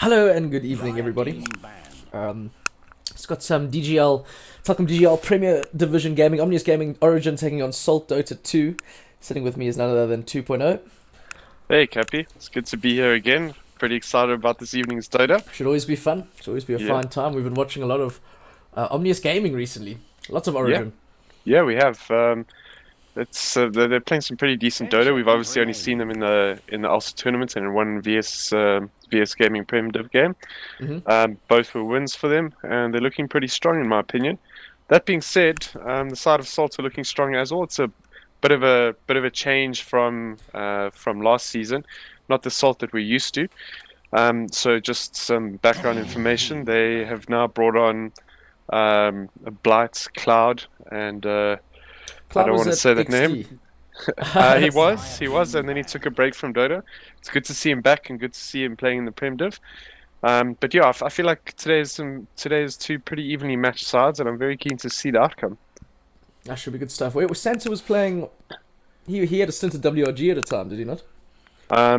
Hello and good evening, everybody. It's got some DGL, Talcum DGL Premier Division Gaming, Omnius Gaming Origin taking on Salt Dota 2. Sitting with me is none other than 2.0. Hey, Cappy. It's good to be here again. Pretty excited about this evening's Dota. Should always be fun. Should always be a Yeah. fine time. We've been watching a lot of Omnius Gaming recently. Lots of Origin. Yeah, we have. It's they're playing some pretty decent Dota. We've obviously only seen them in the Ulster tournament and in one VS Gaming Prem Div game. Both were wins for them, and they're looking pretty strong in my opinion. That being said, the side of Salt are looking strong as well. It's a bit of a change from last season, not the Salt that we're used to. So just some background information. They have now brought on a Blight, Cloud, and I Cloud don't was want to at say that XD. name. He was, and then he took a break from Dota. It's good to see him back and good to see him playing in the Prem Div. But yeah, I feel like today's two pretty evenly matched sides, and I'm very keen to see the outcome. That should be good stuff. Wait, Santa was playing. He had a stint at WRG at a time, did he not?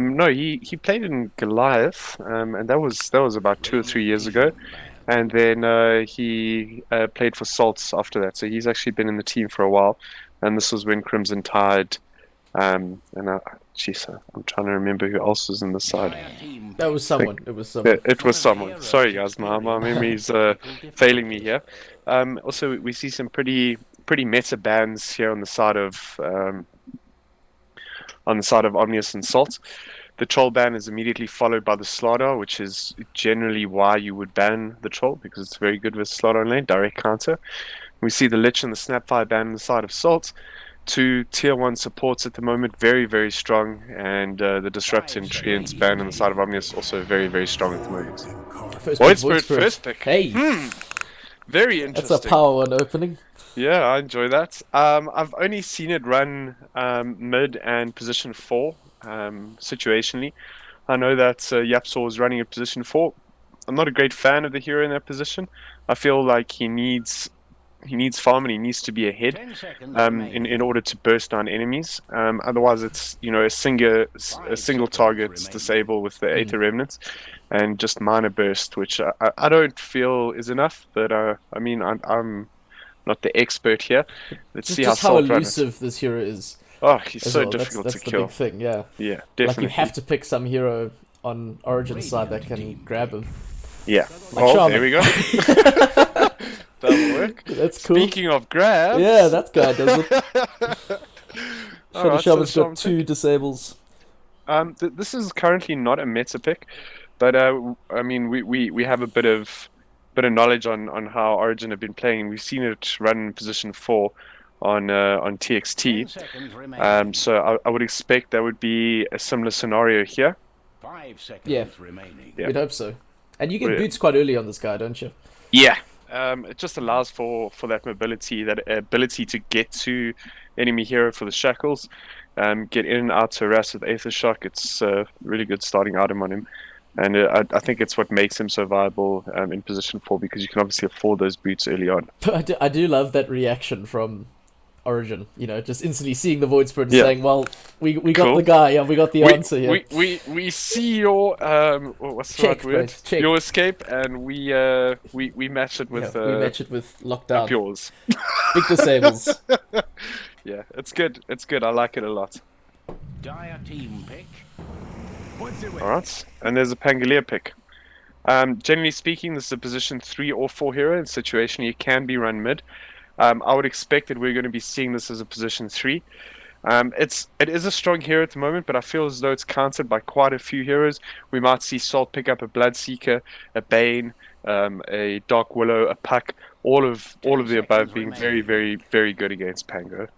No, he played in Goliath, and that was about 2 or 3 years ago. And then he played for Salts after that. So he's actually been in the team for a while. And this was when Crimson Tide. And jeez, I'm trying to remember who else was in the side. That was someone. It was someone. It was someone. Sorry, guys, my memory's failing me here. Also, we see some pretty meta bans here on the side of Omnius and Salt. The troll ban is immediately followed by the Slardar, which is generally why you would ban the troll, because it's very good with Slardar in lane, direct counter. We see the Lich and the Snapfire ban on the side of Salt. Two tier 1 supports at the moment, very, very strong, and the Disrupt and Treants ban on the side of Omnius, also very, very strong at the moment. Void Spirit first pick. Hey! Very interesting. That's a power one opening. Yeah, I enjoy that. I've only seen it run mid and position 4 situationally. I know that Yapsaw is running a position 4. I'm not a great fan of the hero in that position. I feel like he needs farm and he needs to be ahead in order to burst down enemies. Otherwise, it's a single target disable with the Aether Remnants and just minor burst, which I don't feel is enough. But I mean, I'm not the expert here. Let's see just how how Salt run it. elusive this hero is. Oh, he's as so well. difficult That's to the kill. big thing, yeah. Yeah, Like definitely. you have to pick some hero on Origin side that can grab him. Yeah. Like Oh, Shaman. there we go. That'll work. That's cool. Speaking of grabs. Yeah, that guy does it. Shadow Alright, Shaman's so got 2 disables. This is currently not a meta pick, but I mean we have a bit of knowledge on how Origin have been playing. We've seen it run in position 4 on TXT. So I would expect that would be a similar scenario here. 5 seconds Yeah. remaining. Yeah. We'd hope so. And you get Yeah. boots quite early on this guy, don't you? Yeah. It just allows for that mobility, that ability to get to enemy hero for the shackles, get in and out to harass with Aether Shock. It's a really good starting item on him. And I think it's what makes him so viable in position 4, because you can obviously afford those boots early on. But I do love that reaction from Origin. Just instantly seeing the Void Spirit and Yeah. saying, well, we got Cool. the guy, yeah, we got the answer here. We see your what's the right Check, word? mate, check. Your escape, and we match it with we match it with lockdown. yours. Big disables. Yeah, it's good. It's good. I like it a lot. Dire team pick. All right, and there's a Pangolier pick. Generally speaking, this is a position 3 or 4 hero. In situation, you can be run mid. I would expect that we're going to be seeing this as a position 3. It is a strong hero at the moment, but I feel as though it's countered by quite a few heroes. We might see Salt pick up a Bloodseeker, a Bane, a Dark Willow, a Puck, all of the above being very, very, very good against Pango.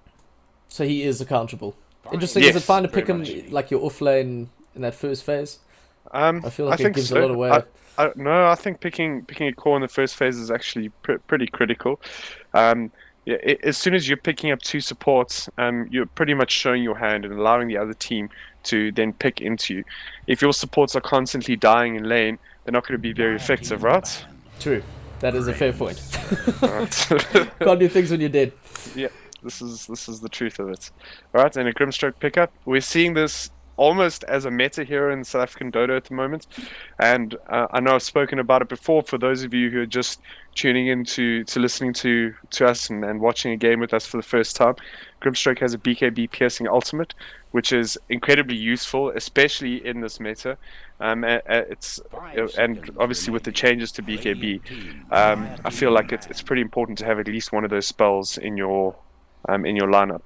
So he is accountable. Interesting, Yes, is it fine to pick very him much. like your offlane in that first phase? I feel like it think gives so. a lot away. No, I think picking a core in the first phase is actually pretty critical. Yeah, as soon as you're picking up 2 supports, you're pretty much showing your hand and allowing the other team to then pick into you. If your supports are constantly dying in lane, they're not going to be very effective, right? True. That is a fair point. Right. Can't do things when you're dead. Yeah, this is the truth of it. All right, and a Grimstroke pickup. We're seeing this almost as a meta hero in South African Dota at the moment. And I know I've spoken about it before. For those of you who are just tuning in to listening to us and watching a game with us for the first time, Grimstroke has a BKB piercing ultimate, which is incredibly useful, especially in this meta. It's and obviously with the changes to BKB, I feel like it's pretty important to have at least one of those spells in your lineup.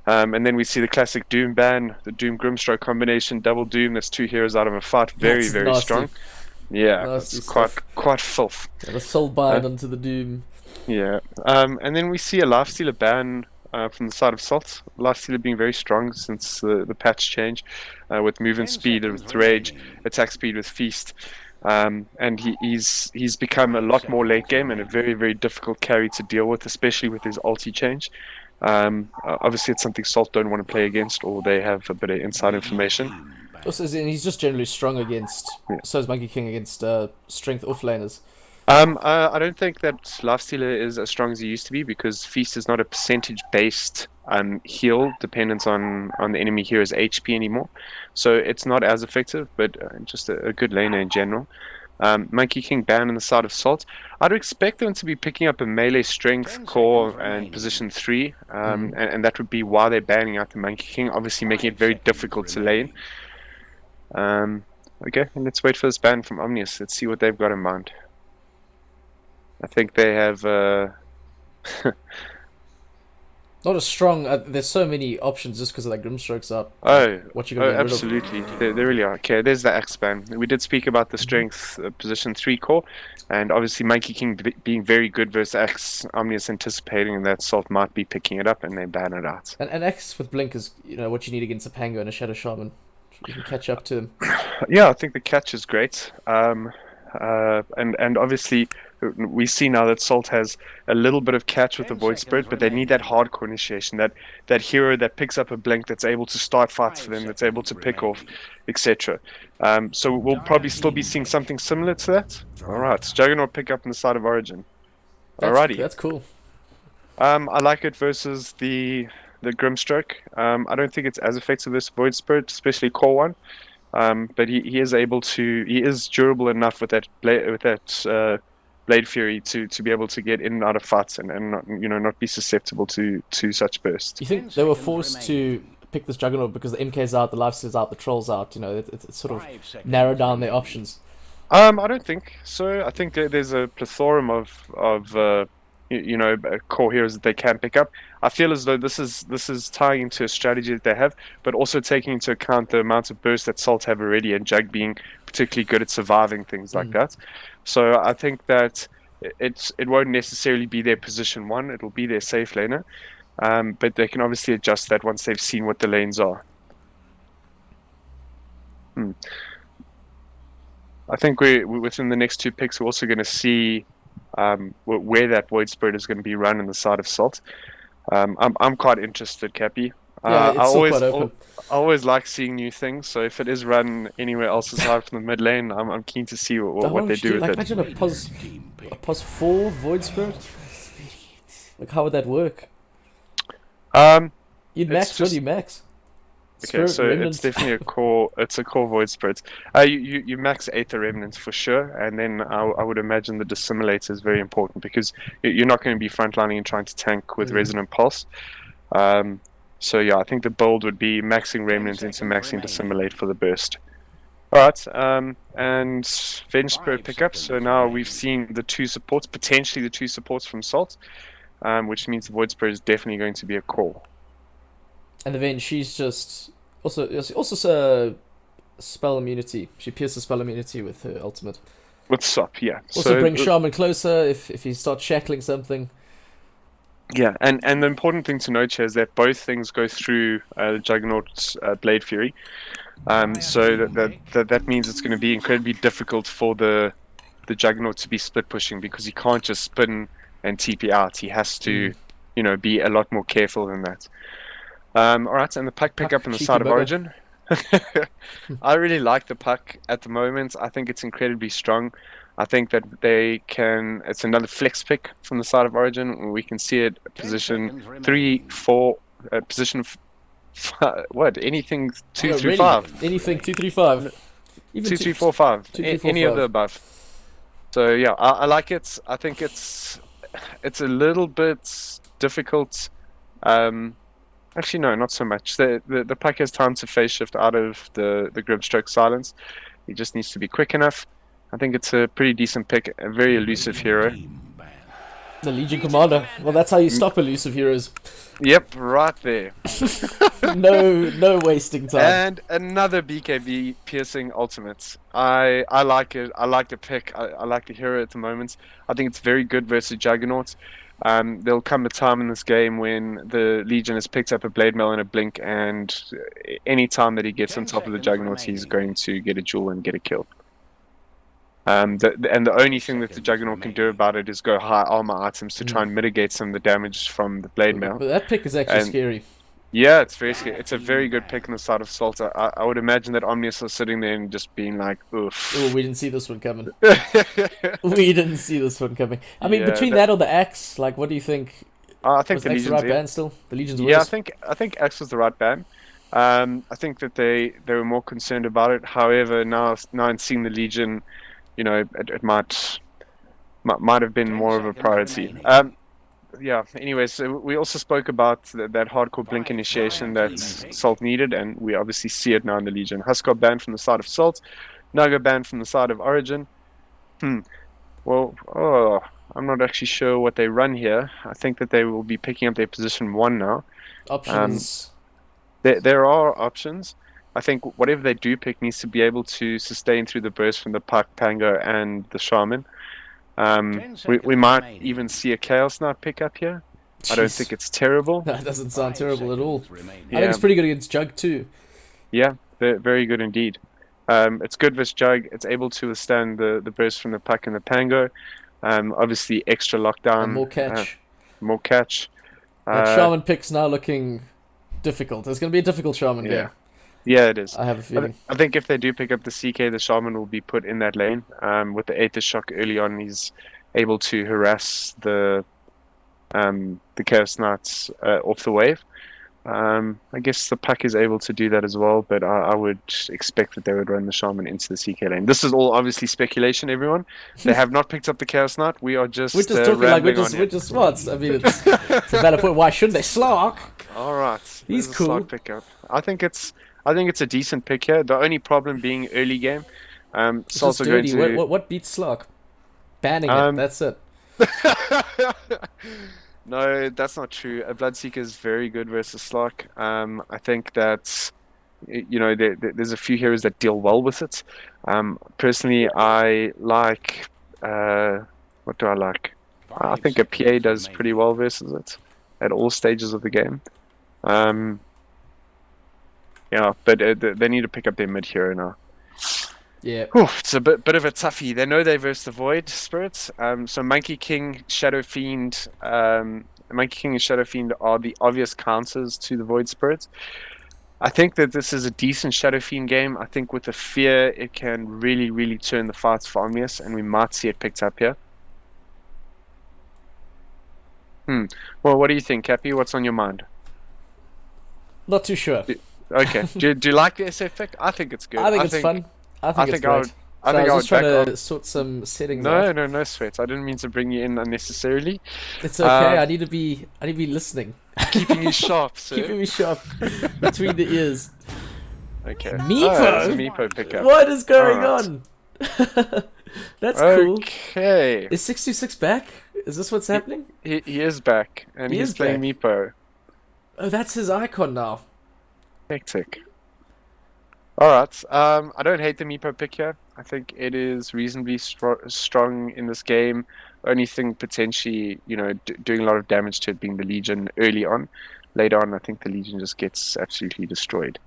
And then we see the classic Doom ban, the Doom Grimstroke combination, double Doom. That's two heroes out of a fight, very That's very nasty. strong. Yeah, Nasty it's stuff. quite filth. Yeah, the soul bind onto the Doom. Yeah, and then we see a Lifestealer ban from the side of Salt. Lifestealer being very strong since the patch change, with movement 10 speed seconds with Rage, remaining. attack speed with Feast. And he's become a lot more late game and a very very difficult carry to deal with, especially with his ulti change. Obviously, it's something Salt don't want to play against, or they have a bit of inside information. Team ban. Also, he's just generally strong against. Yeah. So is Monkey King against strength offlaners. I don't think that Lifestealer is as strong as he used to be because Feast is not a percentage-based heal dependent on the enemy hero's HP anymore, so it's not as effective. But just a good laner in general. Monkey King ban on the side of Salt. I'd expect them to be picking up a melee strength 10 core seconds and remaining. position 3, and that would be why they're banning out the Monkey King, obviously making it 5 very seconds difficult to lane. remaining. Okay, and let's wait for this ban from Omnius. Let's see what they've got in mind. I think they have. Not as strong. There's so many options just because of that Grimstroke's out. Oh, What you gonna get rid of? absolutely. They really are. Okay, there's the Axe ban. We did speak about the strength position 3 core, and obviously Monkey King being very good versus Axe. Omnius anticipating that Salt might be picking it up, and they ban it out. And X with Blink is what you need against a Pango and a Shadow Shaman. You can catch up to them. Yeah, I think the catch is great. And obviously we see now that Salt has a little bit of catch with the 10 Void Spirit, seconds but they need that hardcore initiation, that hero that picks up a blink, that's able to start fights for 5 them, that's able to seconds pick off, remaining. etc. So we'll probably still be seeing something similar to that. All right, Juggernaut pick up on the side of Origin. Alrighty. That's cool. I like it versus the Grimstroke. I don't think it's as effective as Void Spirit, especially Core 1. But he is able to. He is durable enough with that Blade Fury to be able to get in and out of fights and not not be susceptible to such bursts. You think 10 they were seconds forced to remaining. pick this Juggernaut because the MK's out, the Lifesteal's out, the Troll's out? It sort of 5 seconds narrowed down their remaining. options. I don't think so. I think there's a plethora of core heroes that they can pick up. I feel as though this is tying into a strategy that they have, but also taking into account the amount of burst that Salt have already, and Jug being particularly good at surviving things like that. So I think that it won't necessarily be their position 1. It'll be their safe laner, but they can obviously adjust that once they've seen what the lanes are. I think we within the next 2 picks, we're also going to see where that Void Spirit is going to be run on the side of Salt. I'm quite interested, Cappy. Yeah, it's still quite open. I always like seeing new things. So if it is run anywhere else aside from the mid lane, I'm keen to see what they do with like, it. imagine a pos 4 Void Spirit. Like, how would that work? You'd It's max. What just- do you max? Okay, Spirit so Remnant? it's definitely a core. It's a core Void Spirit. You max Aether Remnants for sure, and then I would imagine the Dissimulator is very important because you're not going to be frontlining and trying to tank with Resonant Pulse. So yeah, I think the build would be maxing Remnant into seconds maxing remaining. Dissimulate for the burst. Alright, and Venge Spirit 5 pickup. So seconds now remaining. we've seen the 2 supports, potentially the 2 supports from Salt, which means the Void Spirit is definitely going to be a core. And then she's just also spell immunity. She pierces spell immunity with her ultimate. With Sop, yeah. Also So bring Shaman closer if he starts shackling something. yeah, and the important thing to note here is that both things go through the Juggernaut's Blade Fury. So that means it's going to be incredibly difficult for the Juggernaut to be split pushing because he can't just spin and TP out. He has to, be a lot more careful than that. Alright, and the puck pickup on the cheeky side of bugger. Origin. I really like the puck at the moment. I think it's incredibly strong. I think that it's another flex pick from the side of Origin. We can see it 10 position seconds 3, remaining. 4, position what? Anything two Yeah, through really, five, anything 2-3-5. Even two, three, four, five. 2-3-4-5. Any of the above. So yeah, I like it. I think it's a little bit difficult. Actually, no, not so much. The puck has time to phase shift out of the grip stroke silence. He just needs to be quick enough. I think it's a pretty decent pick, a very elusive hero. The Legion Commander. Well, that's how you stop elusive heroes. Yep, right there. No wasting time. And another BKB piercing ultimate. I like it. I like the pick. I like the hero at the moment. I think it's very good versus Juggernaut. There'll come a time in this game when the Legion has picked up a Blade Mail and a Blink, and any time that he gets on top of the Juggernaut, he's going to get a jewel and get a kill. And the only thing that the Juggernaut can do about it is go high armor items to try and mitigate some of the damage from the Blade Mail. But that pick is actually And- scary. Yeah, it's very scary. It's a very good pick on the side of Salt. I would imagine that Omnius is sitting there and just being like, oof. Oh, we didn't see this one coming. We didn't see this one coming. I mean, Yeah, between that or the axe, like, what do you think? I think Was the Axe the Legion's right band still? The Legion's Yeah, worse? I think X was the right ban. I think that they were more concerned about it. However, now in seeing the Legion, you know, it might have been more of a priority. Yeah. Anyways, so we also spoke about that hardcore blink initiation that Salt needed, and we obviously see it now in the Legion. Huskar banned from the side of Salt, Naga banned from the side of Origin. Well, I'm not actually sure what they run here. I think that they will be picking up their position 1 now. Options. There are options. I think whatever they do pick needs to be able to sustain through the burst from the Puck, Pango, and the Shaman. We might even see a Chaos Knight pick up here. I don't Jeez. think it's terrible. That doesn't sound terrible at all. I think Yeah. it's pretty good against Jug too. Yeah, very good indeed. It's good versus Jug. It's able to withstand the burst from the Puck and the Pango. Obviously, extra lockdown. And more catch. More catch. That Shaman pick's now looking difficult. It's going to be a difficult Shaman game. Yeah, it is. I have a feeling. I think if they do pick up the CK, the Shaman will be put in that lane. With the Aether Shock early on, he's able to harass the Chaos Knights off the wave. I guess the Puck is able to do that as well, but I would expect that they would run the Shaman into the CK lane. This is all obviously speculation, everyone. They have not picked up the Chaos Knight. We are just We're just talking like rambling we're on just here. what? I mean, it's a valid point. Why shouldn't they? Slark. All right, He's there's a cool. slight pickup. I think it's a decent pick here. The only problem being early game. It's Salts just are going dirty. to. What beats Slark? Banning it. That's it. No, that's not true. A Bloodseeker is very good versus Slark. I think that there's a few heroes that deal well with it. Personally, I like. What do I like? I think a PA does pretty well versus it at all stages of the game. Yeah, but they need to pick up their mid hero now. Yeah. Whew, it's a bit of a toughie. They know they verse the Void Spirits. So Monkey King, Shadow Fiend, Monkey King and Shadow Fiend are the obvious counters to the Void Spirits. I think that this is a decent Shadow Fiend game. I think with the Fear, it can really, really turn the fights for Omnius, and we might see it picked up here. Well, what do you think, Cappy? What's on your mind? Not too sure. Okay. do you like the SF pick? I think it's good. I think it's fun. I think it's great. I So I think I was just would trying back to on. sort some settings out. No sweat. I didn't mean to bring you in unnecessarily. It's okay. I need to be listening. Keeping you sharp, sir. Keeping me sharp between the ears. Okay. Meepo? Oh, it's a Meepo pickup. What is going Alright. on? That's cool. Okay. Is 626 back? Is this what's happening? He is back, and He he's is playing back. Meepo. Oh, that's his icon now. Hectic. Alright. I don't hate the Meepo pick here. I think it is reasonably strong in this game. Only thing potentially, doing a lot of damage to it being the Legion early on. Later on, I think the Legion just gets absolutely destroyed.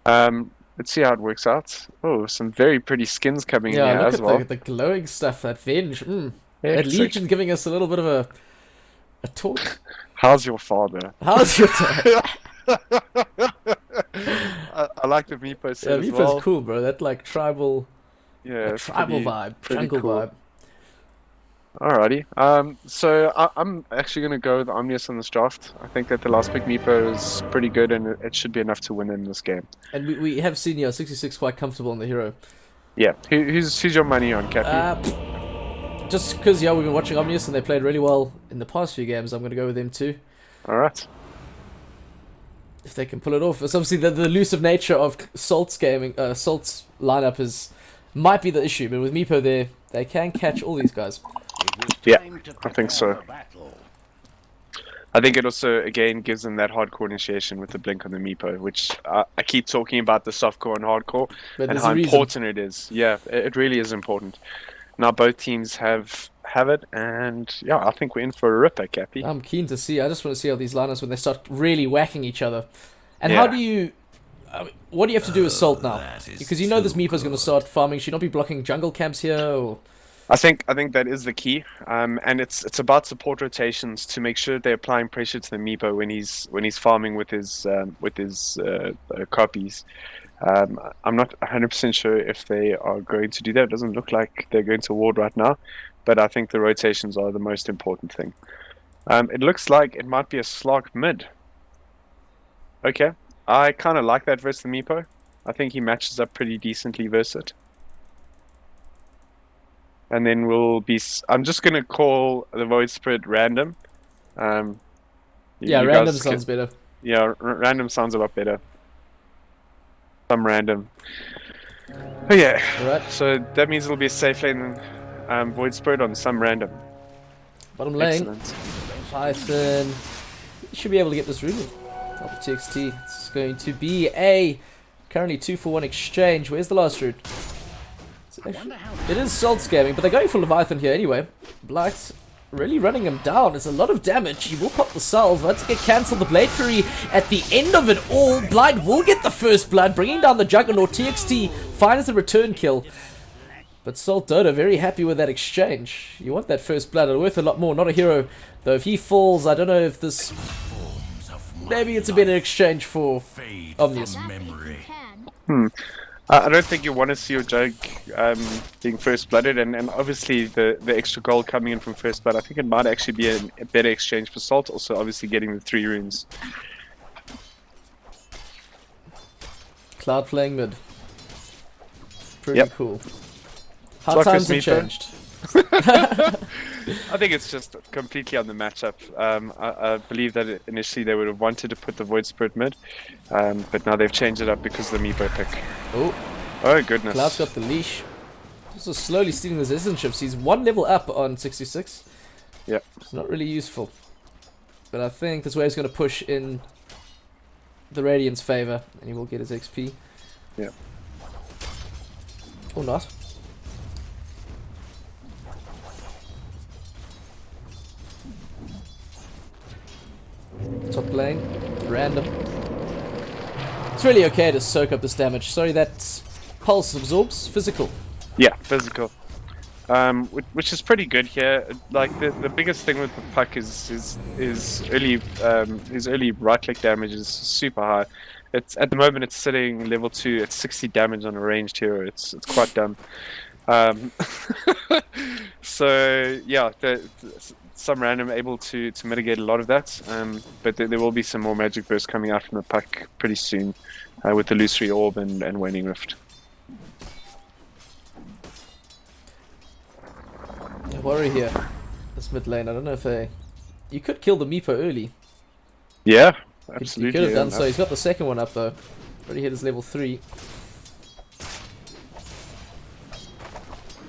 Let's see how it works out. Oh, some very pretty skins coming in Yeah, here look as at well. the glowing stuff. That Venge. That Hectic. Legion giving us a little bit of a talk. How's your father? How's your time? I like the Meepo set Yeah, as Meepo's well. cool, bro. That like tribal Yeah, it's vibe, pretty jungle cool. vibe. Alrighty. So I'm actually going to go with Omnius on this draft. I think that the last pick Meepo is pretty good, and it should be enough to win in this game. And we have seen 66 quite comfortable on the hero. Yeah. Who's your money on, Cappy? Just because we've been watching Omnius and they played really well in the past few games, I'm going to go with them too. All right. If they can pull it off. It's obviously the elusive nature of Salt's gaming. Salt's lineup might be the issue, but with Meepo there, they can catch all these guys. Yeah, I think so. I think it also, again, gives them that hardcore initiation with the blink on the Meepo, which I keep talking about the softcore and hardcore, But and there's how a reason. important it is. Yeah, it really is important. Now both teams have it, and yeah, I think we're in for a ripper, Cappy. I'm keen to see. I just want to see how these lineups when they start really whacking each other. And Yeah. how do you... what do you have to do with Salt now? Because you know this Meepo's going to start farming. Should not be blocking jungle camps here, or... I think that is the key, and it's about support rotations to make sure they're applying pressure to the Meepo when he's farming with his copies. I'm not 100% sure if they are going to do that. It doesn't look like they're going to ward right now, but I think the rotations are the most important thing. It looks like it might be a Slark mid. Okay, I kind of like that versus the Meepo. I think he matches up pretty decently versus it. And then I'm just going to call the Void Spirit random. Yeah, you random guys sounds better. Yeah, random sounds a lot better. Some random. Oh yeah. Alright. So that means it'll be a safe lane Void Spirit on some random. Bottom lane. Excellent. Python. You should be able to get this rune. Top of TXT. It's going to be a currently 2-for-1 exchange. Where's the last rune? It is Salt's gaming, but they're going for Leviathan here anyway. Blight's really running him down. It's a lot of damage. He will pop the salve. Let's get cancelled. The Blade Fury at the end of it all. Blight will get the first blood, bringing down the Juggernaut. TXT finds the return kill. But Salt Dota very happy with that exchange. You want that first blood. It's worth a lot more. Not a hero, though. If he falls, I don't know if this... Maybe it's a better exchange for Omnius. I don't think you want to see your Jug being first blooded, and obviously the extra gold coming in from first blood. I think it might actually be a better exchange for Salt. Also, obviously getting the 3 runes. Cloud playing mid. Pretty cool. How Like times this have Meepo. changed. I think it's just completely on the matchup. I believe that initially they would have wanted to put the Void Spirit mid, but now they've changed it up because of the Meepo pick. Oh goodness. Cloud's got the leash. Also slowly stealing the citizenships. He's 1 level up on 66. Yep. It's not really useful. But I think this wave's going to push in the Radiant's favor, and he will get his XP. Yep. Or not. Top lane, random. It's really okay to soak up this damage. Sorry, that pulse absorbs physical. Yeah, physical. Which is pretty good here. Like the biggest thing with the puck is his early right click damage is super high. It's at the moment it's sitting level 2 at 60 damage on a ranged hero. It's quite dumb. So yeah, some random able to mitigate a lot of that, but there will be some more magic bursts coming out from the puck pretty soon with the Illusory Orb and Waning Rift. Worry here. This mid lane, I don't know if you could kill the Meepo early. Yeah, You absolutely. could have done so. He's got the second one up though. Already hit his level 3.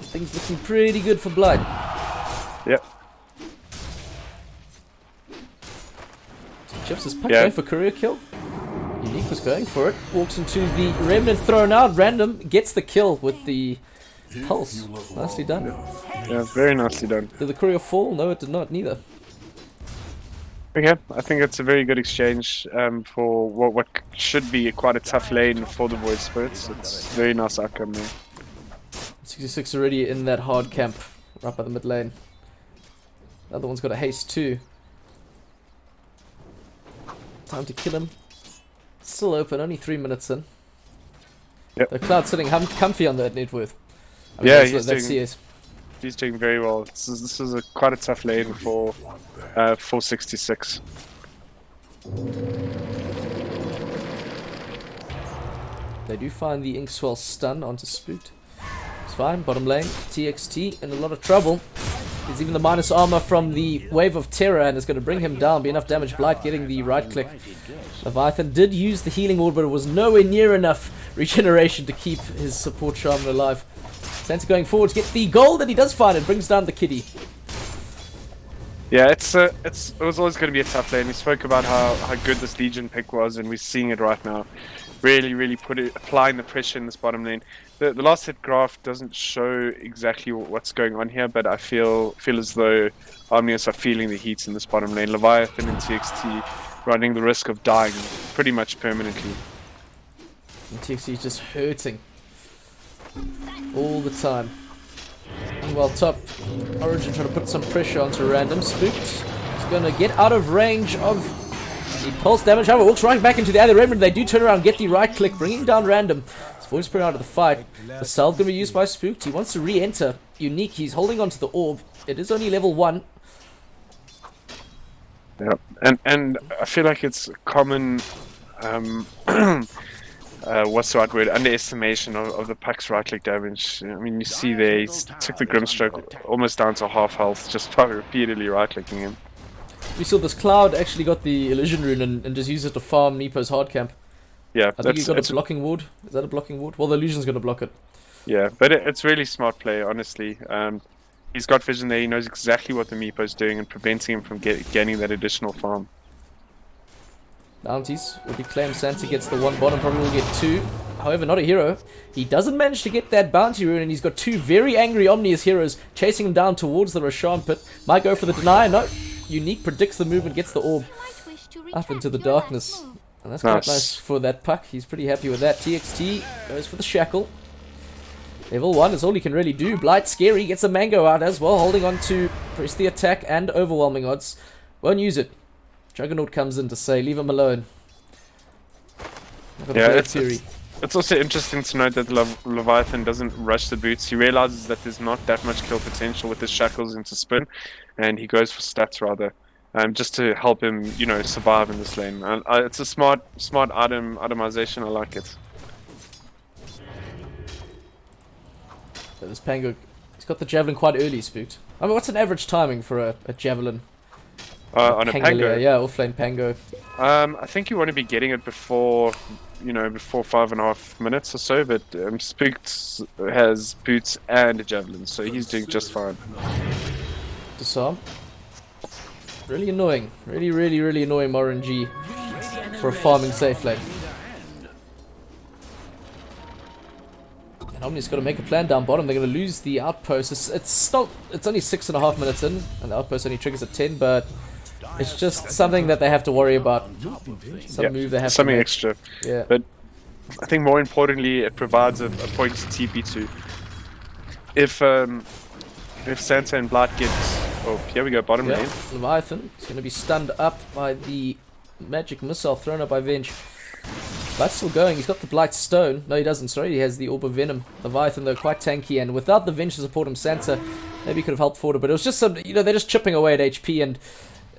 Things looking pretty good for Blood. Yep. Chips his puck Yeah. going for courier kill. Unique was going for it. Walks into the Remnant thrown out. Random gets the kill with the pulse. Nicely done. Yeah, very nicely done. Did the courier fall? No, it did not. Neither. Okay, I think it's a very good exchange for what should be quite a tough lane for the Void Spirits. It's a very nice outcome there. 66 already in that hard camp right by the mid lane. The other one's got a haste too. Time to kill him. Still open, only 3 minutes in. Yep. The Cloud sitting comfy on that net worth. I mean, Yeah, that's he's that's doing- CS. He's doing very well. This is quite a tough lane for 466. They do find the Inkswell stun onto Spooked. It's fine. Bottom lane, TXT in a lot of trouble. There's even the minus armor from the Wave of Terror, and it's going to bring him down. Be enough damage. Blight getting the right click. Leviathan did use the healing ward, but it was nowhere near enough regeneration to keep his support shaman alive. Santa going forward to get the gold, and he does find it. Brings down the kitty. Yeah, it was always going to be a tough lane. We spoke about how good this Legion pick was, and we're seeing it right now. Really applying the pressure in this bottom lane. The last hit graph doesn't show exactly what's going on here, but I feel as though Omnius are feeling the heat in this bottom lane. Leviathan and TXT running the risk of dying pretty much permanently. And TXT is just hurting all the time. Meanwhile, top Origin trying to put some pressure onto Random. Spooked. He's going to get out of range of the pulse damage. However, walks right back into the other remnant. They do turn around, get the right click, bringing down Random. His voice put out of the fight. The salve going to be used by Spooked. He wants to re-enter. Unique. He's holding onto the orb. It is only level 1. Yeah, and I feel like it's common. What's the right word? Underestimation of the Puck's right-click damage. I mean, you see there, he took the Grimstroke almost down to half health just by repeatedly right-clicking him. We saw this Cloud actually got the Illusion Rune and just used it to farm Nepo's hard camp. Yeah, I think he got a blocking ward. Is that a blocking ward? Well, the Illusion's going to block it. Yeah, but it's really smart play, honestly. He's got vision there, he knows exactly what the Meepo's doing and preventing him from gaining that additional farm. Bounties will be claimed. Santa gets the one bottom, probably will get 2. However, not a hero. He doesn't manage to get that bounty rune, and he's got 2 very angry Omnius heroes chasing him down towards the Roshan pit. Might go for the deny. No. Unique predicts the movement, gets the orb up into the darkness. And that's quite nice for that Puck. He's pretty happy with that. TXT goes for the shackle. Level 1 is all he can really do. Blight scary, gets a mango out as well, holding on to press the attack and overwhelming odds. Won't use it. Juggernaut comes in to say, leave him alone. Yeah, it's also interesting to note that Leviathan doesn't rush the boots. He realizes that there's not that much kill potential with his shackles into spin, and he goes for stats rather, just to help him, you know, survive in this lane. It's a smart itemization. I like it. So this Pango, he's got the javelin quite early, Spooked. I mean, what's an average timing for a javelin? On a Pango? Yeah, offlane Pango. I think you want to be getting it before, before 5.5 minutes or so, but Spooked has boots and a javelin, so he's doing just fine. Disarm. Really annoying. Really annoying RNG for a farming safe lane. And Omni's got to make a plan down bottom. They're going to lose the outpost. It's only 6.5 minutes in, and the outpost only triggers at 10, but it's just something that they have to worry about. Move they have something to make. extra. Yeah. But I think more importantly, it provides a point to TP to. If Santa and Blight get, here we go, bottom lane. Leviathan is going to be stunned up by the magic missile thrown up by Venge. Blight's still going. He's got the Blight Stone. No, he doesn't. Sorry, he has the Orb of Venom. Leviathan, though, quite tanky, and without the Venge to support him, Santa maybe could have helped forward, but it was just some, they're just chipping away at HP, and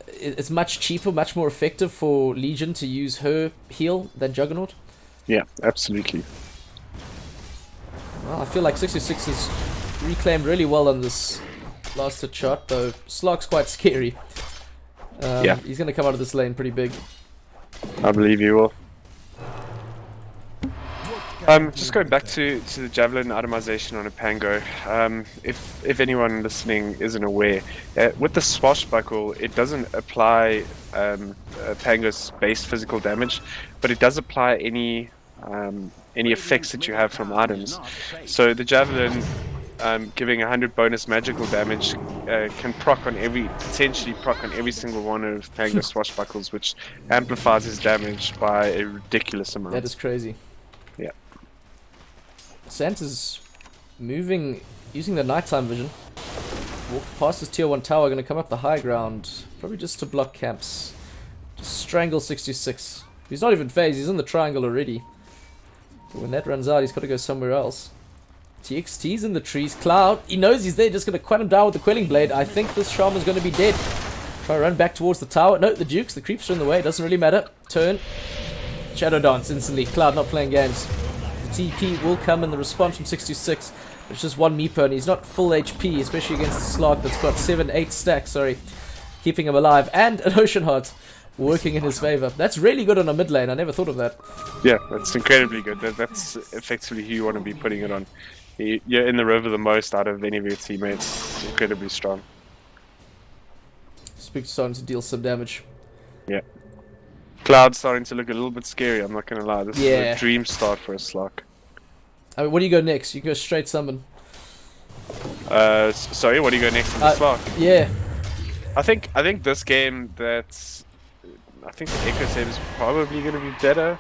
it's much cheaper, much more effective for Legion to use her heal than Juggernaut. Yeah, absolutely. Well, I feel like 66 is reclaimed really well on this last hit shot, though Slog's quite scary. Yeah. He's going to come out of this lane pretty big. I believe you will. Just going back to the javelin itemization on a Pango. If anyone listening isn't aware, with the swashbuckle, it doesn't apply Pango's base physical damage, but it does apply any effects that you have from items. So the javelin, giving 100 bonus magical damage, can potentially proc on every single one of Pango's swashbuckles, which amplifies his damage by a ridiculous amount. That is crazy. Yeah. Santa's moving, using the nighttime vision. Walked past his tier 1 tower, going to come up the high ground, probably just to block camps. Just strangle 66. He's not even phased, he's in the triangle already. But when that runs out, he's got to go somewhere else. TXT's in the trees. Cloud, he knows he's there, just going to cut him down with the Quelling Blade. I think this Shaman's going to be dead. Try to run back towards the tower. No, the Dukes, the creeps are in the way. Doesn't really matter. Turn. Shadow Dance instantly. Cloud not playing games. The TP will come in the response from 626. It's just one Meepo and he's not full HP, especially against the Slug that's got 7-8 stacks, sorry. Keeping him alive. And an Ocean Heart working in his favor. That's really good on a mid lane. I never thought of that. Yeah, that's incredibly good. That's effectively who you want to be putting it on. You're in the river the most out of any of your teammates. Incredibly strong. Spook's starting to deal some damage. Yeah. Cloud's starting to look a little bit scary, I'm not going to lie. This is a dream start for a Slug. I mean, what do you go next? You go straight summon. Sorry, what do you go next in the Slug? Yeah. I think this game I think the Echo Save is probably going to be better.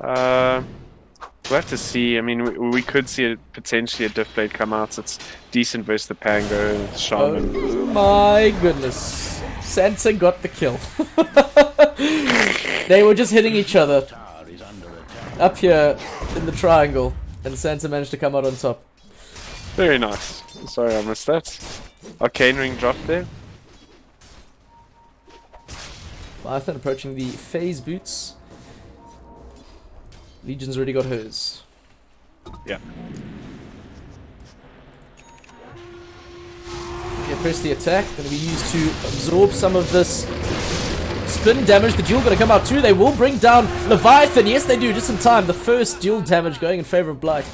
We'll have to see. I mean, we could see potentially a Diff Blade come out. It's decent versus the Pango and Shaman. Oh my goodness. Sansa got the kill. They were just hitting each other up here in the triangle, and Sansa managed to come out on top. Very nice. Sorry, I missed that. Arcane Ring dropped there. Python approaching the phase boots. Legion's already got hers. Yeah. Okay, press the attack. Going to be used to absorb some of this spin damage. The duel going to come out too. They will bring down Leviathan. Yes, they do. Just in time. The first duel damage going in favor of Blight.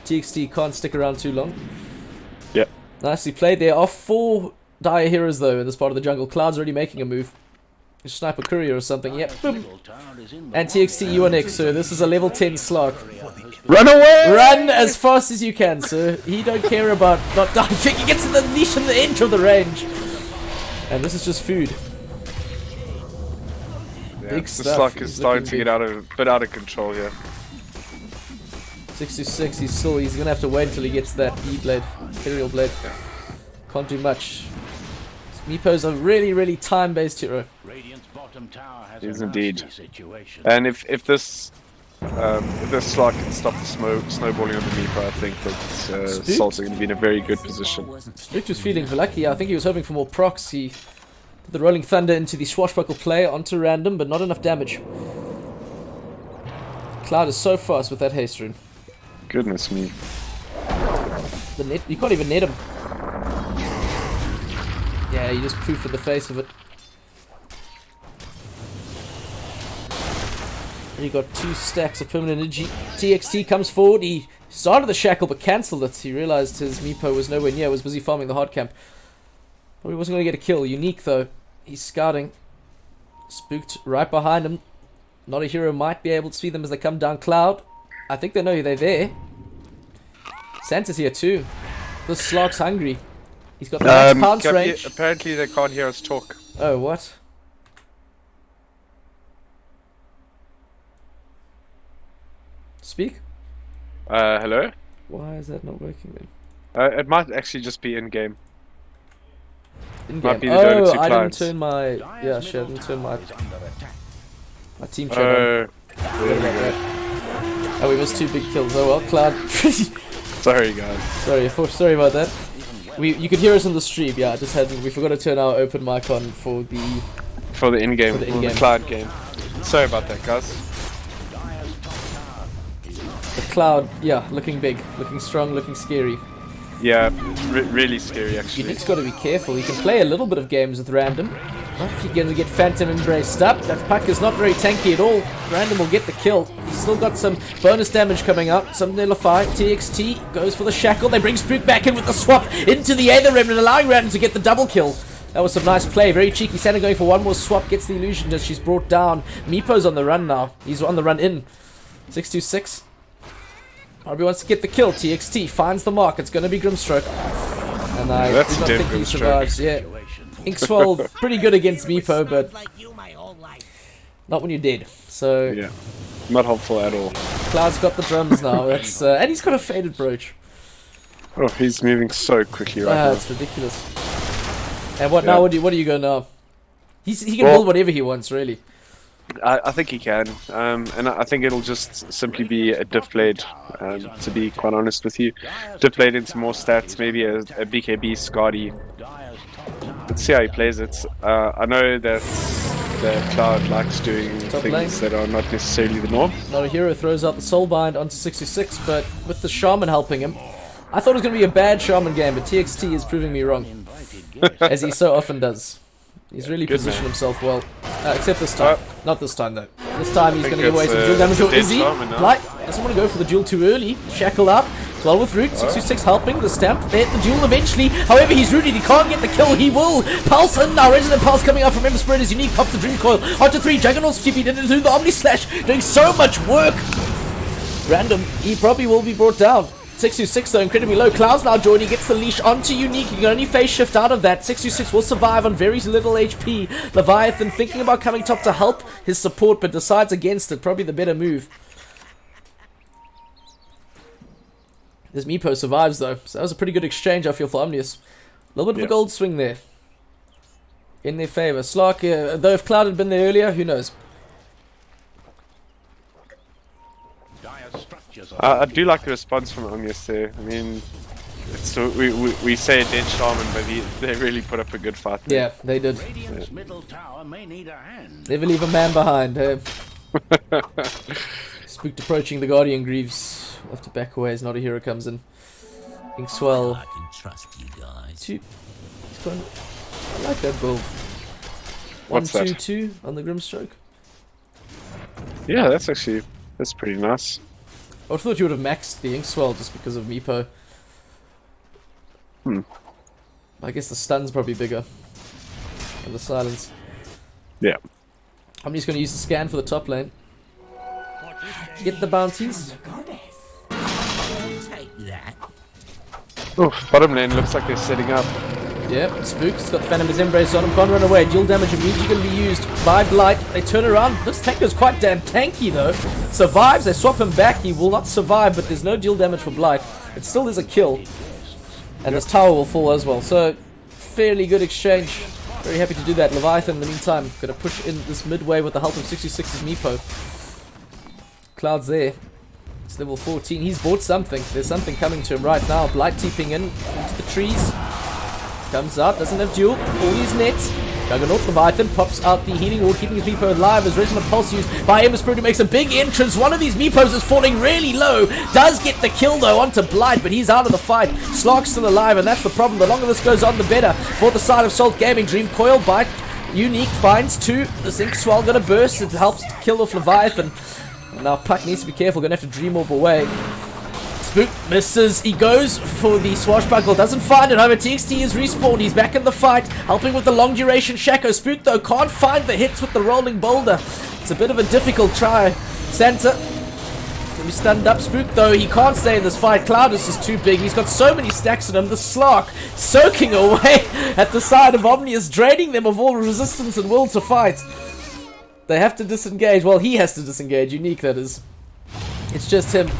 TXT can't stick around too long. Yep. Nicely played. There are 4 dire heroes though in this part of the jungle. Cloud's already making a move. A sniper courier or something. Yep. Boom. And TXT, you are next, sir. This is a level 10 slug. Run away! Run as fast as you can, sir. He don't care about not diving. He gets in the niche on the edge of the range. And this is just food. Yeah, Big the stuff. Slug is He's starting looking to get a bit out of control here. 66, he's gonna have to wait until he gets that E-Blade, Imperial Blade. Can't do much. Meepo's a really time-based hero. It is indeed. And if this Slug can stop the snowballing on the Meepo, I think that Salt's going to be in a very good position. Spook was feeling lucky. I think he was hoping for more procs. He put the Rolling Thunder into the swashbuckle play onto random, but not enough damage. Cloud is so fast with that haste rune. Goodness me. The net, you can't even net him. Yeah, you just poof in the face of it. And you got 2 stacks of permanent energy. TXT comes forward. He started the shackle but cancelled it. He realized his Meepo was nowhere near. Was busy farming the hard camp. Probably wasn't going to get a kill. Unique though. He's scouting. Spooked right behind him. Not a hero might be able to see them as they come down Cloud. I think they know they're there. Santa's here too. This Slog's hungry. He's got the max pounce range. Apparently they can't hear us talk. Oh, what? Speak? Hello? Why is that not working then? It might actually just be in-game. In Might game. be the Dota 2 I didn't clients. turn my... Yeah, shit, I didn't turn my team chat on. There we go. Oh, we missed 2 big kills. Oh well, Cloud. Sorry guys. Sorry about that. You could hear us on the stream. Yeah, I just hadn't. We forgot to turn our open mic on for the in-game, for the in-game. Cloud game. Sorry about that, guys. The Cloud. Yeah, looking big, looking strong, looking scary. Yeah, really scary actually. Unique's got to be careful. He can play a little bit of games with random. Not if you're going to get Phantom embraced up. That puck is not very tanky at all. Random will get the kill. He's still got some bonus damage coming up. Some Nullify. TXT goes for the shackle. They bring Spook back in with the swap into the Aether Remnant, allowing Random to get the double kill. That was some nice play. Very cheeky. Santa going for one more swap. Gets the illusion as she's brought down. Meepo's on the run now. He's on the run in. 626. Probably wants to get the kill. TXT finds the mark. It's going to be Grimstroke. And I do not think he survives. Yeah. Inkswell pretty good against Meepo, but not when you're dead. So yeah, not helpful at all. Cloud's got the drums now. That's and he's got a faded brooch. Oh, he's moving so quickly right now. It's ridiculous. And what now? What do you go now? He can build whatever he wants, really. I think he can, and I think it'll just simply be a diff blade. To be quite honest with you, diff blade into more stats, maybe a BKB Scotty. Let's see how he plays it. I know that Cloud likes doing Top things lane. that are not necessarily the norm. Not a hero throws out the Soulbind onto 66, but with the Shaman helping him. I thought it was going to be a bad Shaman game, but TXT is proving me wrong. As he so often does. He's really Good positioned man. himself well. Except this time. Not this time, though. This time he's going to give away some dual damage. it's a Or is he? dead Shaman now. Blight doesn't want to go for the duel too early. Shackle up. As well with Root. 66 helping. The stamp. There the duel eventually. However, he's rooted. He can't get the kill. He will. Pulse in now. Resonant Pulse coming up from Ember Spirit is unique. Pops the Dream Coil. Onto 3. Juggernaut's TP did it through the Omni Slash. Doing so much work. Random. He probably will be brought down. 626 though, incredibly low. Cloud's now joining, gets the leash onto Unique. He can only phase shift out of that. 626 will survive on very little HP. Leviathan thinking about coming top to help his support, but decides against it. Probably the better move. This Meepo survives though, so that was a pretty good exchange I feel for Omnius. A little bit of a gold swing there. In their favor. Slark, though if Cloud had been there earlier, who knows? I do like the response from Omnius there. I mean, it's, we say a dead Shaman, but they really put up a good fight there. Yeah, they did. Radiant's middle tower may need a hand. Never leave a man behind. Spooked approaching the Guardian Greaves. We'll have to back away as Not a Hero comes in. Inkswell. I can trust you guys. Two. I like that build. What's 1, 2, that? 2 on the Grimstroke. Yeah, that's pretty nice. I thought you would have maxed the Inkswell just because of Meepo. I guess the stun's probably bigger. And the silence. Yeah. I'm just going to use the scan for the top lane. Get the bounties. Take that. Oh, bottom lane looks like they're setting up. Yep, Spook's got the Phantom's Embrace on him, can't run away. Dual damage immediately going to be used by Blight. They turn around. This tank is quite damn tanky though. Survives, they swap him back. He will not survive, but there's no dual damage for Blight. It still is a kill. And this tower will fall as well. So, fairly good exchange. Very happy to do that. Leviathan, in the meantime, going to push in this mid wave with the help of 66's Meepo. Cloud's there. It's level 14. He's bought something. There's something coming to him right now. Blight teeping in into the trees. Comes out, doesn't have duel. All these nets. Juggernaut Leviathan pops out the healing ward, keeping his Meepo alive as Resonant Pulse used by Ember Spirit, who makes a big entrance. One of these Meepos is falling really low. Does get the kill though onto Blight, but he's out of the fight. Slark's still alive, and that's the problem. The longer this goes on, the better for the side of Salt Gaming. Dream Coil Bite. Unique finds 2. The Zinc Swell gonna burst. It helps to kill off Leviathan. Now Puck needs to be careful, gonna have to Dream Orb away. Spook misses, he goes for the swashbuckle, doesn't find it, however TXT is respawned, he's back in the fight, helping with the long duration Shaco. Spook though can't find the hits with the rolling boulder. It's a bit of a difficult try. Santa can be stunned up. Spook though, he can't stay in this fight. Cloud is just too big, he's got so many stacks on him. The Slark soaking away at the side of Omnius, draining them of all resistance and will to fight. They have to disengage, well he has to disengage, Unique that is. It's just him.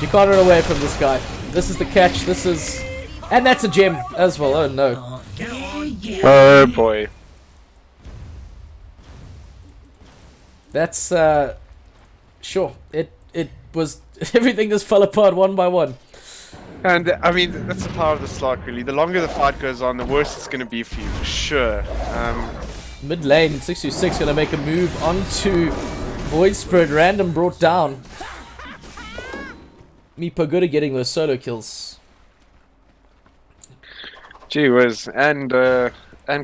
You can't run away from this guy. This is the catch. This is... And that's a gem as well. Oh no. Oh boy. That's, sure. It was... Everything just fell apart one by one. And I mean, that's the power of the Slark really. The longer the fight goes on, the worse it's going to be for you, for sure. Mid lane, 626 going to make a move onto Void Spirit. Random brought down. Meepo good at getting those solo kills. Gee whiz. And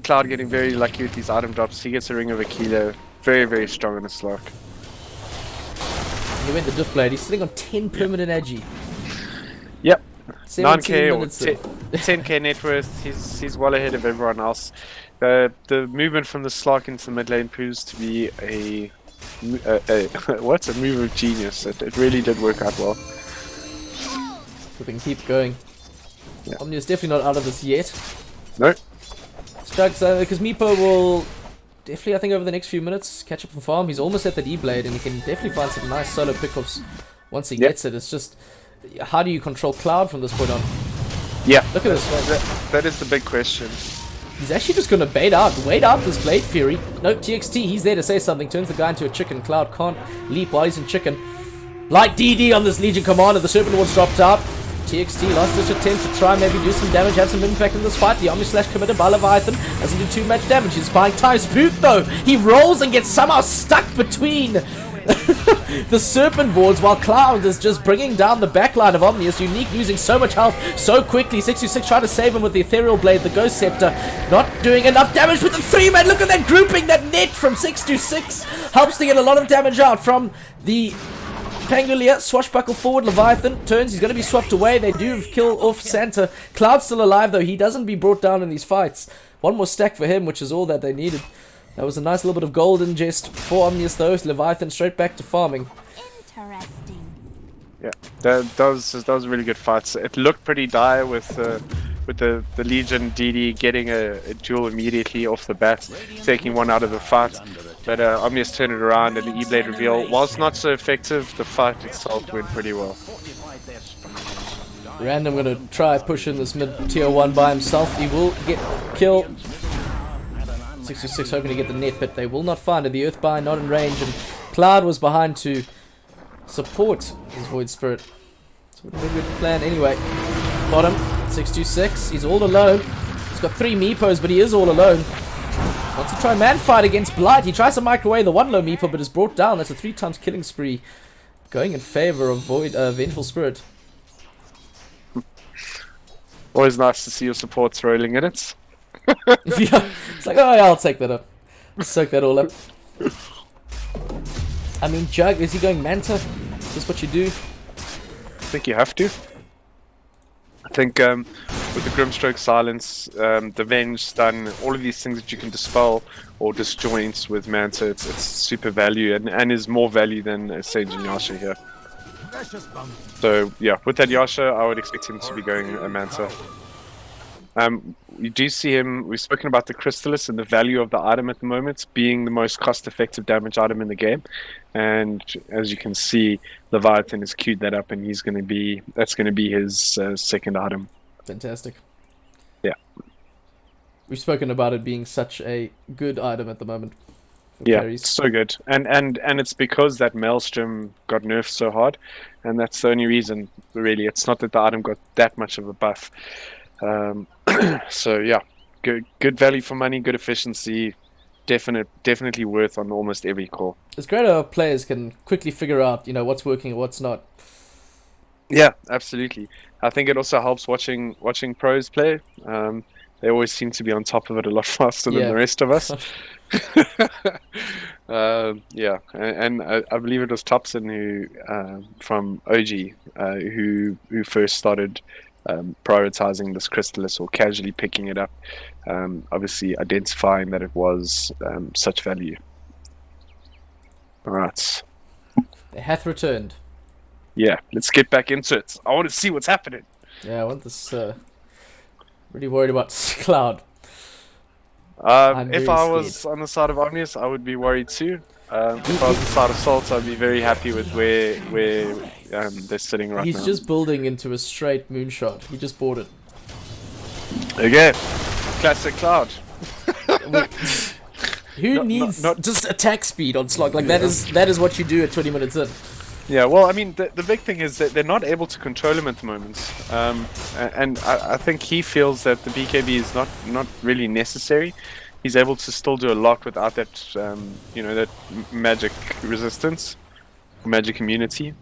Cloud getting very lucky with these item drops. He gets a Ring of Akilo. Very, very strong in the Slark. He went the Diff Blade. He's sitting on 10 permanent agi. Yep. 17 9k or minutes 10k net worth. He's well ahead of everyone else. The movement from the Slark into the mid lane proves to be a what's a move of genius. It really did work out well. We can keep going. Yeah. Omnia's definitely not out of this yet. No. Strugs, because Meepo will definitely, I think, over the next few minutes catch up from farm. He's almost at the D-Blade, and he can definitely find some nice solo pickoffs once he gets it. It's just, how do you control Cloud from this point on? Yeah. Look at this one. That is the big question. He's actually just going to wait out this Blade Fury. No, TXT, he's there to say something. Turns the guy into a chicken. Cloud can't leap while he's in chicken. Light DD on this Legion Commander. The Serpent Ward's dropped out. TXT last ditch attempt to try maybe do some damage, have some impact in this fight. The Omni Slash committed by Leviathan doesn't do too much damage. He's buying time. Spook though. He rolls and gets somehow stuck between the Serpent Wards while Cloud is just bringing down the backline of Omnius. Unique losing so much health so quickly. 626 trying to save him with the Ethereal Blade, the Ghost Scepter. Not doing enough damage with the 3-man. Look at that grouping. That net from 626 helps to get a lot of damage out from the Pangolier. Swashbuckle forward. Leviathan turns. He's going to be swapped away. They do kill off Santa. Cloud's still alive though. He doesn't be brought down in these fights. One more stack for him, which is all that they needed. That was a nice little bit of gold ingest for Omnius though. Leviathan straight back to farming. Interesting. Yeah, that was really good fights. It looked pretty dire with the Legion DD getting a duel immediately off the bat, taking one out of the fight. But Omnius turned it around and the E-Blade reveal, whilst not so effective, the fight itself went pretty well. Random gonna try push in this mid tier 1 by himself. He will get killed. 66 hoping to get the net, but they will not find it. The Earthbind not in range, and Cloud was behind to support his Void Spirit. So it would have been a good plan anyway. Bottom, 626, he's all alone. He's got 3 Meepos, but he is all alone. Wants to try man fight against Blight. He tries to microwave the 1 low Meepo, but is brought down. That's a 3 times killing spree going in favor of Vengeful Spirit. Always nice to see your supports rolling in it. Yeah, it's like, oh yeah, I'll take that up. Soak that all up. I mean, Jug, is he going Manta? Is this what you do? I think you have to. I think with the Grimstroke Silence, the Venge Stun, all of these things that you can dispel or disjoint with Manta, it's super value and is more value than Sage and Yasha here. So yeah, with that Yasha, I would expect him to be going a Manta. You do see him, we've spoken about the Crystallis and the value of the item at the moment being the most cost-effective damage item in the game, and as you can see, Leviathan has queued that up and that's going to be his second item. Fantastic. Yeah. We've spoken about it being such a good item at the moment. Yeah, carries. so good. And it's because that Maelstrom got nerfed so hard, and that's the only reason, really. It's not that the item got that much of a buff. So yeah, good value for money, good efficiency, definitely worth on almost every call. It's great how players can quickly figure out, what's working and what's not. Yeah, absolutely. I think it also helps watching pros play. They always seem to be on top of it a lot faster than the rest of us. Yeah, and I believe it was Topson who from OG who first started prioritizing this Crystallis or casually picking it up, obviously identifying that it was such value. Alright. It hath returned. Yeah, let's get back into it. I want to see what's happening. Yeah, I want this. Really worried about Cloud. If I was on the side of Omnius, I would be worried too. If I was on the side of Salt, I'd be very happy with where they're sitting right now. He's just building into a straight moonshot. He just bought it. Okay, classic Cloud. Who needs just attack speed on slog? Like that is what you do at 20 minutes in. Yeah, well, I mean, the big thing is that they're not able to control him at the moment, and I think he feels that the BKB is not really necessary. He's able to still do a lot without that, that magic resistance, magic immunity.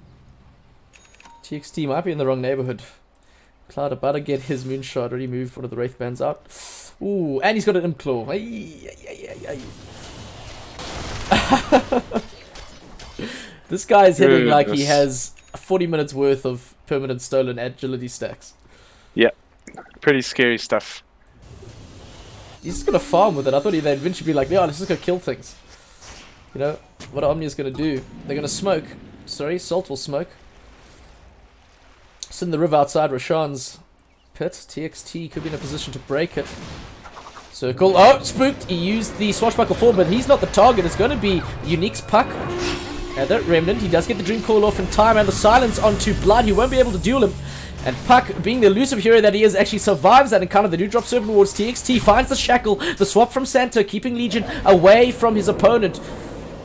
TXT might be in the wrong neighborhood. Cloud about to get his moonshot. Already moved one of the Wraith Bands out. Ooh, and he's got an Imp Claw. This guy's hitting like he has 40 minutes worth of permanent stolen agility stacks. Yeah, pretty scary stuff. He's just gonna farm with it. I thought they'd eventually be like, yeah, let's just go kill things. You know, what Omnia's gonna do? They're gonna smoke. Sorry, Salt will smoke. It's in the river outside Rashawn's pit. TXT could be in a position to break it. Circle. Oh, spooked. He used the swashbuckle forward, but he's not the target. It's going to be Unique's puck. And that Remnant, he does get the Dream Call off in time, and the silence onto Blood. He won't be able to duel him. And Puck, being the elusive hero that he is, actually survives that encounter. They do drop Serpent Wards. TXT finds the shackle, the swap from Santo, keeping Legion away from his opponent.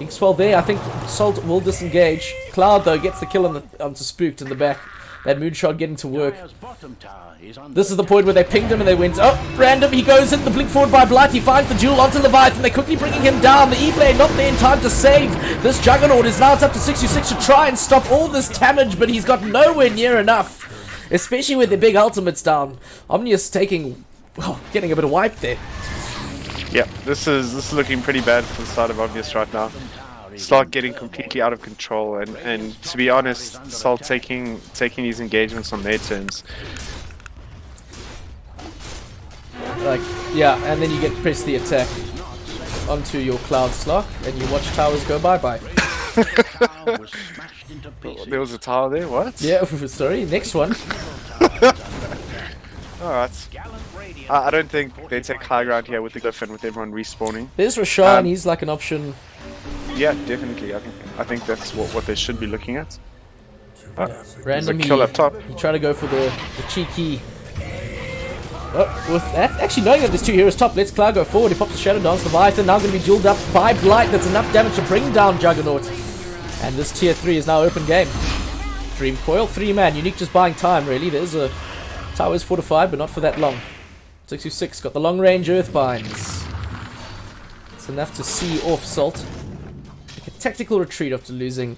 Inks 12 there. I think Salt will disengage. Cloud, though, gets the kill onto Spooked in the back. That moonshot getting to work. This is the point where they pinged him and they went, oh, random, he goes in, the blink forward by Blight, he finds the duel onto Leviathan, they're quickly bringing him down, the E-Blade not there in time to save this Juggernaut. Is now it's up to 626 to try and stop all this damage, but he's got nowhere near enough, especially with the big ultimates down. Omnius taking, well, getting a bit of wipe there. Yeah, this is looking pretty bad for the side of Obvious right now. Salt getting completely out of control, and to be honest, Salt taking these engagements on their terms. Like, yeah, and then you get press the attack onto your Cloud Slock, and you watch towers go bye-bye. There was a tower there, what? Yeah, sorry, next one. Alright. I don't think they take high ground here with the Glyph and with everyone respawning. There's Rashawn, he's like an option. Yeah, definitely. I think that's what they should be looking at. Random, kill up top. he tried to go for the cheeky. Oh, with that, actually knowing that there's two heroes top, lets Cloud go forward. He pops the Shadow Dance. Leviathan now going to be dueled up by Blight. That's enough damage to bring down Juggernaut. And this tier 3 is now open game. Dream Coil, 3-man. Unique just buying time, really. There's a tower's fortified, but not for that long. 626 got the long range Earthbinds. It's enough to see off Salt. Like a tactical retreat after losing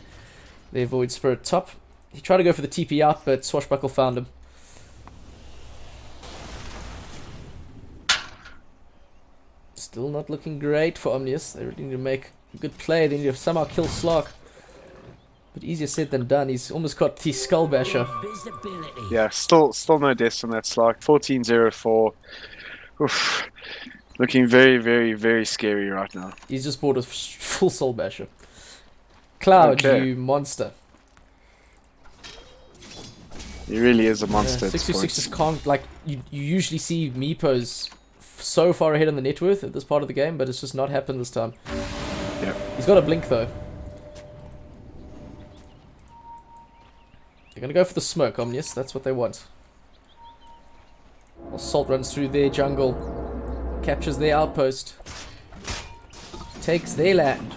their Void Spirit top. He tried to go for the TP out, but Swashbuckle found him. Still not looking great for Omnius. They really need to make a good play. They need to somehow kill Slark. But easier said than done. He's almost got the Skull Basher. Yeah, still no deaths on that Slark. 14-0-4. Oof. Looking very, very, very scary right now. He's just bought a full Soul Basher. Cloud, Okay. you monster. He really is a monster. Yeah, 626 just can't, like, you usually see Meepos so far ahead on the net worth at this part of the game, but it's just not happened this time. Yeah. He's got a blink though. They're gonna go for the smoke, Omnius, that's what they want. Assault runs through their jungle, captures their outpost, takes their land.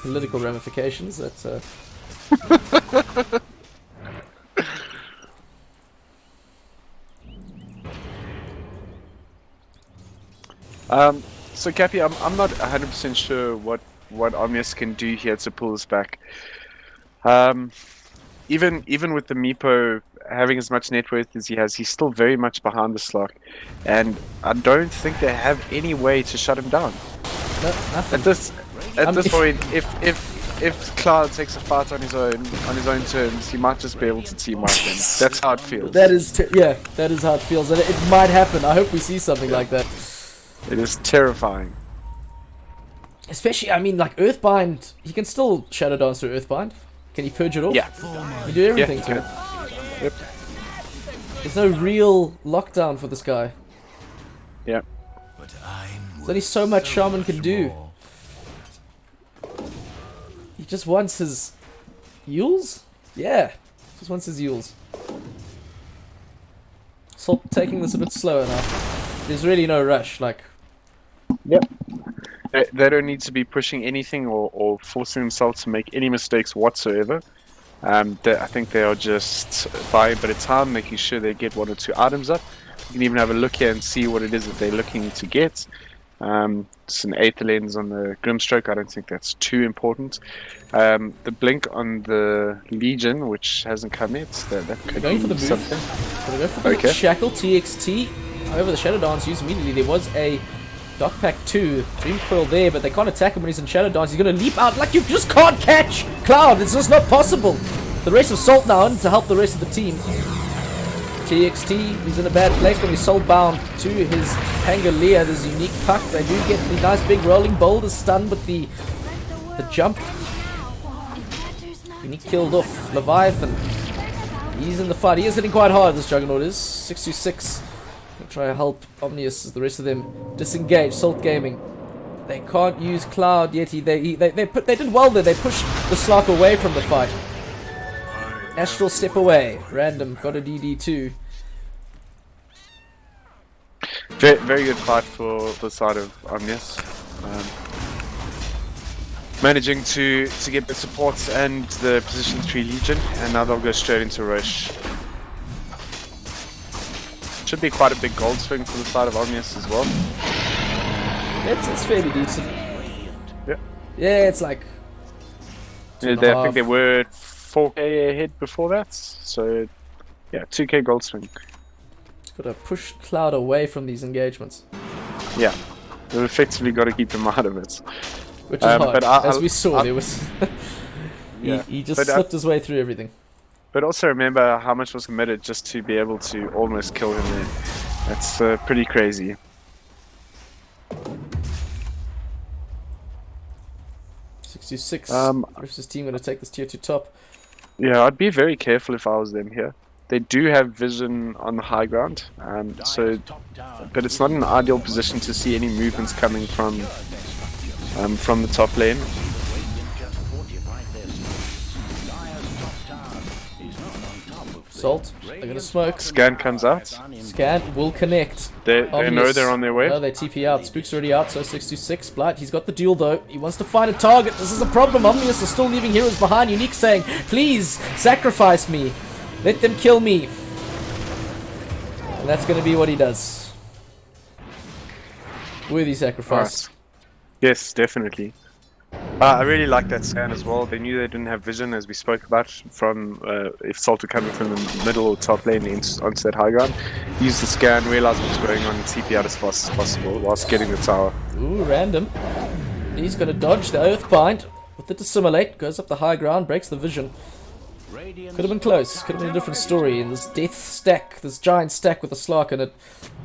Political ramifications, that's So Cappy, I'm not 100% sure what Omnius can do here to pull this back. Even with the Meepo having as much net worth as he has, he's still very much behind the Slock, and I don't think they have any way to shut him down. no, nothing. At this point, if Cloud takes a fight on his own terms, he might just be able to team wipe him. That's how it feels. That is, yeah, that is how it feels, and it might happen. I hope we see something like that. It is terrifying. Especially, I mean, like Earthbind, he can still Shadow Dance through Earthbind. Can he purge it off? Yeah. You do everything Yeah, to he it. can. Yep. There's no real lockdown for this guy. Yeah. There's only so much Shaman can do. He just wants his Yules? Yeah. Just wants his Yules. Salt taking this a bit slower now. There's really no rush, like. Yep. They don't need to be pushing anything or forcing themselves to make any mistakes whatsoever. I think they are just buying a bit of time, making sure they get 1 or 2 items up. You can even have a look here and see what it is that they're looking to get. It's an Aether Lens on the Grimstroke. I don't think that's too important. The blink on the Legion, which hasn't come yet, that could Going for be the move. something. Gonna go for the Shackle TXT. However, the Shadow Dance used immediately. There was a Dock Pack 2 Dream Coil there, but they can't attack him when he's in Shadow Dance. He's gonna leap out like you just can't catch Cloud. It's just not possible. The rest of Salt now in to help the rest of the team. TXT, he's in a bad place when he's soul bound to his Pangolier, this unique puck. They do get the nice big rolling boulder stun, but the jump. Unique killed off Leviathan. He's in the fight. He is hitting quite hard, this Juggernaut is. 626. Gonna try to help Omnius as the rest of them disengage. Salt Gaming. They can't use Cloud yet. They did well there. They pushed the Slark away from the fight. Astral step away. Random got a DD2. Very, very good fight for the side of Omnius. Managing to get the supports and the position 3 Legion, and now they'll go straight into Roche. Should be quite a big gold swing for the side of Omnius as well. It's fairly decent. Yeah. Yeah, it's like. I think they were 4k ahead before that, so yeah, 2k gold swing. Gotta push Cloud away from these engagements. Yeah, they've effectively got to keep them out of it. Which is hard. But As we saw, there was. Yeah, he just slipped his way through everything. But also remember how much was committed just to be able to almost kill him there. That's pretty crazy. Versus team gonna take this tier 2 top. Yeah, I'd be very careful if I was them here. They do have vision on the high ground, but it's not an ideal position to see any movements coming from the top lane. Salt, they're gonna smoke. Scan comes out. Scan will connect. They know they're on their way. No, they TP out. Spook's already out, so 626. Blight, he's got the duel though. He wants to find a target. This is a problem. Omnius is still leaving heroes behind. Unique saying, please, sacrifice me. Let them kill me. And that's gonna be what he does. Worthy sacrifice. Right. Yes, definitely. I really like that scan as well. They knew they didn't have vision, as we spoke about, from if Salt were coming from the middle or top lane onto that high ground. Use the scan, realize what's going on, and TP out as fast as possible whilst getting the tower. Ooh, random. He's gonna dodge the Oathbind with the Dissimulate. Goes up the high ground, breaks the vision. Could have been close. Could have been a different story. And this death stack, this giant stack with a Slark in it,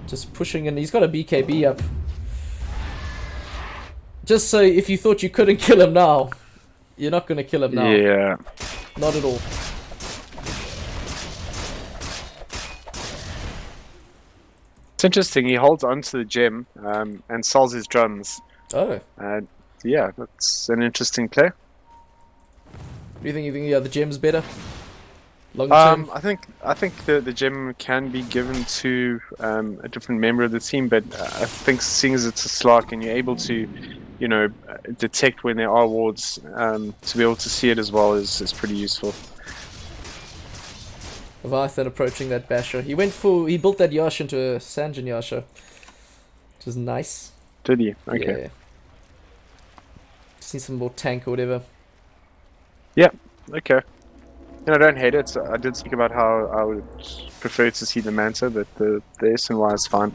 just pushing, and he's got a BKB up. Just so if you thought you couldn't kill him now, you're not going to kill him now. Yeah. Not at all. It's interesting, he holds onto the gem and sells his drums. Oh. Yeah, that's an interesting play. Do you think the gem's better? Long term? I think the gem can be given to a different member of the team, but I think seeing as it's a Slark and you're able to, you know, detect when there are wards, to be able to see it as well is pretty useful. Leviathan approaching that Basher. He built that Yasha into a Sanjin Yasha, which is nice. Did he? Okay. Yeah. Just need some more tank or whatever. Yeah, okay. And I don't hate it. So I did speak about how I would prefer to see the Manta, but the S and Y is fine.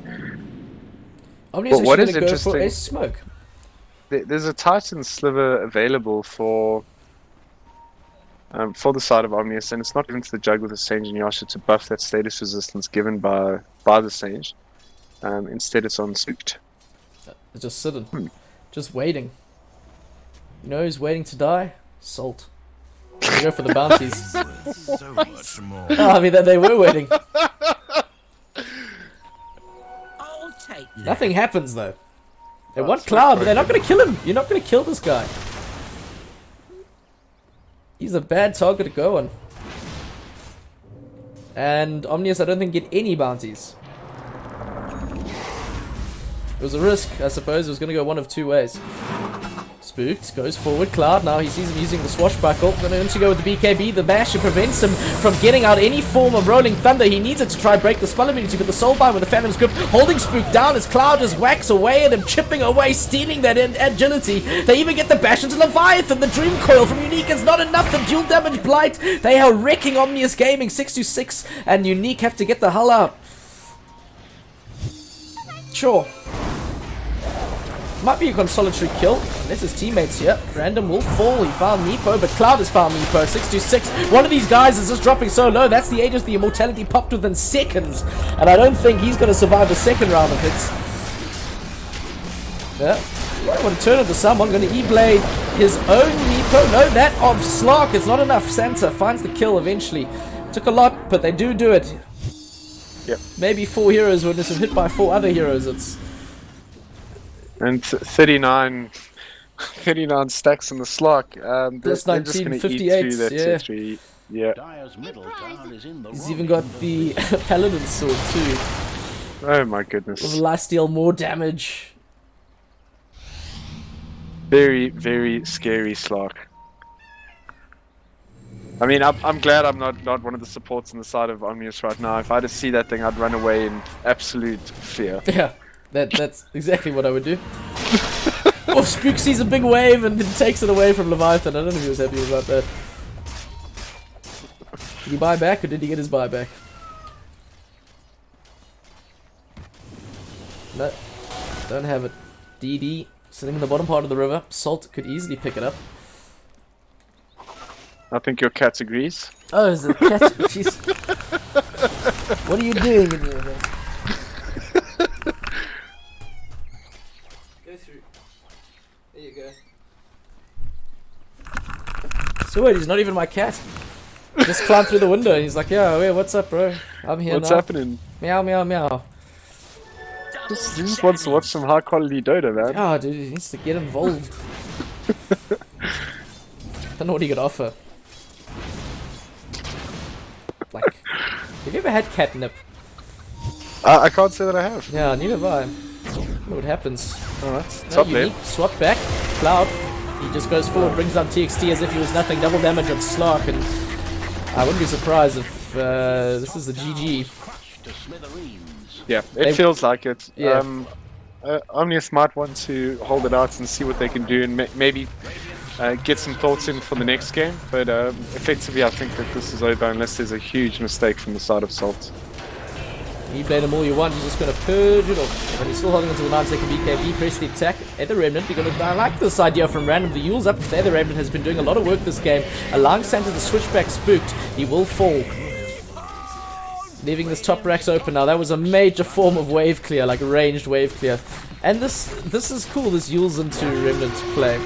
Omnius But what is go for interesting- a smoke. There's a Titan sliver available for the side of Omnius, and it's not given to the Jug with the Sage and Yasha to buff that status resistance given by the Sage. Instead, it's on Spooked. It's just sitting. Just waiting. You know who's waiting to die? Salt. They go for the bounties. So much more. Oh, I mean, they were waiting. I'll take that. Nothing happens though. They want Cloud, but they're not going to kill him. You're not going to kill this guy. He's a bad target to go on. And Omnius, I don't think, get any bounties. It was a risk, I suppose. It was going to go one of two ways. Spooked, goes forward. Cloud, now he sees him using the swashbuckle. Going to go with the BKB. The Basher prevents him from getting out any form of Rolling Thunder. He needs it to try and break the spell immunity, but the Soulbind with the Phantom's Grip holding Spook down as Cloud just whacks away at him, chipping away, stealing that agility. They even get the bash into Leviathan. The Dream Coil from Unique is not enough. The dual damage Blight. They are wrecking Omnius Gaming 6-6, and Unique have to get the hell out. Sure. Might be a consolatory kill, unless his teammates here. Random will fall, he found Nepo, but Cloud has found Nepo. 6-6. One of these guys is just dropping so low. That's the Aegis, the immortality popped within seconds. And I don't think he's going to survive the second round of hits. Yeah. I want to turn into someone, going to E-Blade his own Nepo. No, that of Slark is not enough. Santa finds the kill eventually. Took a lot, but they do it. Yep. Maybe 4 heroes when it's hit by 4 other heroes. And 39 stacks in the slot. Plus They're just 19, going to eat 58, through that yeah. territory. Yeah. Dyer's middle tower is in the He's wrong even got end of the Paladin sword too. Oh my With goodness. lifesteal more damage. Very, very scary slot. I mean, I'm glad I'm not one of the supports on the side of Omnius right now. If I had to see that thing, I'd run away in absolute fear. Yeah, that's exactly what I would do. Oh, Spook sees a big wave and then takes it away from Leviathan. I don't know if he was happy about that. Did he buy back or did he get his buyback? No, don't have it. DD sitting in the bottom part of the river. Salt could easily pick it up. I think your cat agrees. Oh, is it cat? Jeez. What are you doing in here, man? Go through. There you go. So wait, he's not even my cat. Just climbed through the window and he's like, "Yo, hey, what's up, bro? I'm here What's now." happening? Meow, meow, meow. He just wants to watch some high quality Dota, man. Oh, dude, he needs to get involved. Don't know what he could offer. Like, have you ever had catnip? I can't say that I have. Yeah, neither have I. I don't know what happens. Alright, No, top lane. unique, swap back, Cloud. He just goes forward, brings down TXT as if he was nothing, double damage on Slark, and I wouldn't be surprised if this is the GG. crushed to smithereens. Yeah, They- it feels like it. Yeah. Omnius might want to hold it out and see what they can do and maybe get some thoughts in for the next game. But effectively, I think that this is over unless there's a huge mistake from the side of Salt. You blame him all you want, he's just going to purge it off. But he's still holding onto the 9-second BKB, press the attack at the Remnant. I like this idea from Random. The Yule's up there. The Remnant has been doing a lot of work this game. Allowing Santa to switch back spooked. He will fall. Leaving this top racks open now. That was a major form of wave clear, like ranged wave clear. And this is cool, this Yule's into Remnant play.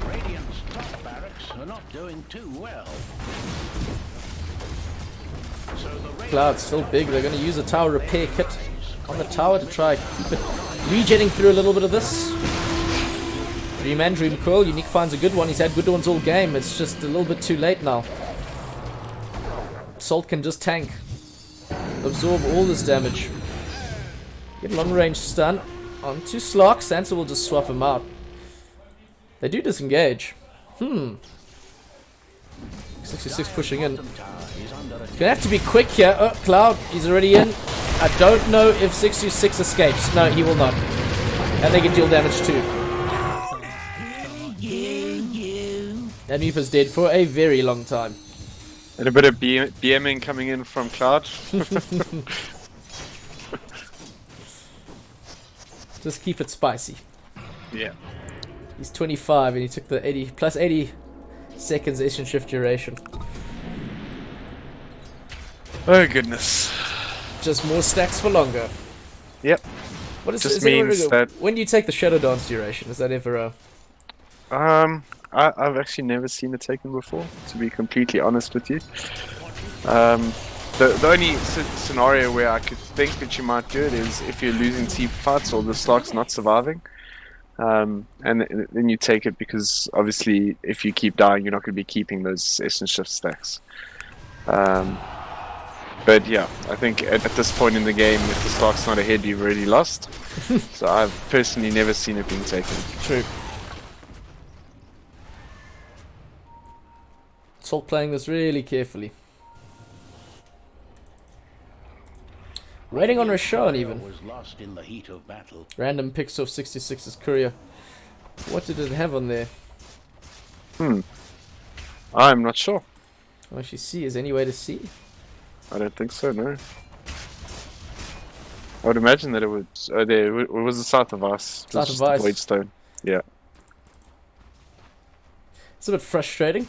Radiant's top barracks are not doing too well. So the Cloud's still big. They're going to use a tower repair kit on the tower to try keep it regenning through a little bit of this. Dream and Dream Coil. Unique finds a good one. He's had good ones all game. It's just a little bit too late now. Salt can just tank. Absorb all this damage. Get long range stun onto Slark. Sansa will just swap him out. They do disengage. 66 pushing in. Gonna have to be quick here. Oh, Cloud, he's already in. I don't know if 626 escapes. No, he will not. And they can deal damage too. And Reaper's dead for a very long time. And a bit of BMing coming in from Cloud. Just keep it spicy. Yeah. He's 25 and he took the 80 plus 80 seconds instant shift duration. Oh goodness. Just more stacks for longer. Yep. What is Just is there means a- that- when do you take the Shadow Dance duration? Is that ever a... I've actually never seen it taken before, to be completely honest with you. The only scenario where I could think that you might do it is if you're losing team fights or the Slark's not surviving. And then you take it because obviously if you keep dying, you're not going to be keeping those essence shift stacks. But yeah, I think at this point in the game, if the Slark's not ahead, you've already lost. So I've personally never seen it being taken. True. Salt playing this really carefully. Waiting on Rashawn even. was lost in the heat of battle. Random picks off 66's courier. What did it have on there? I'm not sure. I'll actually see. Is there any way to see? I don't think so, no. I would imagine that it would. There it was the south of us. South Just of us. the Voidstone. Yeah. It's a bit frustrating.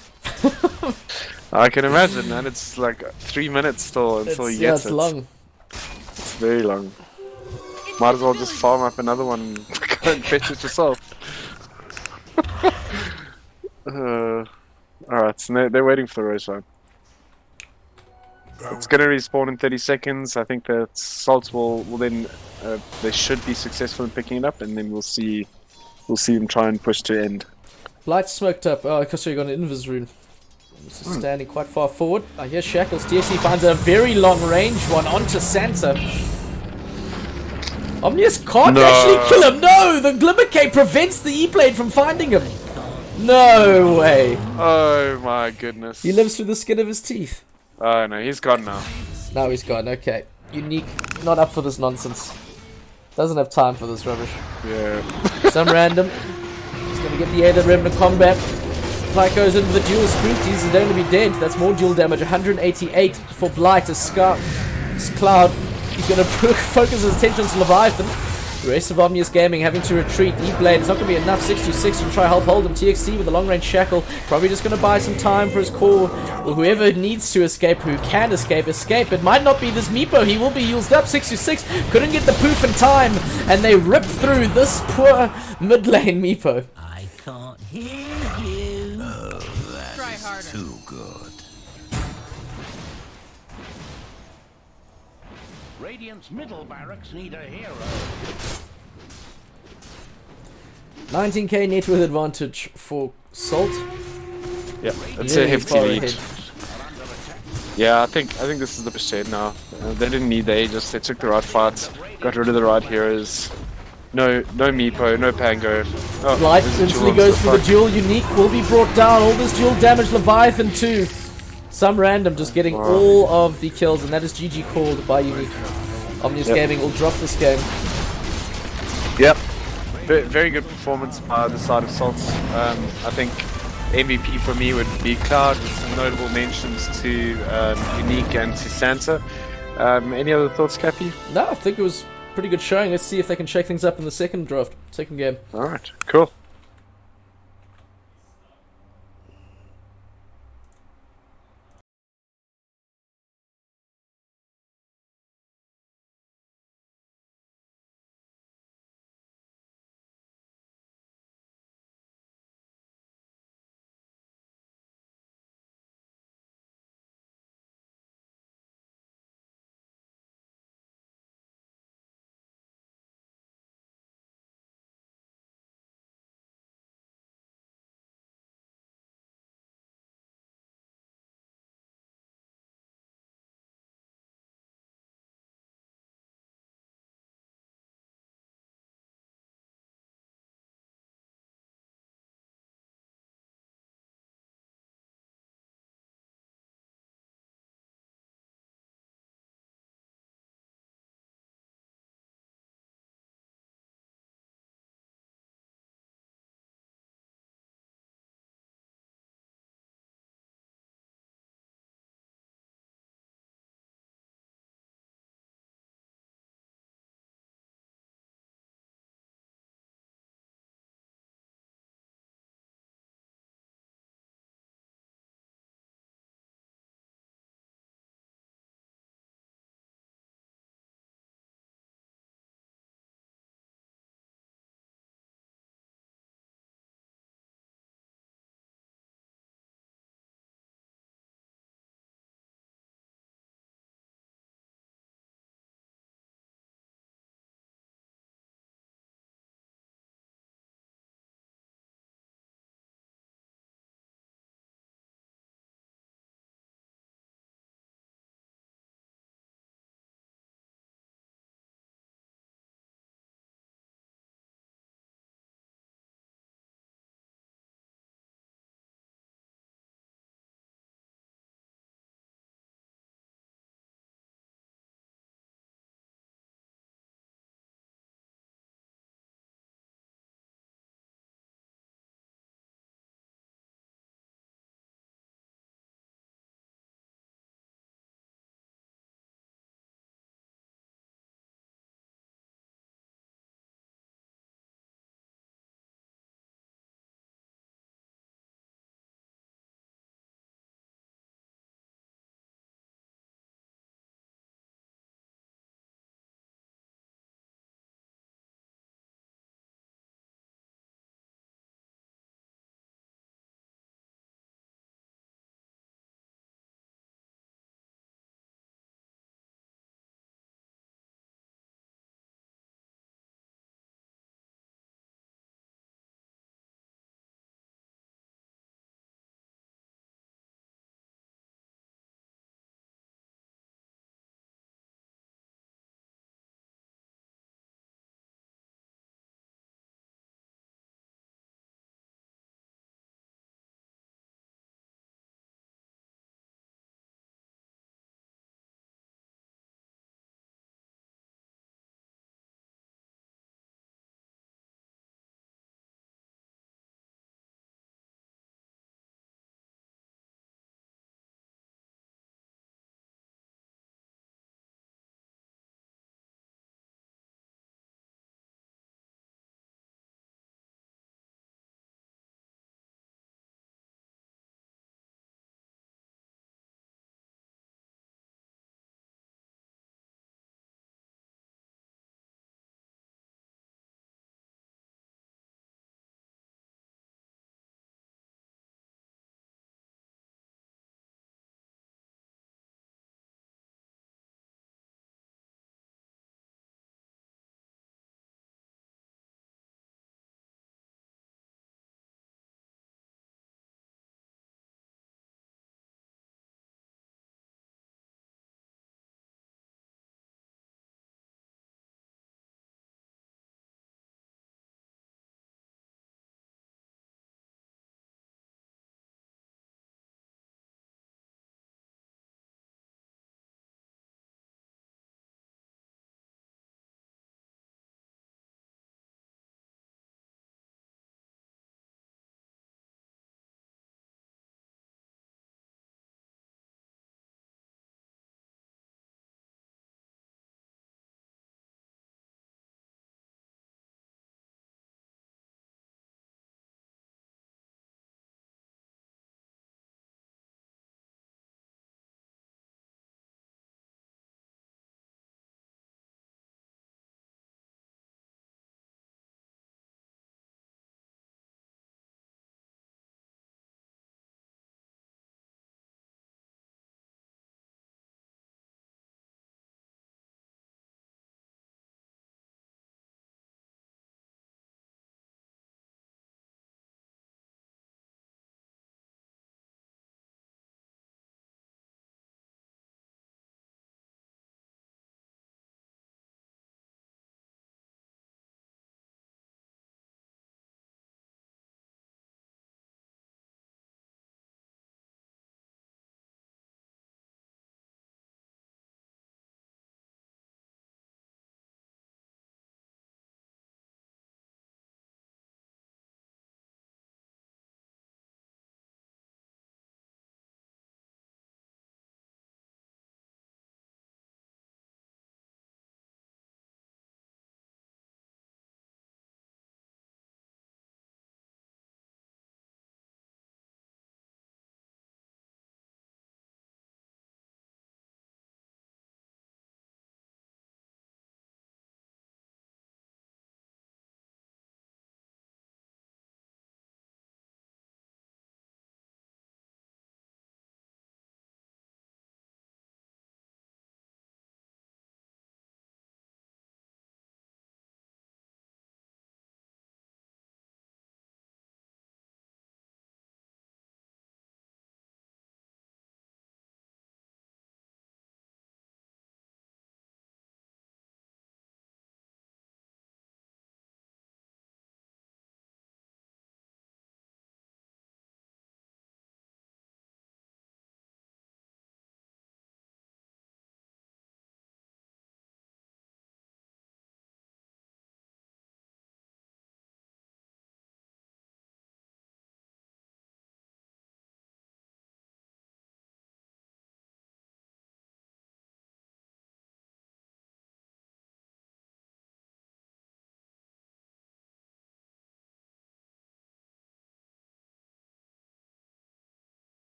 I can imagine, man. It's like 3 minutes still until you yeah, get it's it. long. It's very long. Might as well just farm up another one and go and fetch it yourself. Alright, so they're waiting for the race line. It's going to respawn in 30 seconds. I think that Salt will then they should be successful in picking it up, and then we'll see them try and push to end. Blight smoked up. Oh, because you got an invis rune. This is standing quite far forward. I hear Shackles. TXT finds a very long range one onto Santa. Omnius can't actually kill him. No, the Glimmer Cape prevents the E-Blade from finding him. No way. Oh my goodness. He lives through the skin of his teeth. Oh no, he's gone now. Now he's gone. Okay. Unique. Not up for this nonsense. Doesn't have time for this rubbish. Yeah. Some random. He's going to get the aid of Remnant Combat. Blight goes into the dual spook. He's going to be dead. That's more dual damage. 188 for Blight. As Cloud. He's going to focus his attention on Leviathan. The rest of Omnius Gaming having to retreat. E-Blade is not going to be enough. 626 to try to help hold him. TXT with a long range shackle. Probably just going to buy some time for his core. Well, whoever needs to escape, who can escape. It might not be this Meepo. He will be used up. 626 couldn't get the poof in time. And they rip through this poor mid lane Meepo. I can't hear you. Oh, that's too good. — Radiant's middle barracks need a hero. 19k net worth advantage for Salt. Yeah, it's Really a hefty far lead. ahead. Yeah, I think this is the percent now. They didn't need the Aegis. They took the right fights, got rid of the right heroes. No Meepo, no Pango. Oh, Blight there's a instantly duel. goes for the duel. Unique will be brought down. All this duel damage. Leviathan too. Some random just getting all of the kills, and that is GG called by Unique. Omnius Gaming will drop this game. Yep. Very good performance by the side of Salts. I think MVP for me would be Cloud, with some notable mentions to Unique and to Santa. Any other thoughts, Cappy? No, I think it was pretty good showing. Let's see if they can shake things up in the second game. Alright, cool.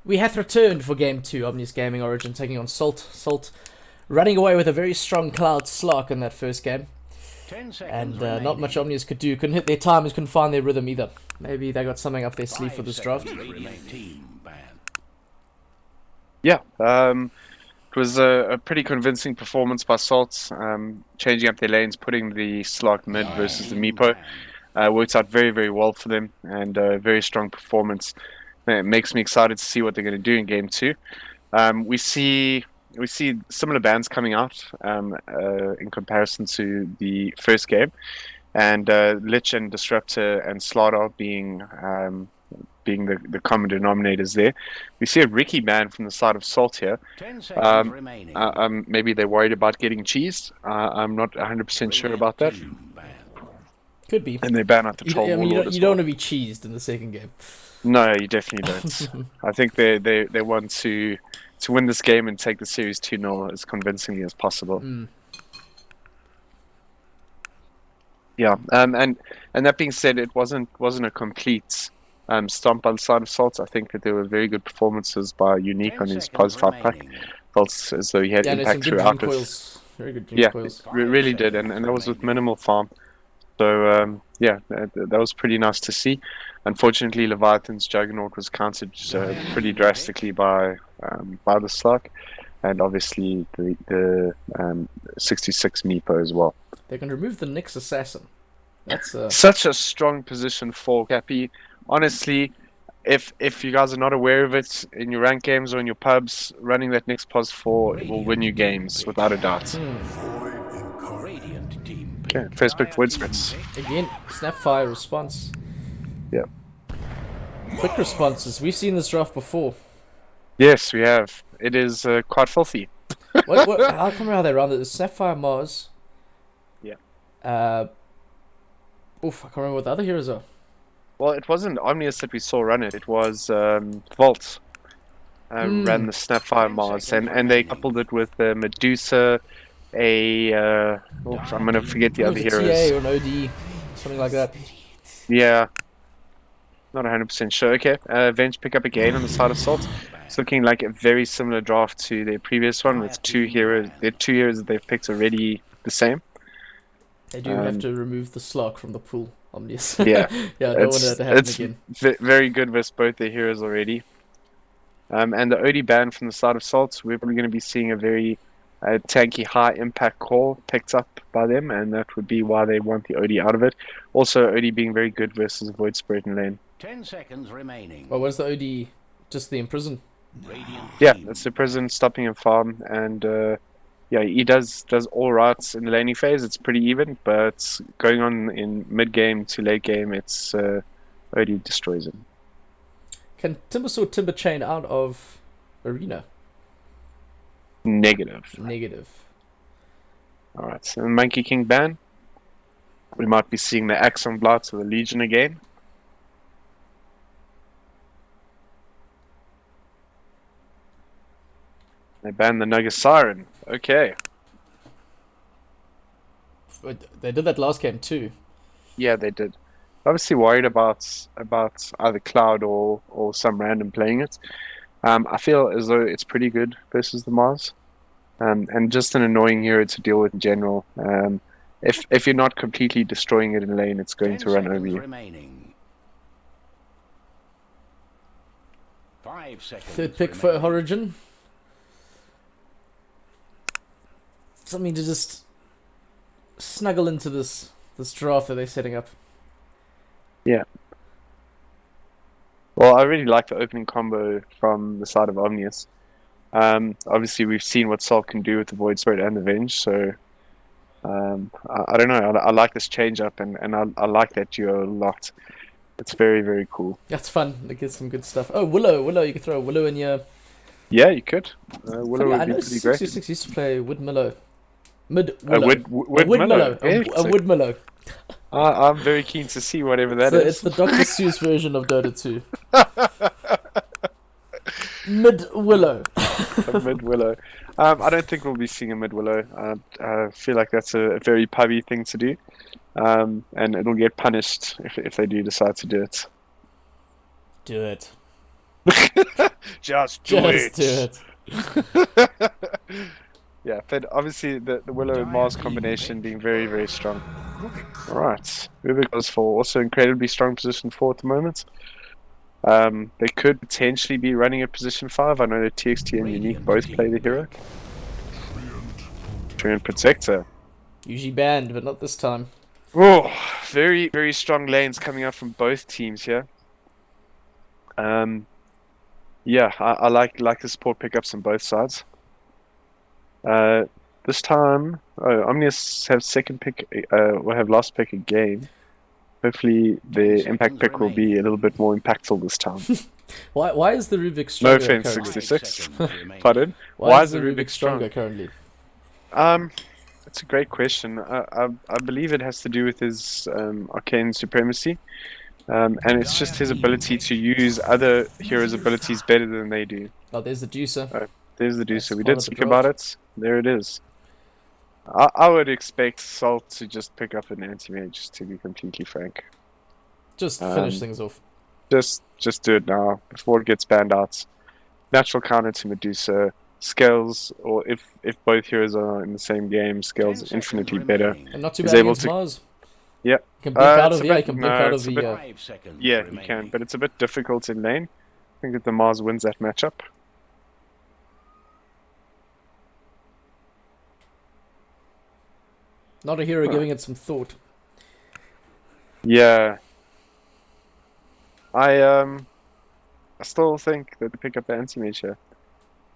We have returned for Game 2, Omnius Gaming Origin taking on Salt. Salt running away with a very strong Cloud Slark in that first game. 10 seconds And remaining. not much Omnius could do. Couldn't hit their timers, couldn't find their rhythm either. Maybe they got something up their sleeve 5 for this seconds draft. Radiant team ban. Yeah, it was a pretty convincing performance by Salt, changing up their lanes, putting the Slark mid versus the Meepo. Worked out very, very well for them, and a very strong performance. It makes me excited to see what they're going to do in Game 2. We see similar bans coming out in comparison to the first game, and Lich and Disruptor and Slaughter being the common denominators there. We see a Ricky ban from the side of Salt here. 10 seconds remaining. Maybe they're worried about getting cheesed. I'm not 100% sure about that. Team ban. Could be. And they ban out the Troll I mean, Warlord as you don't well. want to be cheesed in the second game. No, you definitely don't. I think they want to win this game and take the series 2-0 as convincingly as possible. Mm. Yeah, and that being said, it wasn't a complete stomp by the side of Salt. I think that there were very good performances by Unique 10 on his seconds pause 5-pack. remaining. Felt as though he had Yeah, there's some impact good dream throughout this. coils. Very good dream Yeah, coils. really did, and that was with minimal farm. So yeah, that was pretty nice to see. Unfortunately, Leviathan's Juggernaut was countered pretty drastically by the Slug, and obviously the 66 Meepo as well. They can remove the Nyx Assassin. That's Such a strong position for Cappy. Honestly, if you guys are not aware of it in your rank games or in your pubs, running that Nyx Pos 4 will win you games without a doubt. Radiant team Okay, first pick Void Spirits. again Snapfire response. Yeah. Quick responses. We've seen this draft before. Yes, we have. It is quite filthy. How come how they run it? It's Sapphire Mars. Yeah. I can't remember what the other heroes are. Well, it wasn't Omnius that we saw run it. It was Vault. Ran the Snapfire Mars, and they coupled it with Medusa, I'm going to forget the It other was a heroes. TA or an OD, something like that. Yeah. Not 100% sure. Okay, Venge pick up again on the side of Salt. It's looking like a very similar draft to their previous one with two heroes. Their 2 heroes that they've picked already the same. They do have to remove the Slug from the pool, Omnius. Yeah. Yeah, I don't want that to happen It's again. very good versus both their heroes already. And the OD ban from the side of Salt, we're probably going to be seeing a very tanky high impact call picked up by them, and that would be why they want the OD out of it. Also, OD being very good versus Void Spirit in lane. 10 seconds remaining. Well, was the OD just the Imprison? Radiant Yeah, team. that's the prison stopping him farm, and yeah, he does all right in the laning phase. It's pretty even, but going on in mid game to late game, it's OD destroys him. Can Timbersaw Timber Chain out of Arena? Negative. Negative. All right, so Monkey King ban. We might be seeing the Axon Blight of the Legion again. They banned the Nugget Siren. Okay. They did that last game too. Yeah, they did. Obviously worried about either Cloud or some random playing it. I feel as though it's pretty good versus the Mars. And just an annoying hero to deal with in general. If you're not completely destroying it in lane, it's going 10 to run over seconds you. remaining. 5 seconds. Third pick for remaining. Origin. Something to just snuggle into this draft that they're setting up. Yeah. Well, I really like the opening combo from the side of Omnius. Obviously, we've seen what Salt can do with the Void Spirit and the Venge, so I don't know. I like this change up, and I like that duo a lot. It's very, very cool. That's fun. They get some good stuff. Oh, Willow. You can throw a Willow in your... Yeah, you could. Willow I would be know pretty great. 66 used to play Wood Willow. Mid Willow. Wood Wood Willow. Willow. A Wood Willow. I'm very keen to see whatever that It's is. the Dr. Seuss version of Dota 2. Mid Willow. A Mid Willow. I don't think we'll be seeing a Mid Willow. I feel like that's a very pubby thing to do, and it'll get punished if they do decide to do it. Do it. Just do Just it. do it. Yeah, but obviously the Willow and Mars combination being very, very strong. Alright. Rubik goes for also incredibly strong position 4 at the moment. They could potentially be running at position 5. I know that TXT and Unique Radiant both play team the hero. pick. Treant Protector. Usually banned, but not this time. Oh, very, very strong lanes coming up from both teams here. Yeah, I like the support pickups on both sides. This time, Omnius have second pick, will have last pick again. Hopefully, the impact pick will be a little bit more impactful this time. Why is the Rubik No stronger offense, currently? 66. Remaining. Pardon? Why is the Rubik stronger currently? That's a great question. I believe it has to do with his arcane supremacy. And it's just his ability to use other heroes' abilities better than they do. Oh, there's the juicer. There's the That's Deucer. We part did of the speak about draft. it. There it is. I would expect Salt to just pick up an anti-mage, to be completely frank. Just finish things off. Just do it now, before it gets banned out. Natural counter to Medusa. Scales, or if both heroes are in the same game, 10 Scales seconds infinitely better. remaining. And not too He's bad able against to- Mars. Yeah. You can blink out it's of a yeah, you bit- can blink no, out it's of a the bit- 5 seconds Yeah, you remaining. can, but it's a bit difficult in lane. I think that the Mars wins that matchup. Not a hero giving it some thought. Yeah. I still think that they pick up the anti-mage here.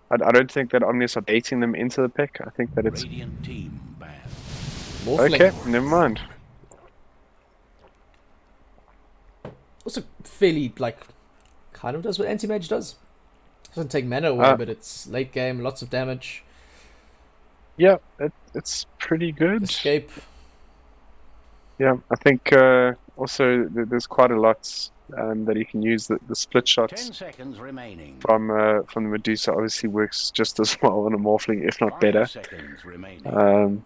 I don't think that Omnius are baiting them into the pick. I think that it's Radiant team banned. Morphling. okay. Never mind. Also fairly like kind of does what anti-mage does. Doesn't take mana away, but it's late game, lots of damage. Yeah, it's pretty good. Escape. Yeah, I think also there's quite a lot that you can use. The split 10 shots seconds remaining. from the Medusa obviously works just as well on a Morphling, if not 5 better. seconds remaining.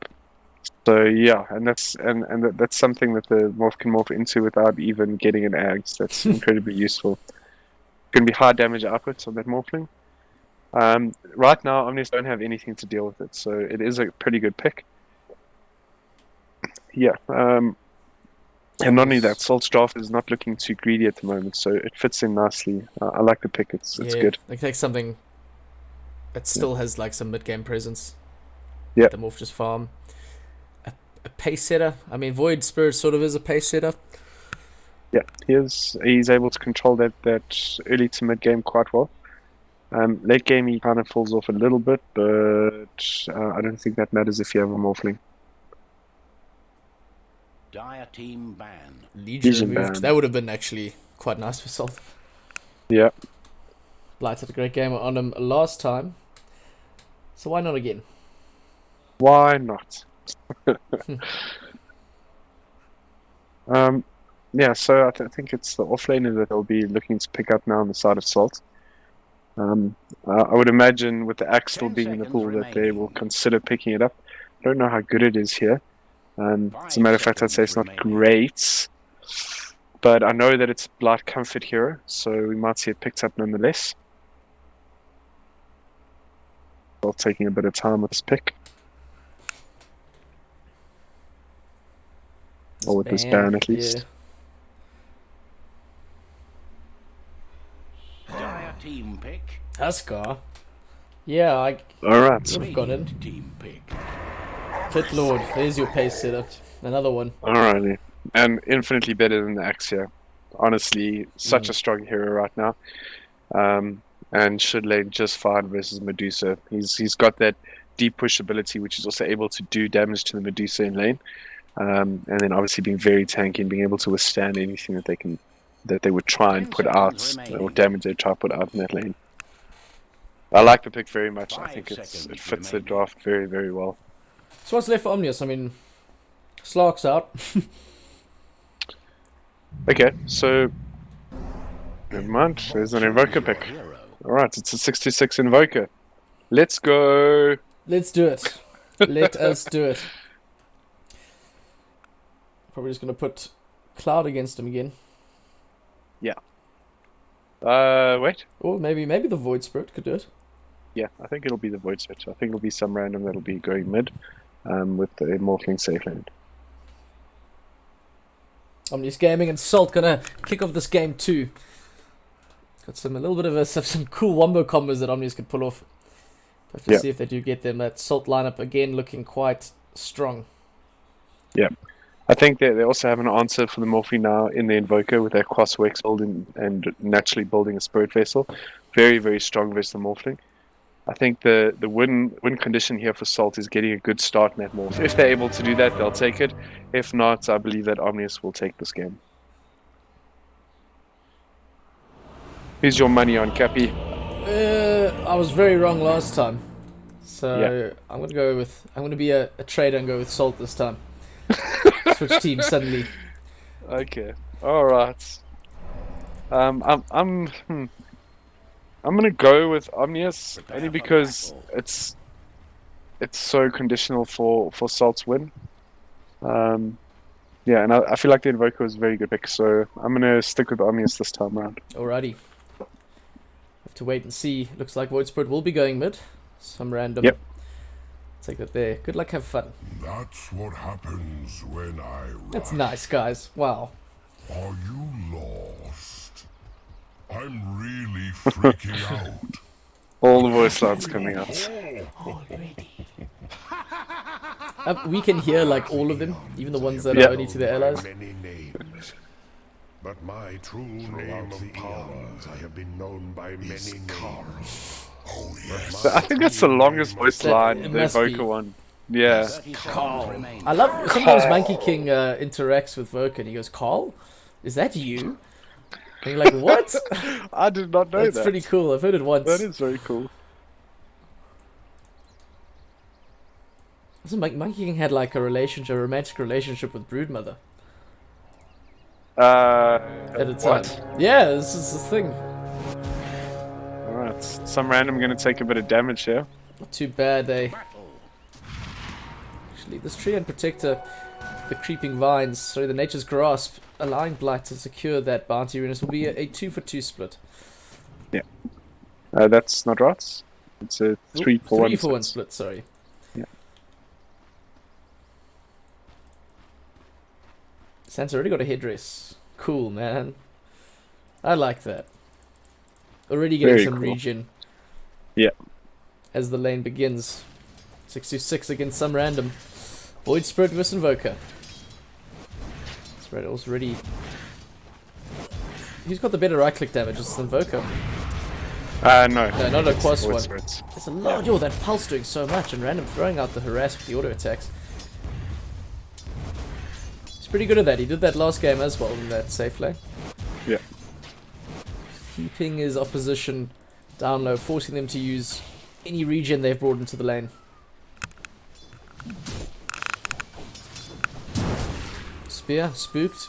So yeah, and that's something that the Morph can morph into without even getting an Ags. That's incredibly useful. Going to be high damage outputs on that Morphling. Right now, Omnis don't have anything to deal with it, so it is a pretty good pick. Yeah, and not only that, Salt's draft is not looking too greedy at the moment, so it fits in nicely. I like the pick. It's good. Like take something that still has like some mid game presence. Yeah. The morph just farm. A pace setter. I mean, Void Spirit sort of is a pace setter. Yeah, he's able to control that early to mid game quite well. Late game he kind of falls off a little bit, but I don't think that matters if you have a Morphling. Dire team banned. Legion removed. banned. That would have been actually quite nice for Salt. Yeah. Blight had a great game on him last time. So why not again? Why not? Yeah, so I think it's the offlaner that they'll be looking to pick up now on the side of Salt. I would imagine with the axe still 10 being in the seconds pool that they will remaining. consider picking it up. I don't know how good it is here. As a 5 matter of fact, I'd say seconds it's not remaining. great. But I know that it's a Blight Comfort hero, so we might see it picked up nonetheless. Well, taking a bit of time with this pick. Or with this ban at least. Dire team pick. Yeah. Huskar. Yeah, I Alright. would have got in. Radiant team pick. Pit Lord, there's your pace setup. Another one. Alrighty. And infinitely better than the Axia. Honestly, such a strong hero right now. And should lane just fine versus Medusa. He's got that deep push ability, which is also able to do damage to the Medusa in lane. And then obviously being very tanky and being able to withstand anything that they would try and 10 put seconds out, remaining. or damage they try to put out in that lane. I like the pick very much. I 5 think it seconds fits the remaining. draft very, very well. So what's left for Omnius? I mean, Slark's out. Okay, so never mind. There's an Invoker pick. Hero. Alright, it's a 66 Invoker. Let's go. Let's do it. Let us do it. Probably just going to put Cloud against him again. Yeah. Wait. Or maybe the Void Spirit could do it. Yeah, I think it'll be the Void Switch. I think it'll be some random that'll be going mid, with the Morphling safe lane. Omnius Gaming and Salt gonna kick off this game too. Got a little bit of some cool wombo combos that Omnius could pull off. Have to see if they do get them. That Salt lineup again looking quite strong. Yeah. I think they also have an answer for the Morphling now in the Invoker with their Cross Wex building and naturally building a Spirit Vessel. Very, very strong versus the Morphling. I think the win condition here for Salt is getting a good start in that morph. If they're able to do that, they'll take it. If not, I believe that Omnius will take this game. Who's your money on, Cappy? I was very wrong last time, so I'm gonna be a trader and go with Salt this time. Switch teams suddenly. Okay, all right. I'm gonna go with Omnius only because it's so conditional for Salt's win. Yeah, and I feel like the Invoker was a very good pick, so I'm gonna stick with Omnius this time around. Alrighty. Have to wait and see. Looks like Void Spirit will be going mid. Some random. Yep. Take that there. Good luck, have fun. That's what happens when I rush. That's nice, guys. Wow. Are you lost? I'm really freaking out. All the voice lines coming out. We can hear like all of them, even the ones that are only to the allies. Many names, but my true name of powers I have been known by many names. Oh yes. I think that's the longest voice That- line, it the must be. Invoker one. Yeah. 30 seconds remaining. I love sometimes Monkey King interacts with Voka and he goes, "Carl, is that you?" And you're like, "What?" I did not know That's that. pretty cool. I've heard it once. That is very cool. So Monkey King had like a romantic relationship with Broodmother At at a time. Yeah, this is the thing. Alright, some random gonna take a bit of damage here. Not too bad, Actually, this tree and protector, the creeping vines, sorry, the nature's grasp, allowing Blight to secure that bounty runes will be a 2-for-2 split. That's not right. It's a 3-for-1. 3-for-1 split, sorry. Yeah. Santa's already got a headdress. Cool, man. I like that. Already getting Very some cool. regen. Yeah. As the lane begins. 6-6 against some random. Void Spirit versus Invoker. Spirit also ready. Who's got the better right click damage? It's Invoker. No. No, not a It's quas Void one. Spirits. There's a lot. Oh, that pulse doing so much, and random throwing out the harass with the auto attacks. He's pretty good at that. He did that last game as well in that safe lane. Yeah. Keeping his opposition down low, forcing them to use any regen they've brought into the lane. Spear, spooked.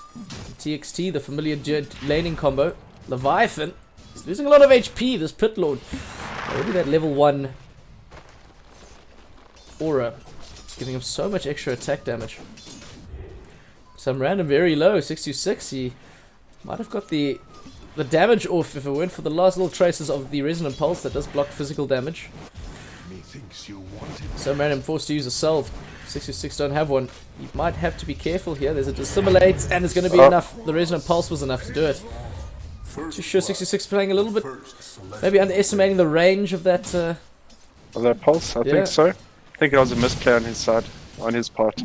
TXT, the familiar laning combo. Leviathan. He's losing a lot of HP, this Pit Lord. Already that level 1 aura. It's giving him so much extra attack damage. Some random very low, 626. He might have got the damage off if it weren't for the last little traces of the resonant pulse that does block physical damage. Methinks you wanted Some random forced to use a salve. 626 don't have one. He might have to be careful here. There's a dissimulate and it's going to be enough. The resonant pulse was enough to do it. Too sure 66 playing a little bit, maybe underestimating the range of that. Was that Pulse? I Yeah. think so. I think that was a misplay on his side, on his part.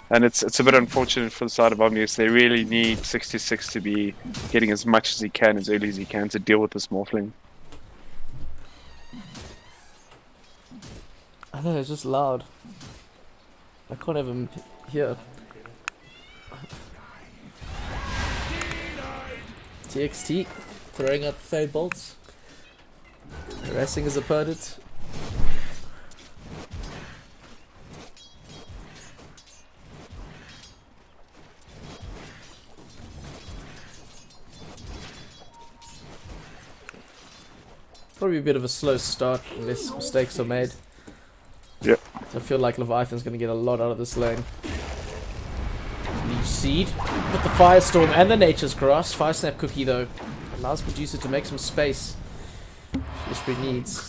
And it's a bit unfortunate for the side of Omnius. They really need 66 to be getting as much as he can, as early as he can, to deal with this Morphling. I know, it's just loud. I can't have him here. TXT throwing up Fade Bolts. Harassing his opponent. Probably a bit of a slow start unless mistakes are made. Yep. So I feel like Leviathan's going to get a lot out of this lane. Leaf Seed with the Firestorm and the Nature's Grass. Fire Snap Cookie though. Allows Producer to make some space. Which he needs.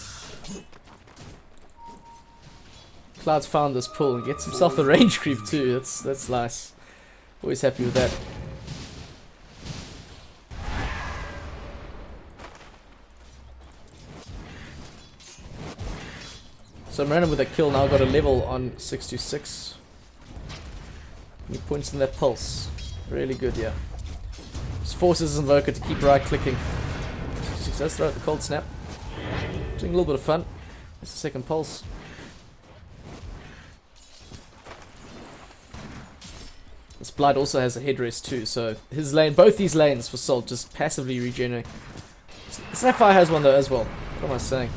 Cloud's found this pull and gets himself the range creep too. That's nice. Always happy with that. So Random with a kill now got a level on 626. He points in that pulse. Really good, yeah. Just forces his Invoker to keep right clicking. 626 does throw out the cold snap. Doing a little bit of fun. That's the second pulse. This Blight also has a headrest too, so his lane, both these lanes for Salt just passively regenerate. Sapphire has one though as well. What am I saying?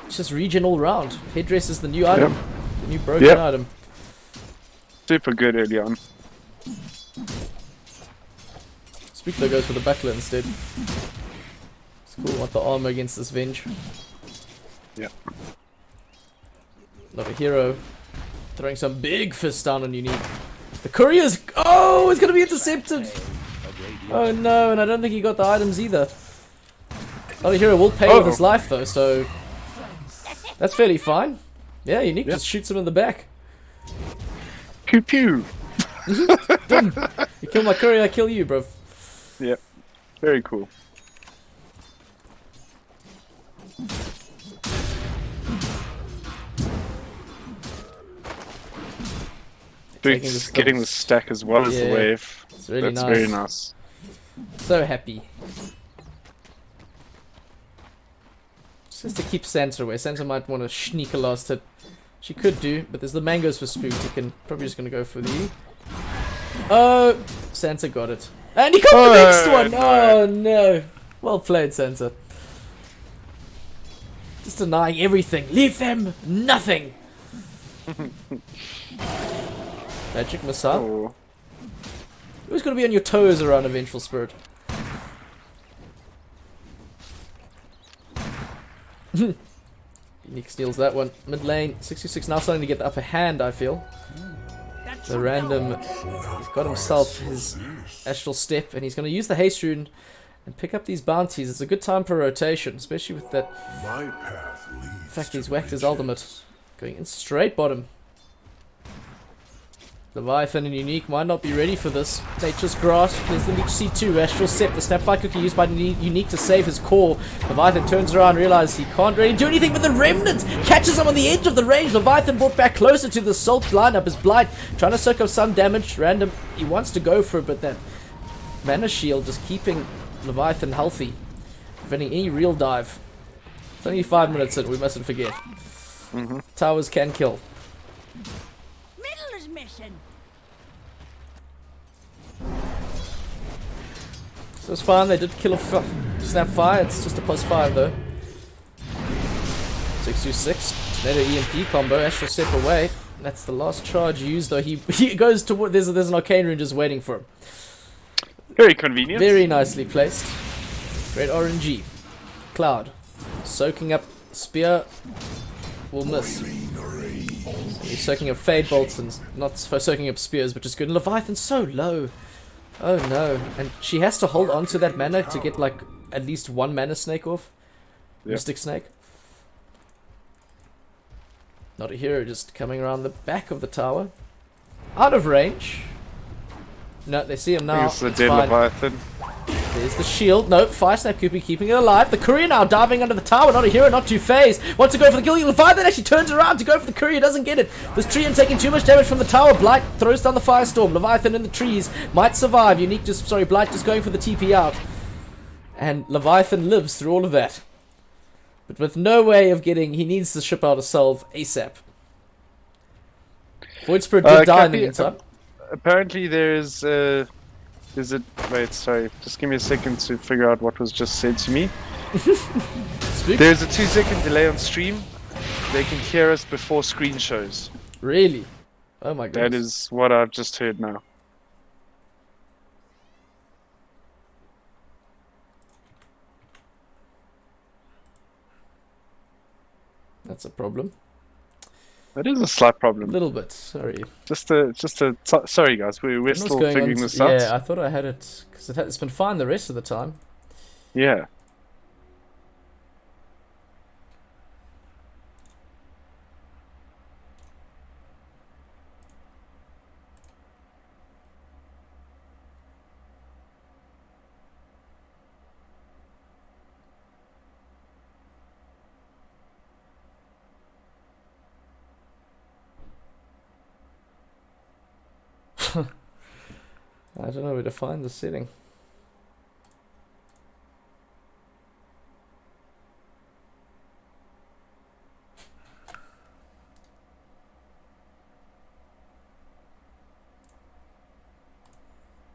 It's just regen all round. Headrest is the new item. Yep. The new broken item. Super good early on. Sweetlo goes for the buckler instead. It's cool, want the armor against this Venge. Yeah. Not a hero. Throwing some big fists down on Unique. The courier's... Oh, it's gonna be intercepted! Oh no, and I don't think he got the items either. Not a hero will pay with his life though, so... That's fairly fine. Yeah, Unique just shoots him in the back. Pew pew! Done. You kill my courier, I kill you, bro. Yep. Very cool. Getting the stack as well as the wave. It's really That's nice. very nice. So happy. Just to keep Santa away. Santa might want to sneak a last hit. She could do, but there's the mangoes for Spook. He can probably just gonna go for the... Oh, Santa got it. And he got the next one! No. Oh no. Well played, Santa. Just denying everything. Leave them nothing! Magic Missile. Oh. Who's gonna be on your toes around a Vengeful Spirit? Unique steals that one. Mid lane, 66 now starting to get the upper hand, I feel. The random, he's got himself his Astral Step, and he's going to use the Haste Rune and pick up these bounties. It's a good time for rotation, especially with that. In fact, he's whacked his ultimate. Going in straight bottom. Leviathan and Unique might not be ready for this. Nature's Grasp, there's the Leech C2, Astral Step, the Snapfire Cookie used by Unique to save his core. Leviathan turns around, realizes he can't really do anything, but the Remnant catches him on the edge of the range. Leviathan brought back closer to the Salt lineup. His Blight trying to soak up some damage. Random, he wants to go for it, but that Mana Shield just keeping Leviathan healthy, preventing any real dive. It's only 5 minutes in, we mustn't forget. Towers can kill. Mission. So it's fine, they did kill a Snapfire, it's just a +5 though. 626, Tornado EMP combo, Astral Step away. That's the last charge used though, he goes toward, there's an Arcane Rune just waiting for him. Very convenient. Very nicely placed. Great RNG. Cloud, soaking up Spear, will miss. So he's soaking up Fade Bolts and not for soaking up Spears, but just good. And Leviathan's so low. Oh no. And she has to hold on to that mana to get like at least one mana snake off. Yep. Mystic Snake. Not a hero, just coming around the back of the tower. Out of range. No, they see him now. It's the It's dead fine. Leviathan. There's the shield. Nope, Fire Snap Koopy keeping it alive. The courier now diving under the tower. Not a hero, not too phased. Wants to go for the kill. Leviathan actually turns around to go for the courier. Doesn't get it. This Treant taking too much damage from the tower. Blight throws down the Firestorm. Leviathan in the trees. Might survive. Blight just going for the TP out. And Leviathan lives through all of that. But with no way of getting... He needs to ship out a salve ASAP. Void Spirit did die in the meantime. Apparently there's wait, sorry. Just give me a second to figure out what was just said to me. There's a 2-second delay on stream. They can hear us before screen shows. Really? Oh my god. That is what I've just heard now. That's a problem. That is a slight A problem. little bit, sorry. Sorry guys, we're What's still going on figuring to- this out. Yeah, I thought I had it, because it's been fine the rest of the time. Yeah. I don't know where to find the setting.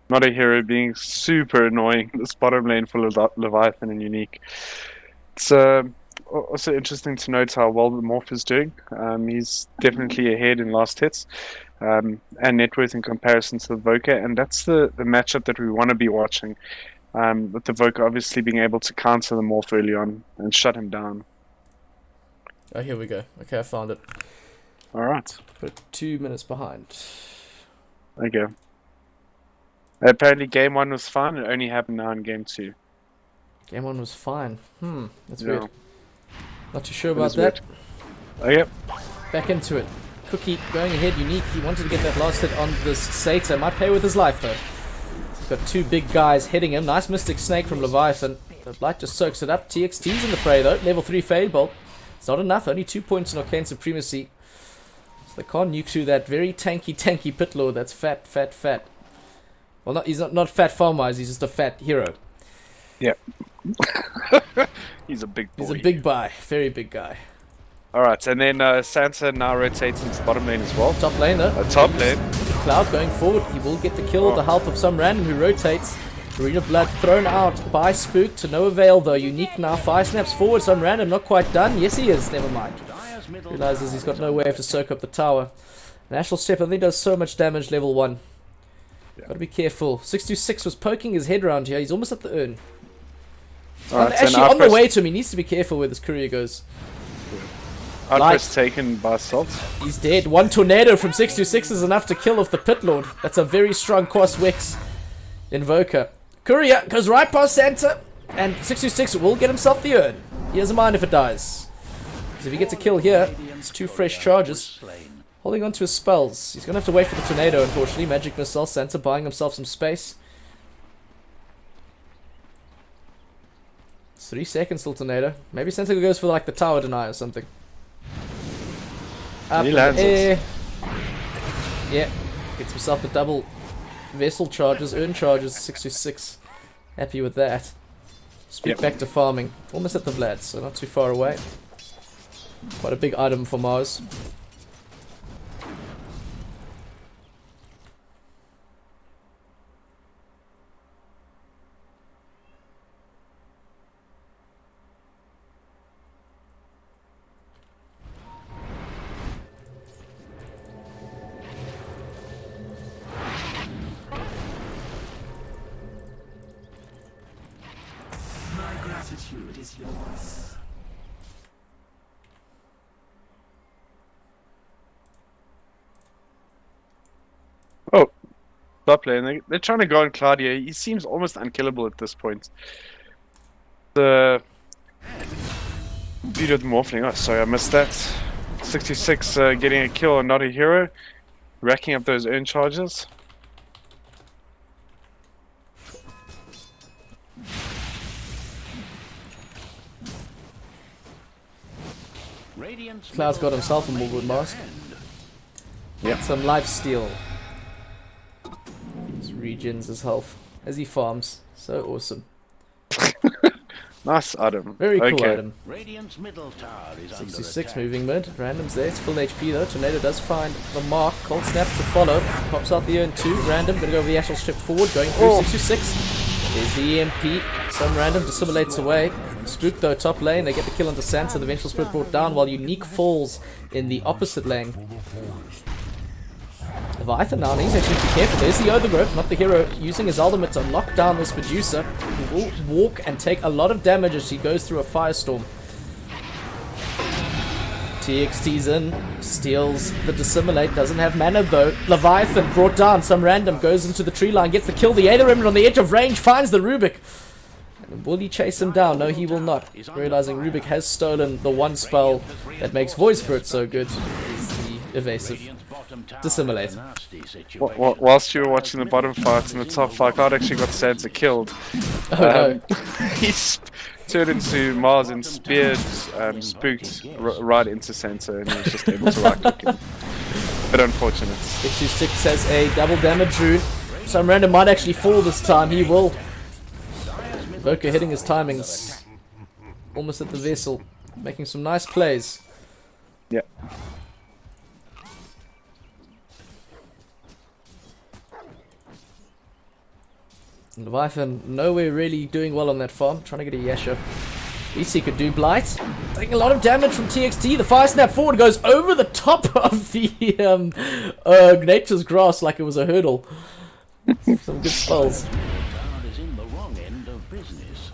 Not a hero being super annoying. This bottom lane full of Leviathan and Unique. It's also interesting to note how well the Morph is doing. He's definitely ahead in last hits and net worth in comparison to the Voker, and that's the matchup that we want to be watching. With the Voker obviously being able to counter the Morph early on and shut him down. Oh, here we go. Okay, I found it. Alright, But 2 minutes behind. okay. Apparently game 1 was fine, it only happened now in game 2. Game 1 was fine. That's Yeah. weird. Not too sure That about is that. weird. Okay. Back into it. Cookie going ahead, Unique. He wanted to get that last hit on this Satyr. Might pay with his life though. He's got 2 big guys hitting him. Nice Mystic Snake from Leviathan. The Blight just soaks it up. TXT's in the fray though. Level 3 Fade Bolt. It's not enough. Only 2 points in Arcane Supremacy. So they can't nuke through that very tanky Pit Lord that's fat. Well, he's not fat farm-wise, he's just a fat hero. Yeah. He's a big boy. He's a big guy, very big guy. Alright, and then Santa now rotates into bottom lane as well. Top lane though. Top lane. Cloud going forward, he will get the kill with the help of some random who rotates. Arena Blood thrown out by Spook to no avail though. Unique now 5 snaps forward, some random not quite done. Yes he is, never mind. Dire's middle Realizes he's got tower no is way to soak up the tower. National Step I think does so much damage level 1. Gotta be careful. 626 was poking his head around here, he's almost at the urn. Alright, so Actually on the way to him, he needs to be careful where this courier goes. Outburst taken by Salt. He's dead. 1 tornado from 626 is enough to kill off the Pit Lord. That's a very strong cross Wix Invoker. Courier goes right past Santa, and 626 will get himself the urn. He doesn't mind if it dies. Because if he gets a kill here, it's 2 fresh charges. slain. Holding on to his spells. He's going to have to wait for the tornado, unfortunately. Magic Missile, Santa buying himself some space. It's 3 seconds till tornado. Maybe Santa goes for like the tower deny or something. Up He in lands the it. air. Yeah. Gets himself the double vessel charges, urn charges, 626. Happy with that. Speak Yep. back to farming. Almost at the Vlad, so not too far away. Quite a big item for Mars. My gratitude is yours. Oh, top lane. They're trying to go on Claudia. He seems almost unkillable at this point. The beauty of the Morphling. Oh, sorry, I missed that. 66 getting a kill and not a hero. Racking up those urn charges. Radiant's Cloud's middle got himself a tower Morgwood may mask. defend. Some life steal. Just regens his health as he farms. So awesome. Nice item. Very cool Okay. item. Radiant's middle tower is under 66 attack. moving mid. Random's there. It's full HP though. Tornado does find the mark. Cold snap to follow. Pops out the urn 2. Random. Gonna go over the actual strip forward. Going through 626. There's the EMP. Some random dissimulates away. Spook though top lane. They get the kill onto Santa. The Vengeful Spirit brought down while Unique falls in the opposite lane. Leviathan now needs actually to be careful. There's the Overgrowth, not the hero, using his ultimate to lock down this Medusa, who will walk and take a lot of damage as he goes through a firestorm. TXT's in, steals the Dissimulate, doesn't have mana though. Leviathan brought down, some random, goes into the tree line, gets the kill. The Aether Remnant on the edge of range finds the Rubik. And will he chase him down? No, he will not. Realizing Rubik has stolen the one spell that makes Void Spirit so good is the evasive Dissimulate. Whilst you were watching the bottom fights and the top fight, Cloud actually got Santa killed. Oh no. He's turned into Mars and speared, spooked right into Santa, and he was just able to right click him. But unfortunate. 626 has a double damage rune. Some random might actually fall this time. He will. Voka hitting his timings. Almost at the vessel. Making some nice plays. Yeah. Leviathan nowhere really doing well on that farm. Trying to get a Yasha. At least he could do Blight. Taking a lot of damage from TXT. The fire snap forward goes over the top of the Nature's Grass like it was a hurdle. Some good spells. Cloud is in the wrong end of business.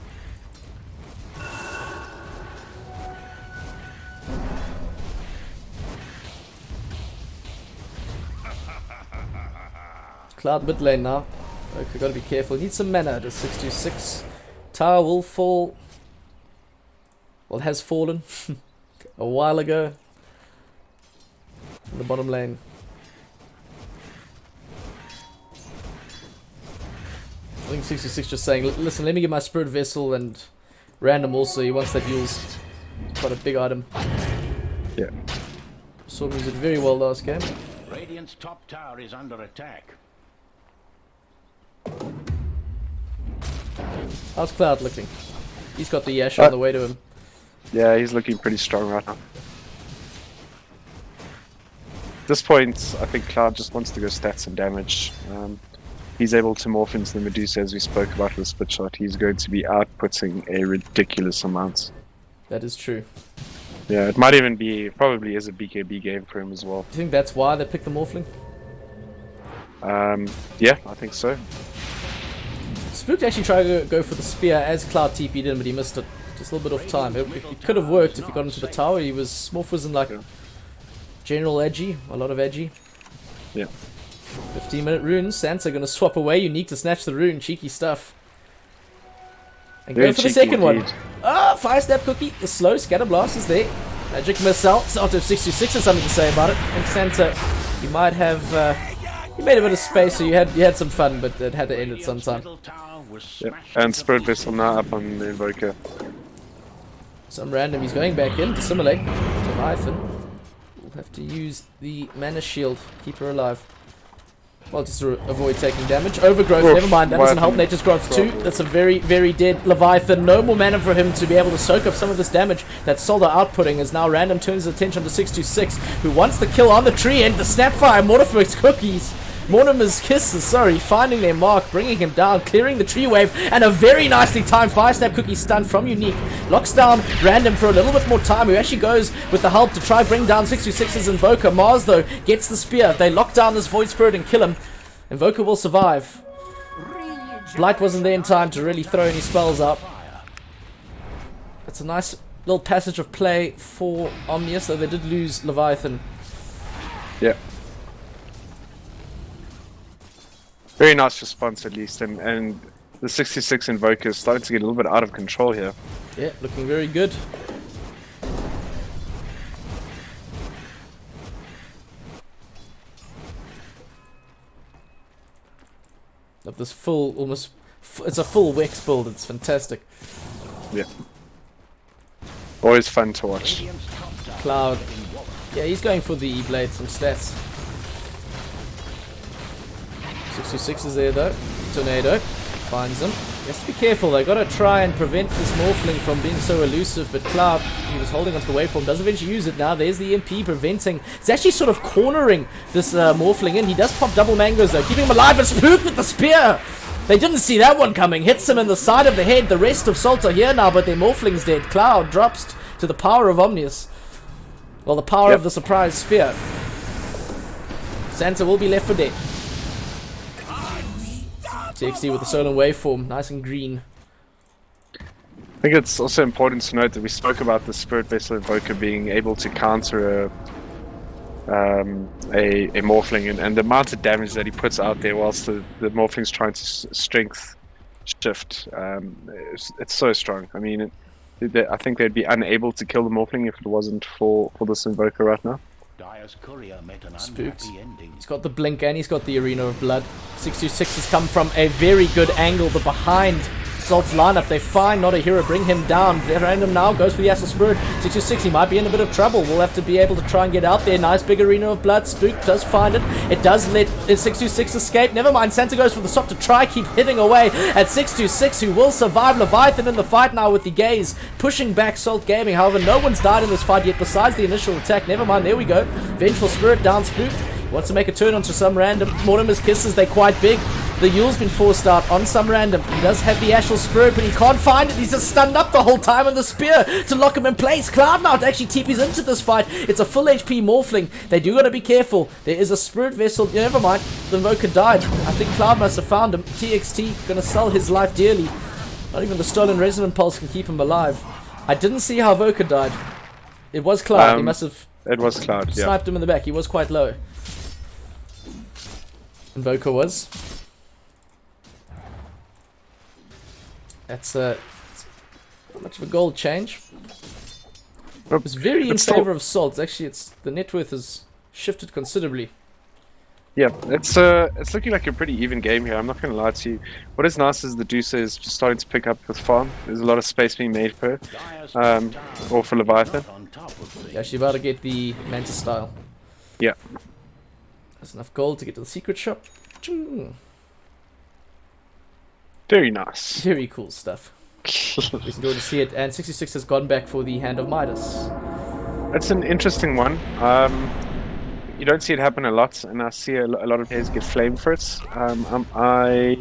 Cloud mid lane now. Okay, gotta be careful. Need some mana. Does 626. Tower will fall. Well, it has fallen a while ago. In the bottom lane. I think 66 just saying, listen, let me get my Spirit Vessel and random also. He wants that Yule's quite a big item. Yeah. Saw him use it very well last game. Radiant's top tower is under attack. How's Cloud looking? He's got the Yasha on the way to him. Yeah, he's looking pretty strong right now. At this point, I think Cloud just wants to go stats and damage. He's able to morph into the Medusa as we spoke about with Split Shot. He's going to be outputting a ridiculous amount. That is true. Yeah, it might even be, probably is a BKB game for him as well. Do you think that's why they picked the Morphling? Yeah, I think so. Spooked actually tried to go for the spear as Cloud TP'd in, but he missed it. Just a little bit off time. It could have worked if he got into the tower. Morph was in like general edgy, a lot of edgy. Yeah. 15-minute runes. Sansa gonna swap away. Unique to snatch the rune. Cheeky stuff. And Very go for the cheeky second one. indeed. Ah, Fire Step Cookie. The slow Scatter Blast is there. Magic Missile. Salto 66 has something to say about it. And Santa, you might have. You made a bit of space, so you had some fun, but it had to end at some time. Yep. And Spirit Vessel now up on the Invoker. Some random. He's going back in. Dissimulate. Leviathan. We'll have to use the Mana Shield. Keep her alive. Well, just to avoid taking damage. Overgrowth, never mind, that doesn't help. Nature's Growth 2. That's a very, very dead Leviathan. No more mana for him to be able to soak up some of this damage that Solda outputting, as now random turns his attention to 626, who wants the kill on the tree, and the Snapfire, Mortimer's cookies. Mortimer's kisses, sorry, finding their mark, bringing him down, clearing the tree wave, and a very nicely timed Fire Snap Cookie stun from Unique. Locks down Random for a little bit more time, who actually goes with the help to try bring down 626's Invoker. Mars, though, gets the spear. They lock down this Void Spirit and kill him. Invoker will survive. Blight wasn't there in time to really throw any spells up. It's a nice little passage of play for Omnius, though they did lose Leviathan. Yeah. Very nice response at least, and the 66 Invoker is starting to get a little bit out of control here. Yeah, looking very good. Of this full, almost, it's a full Wex build, it's fantastic. Yeah. Always fun to watch. Cloud, yeah, he's going for the E-Blade, some stats. 626 is there though. Tornado finds him. He has to be careful, they gotta try and prevent this Morphling from being so elusive, but Cloud, he was holding onto the waveform, does eventually use it now. There's the MP preventing. It's actually sort of cornering this Morphling in. He does pop double mangoes though, keeping him alive, and Spook with the spear! They didn't see that one coming. Hits him in the side of the head. The rest of Salt are here now, but their Morphling's dead. Cloud drops to the power of Omnius. Well, the power of the surprise spear. Santa will be left for dead. TXT with the solar waveform, nice and green. think it's also important to note that we spoke about the Spirit Vessel Invoker being able to counter a Morphling, and the amount of damage that he puts out there whilst the Morphling's trying to strength shift. It's so strong. I mean, I think they'd be unable to kill the Morphling if it wasn't for this Invoker right now. Dyer's courier met an Spooked. unhappy ending. He's got the blink and he's got the Arena of Blood. 626 has come from a very good angle, but behind Salt's lineup, they find not a hero, bring him down. Random now goes for the Astral Spirit. 626, he might be in a bit of trouble. We'll have to be able to try and get out there. Nice big Arena of Blood. Spook does find it. It does let 626 escape. Never mind, Santa goes for the stop to try keep hitting away at 626, who will survive. Leviathan in the fight now with the gaze, pushing back Salt Gaming. However, no one's died in this fight yet besides the initial attack. Never mind, there we go. Vengeful Spirit down Spooked. Wants to make a turn onto some random. Mortimer's Kisses, they're quite big. The Yule's been forced out on some random. He does have the Astral Spirit, but he can't find it. He's just stunned up the whole time on the spear to lock him in place. Cloud9 actually TP's into this fight. It's a full HP Morphling. They do gotta be careful. There is a Spirit Vessel. Yeah, never mind. The Invoker died. I think Cloud must have found him. TXT gonna sell his life dearly. Not even the Stolen Resonant Pulse can keep him alive. I didn't see how Invoker died. It was Cloud. He must have It was Cloud, yeah. sniped him in the back. He was quite low. Invoker was. That's not much of a gold change. It's very in favor of Salt. Actually, the net worth has shifted considerably. Yeah, it's looking like a pretty even game here. I'm not going to lie to you. What is nice is the Deucer is starting to pick up with farm. There's a lot of space being made for her, or for Leviathan. Yeah, she's about to get the Mantis style. Yeah. There's enough gold to get to the secret shop. Ching. Very nice. Very cool stuff. We can go to see it. And 66 has gone back for the Hand of Midas. That's an interesting one. You don't see it happen a lot, and I see a lot of players get flamed for it. I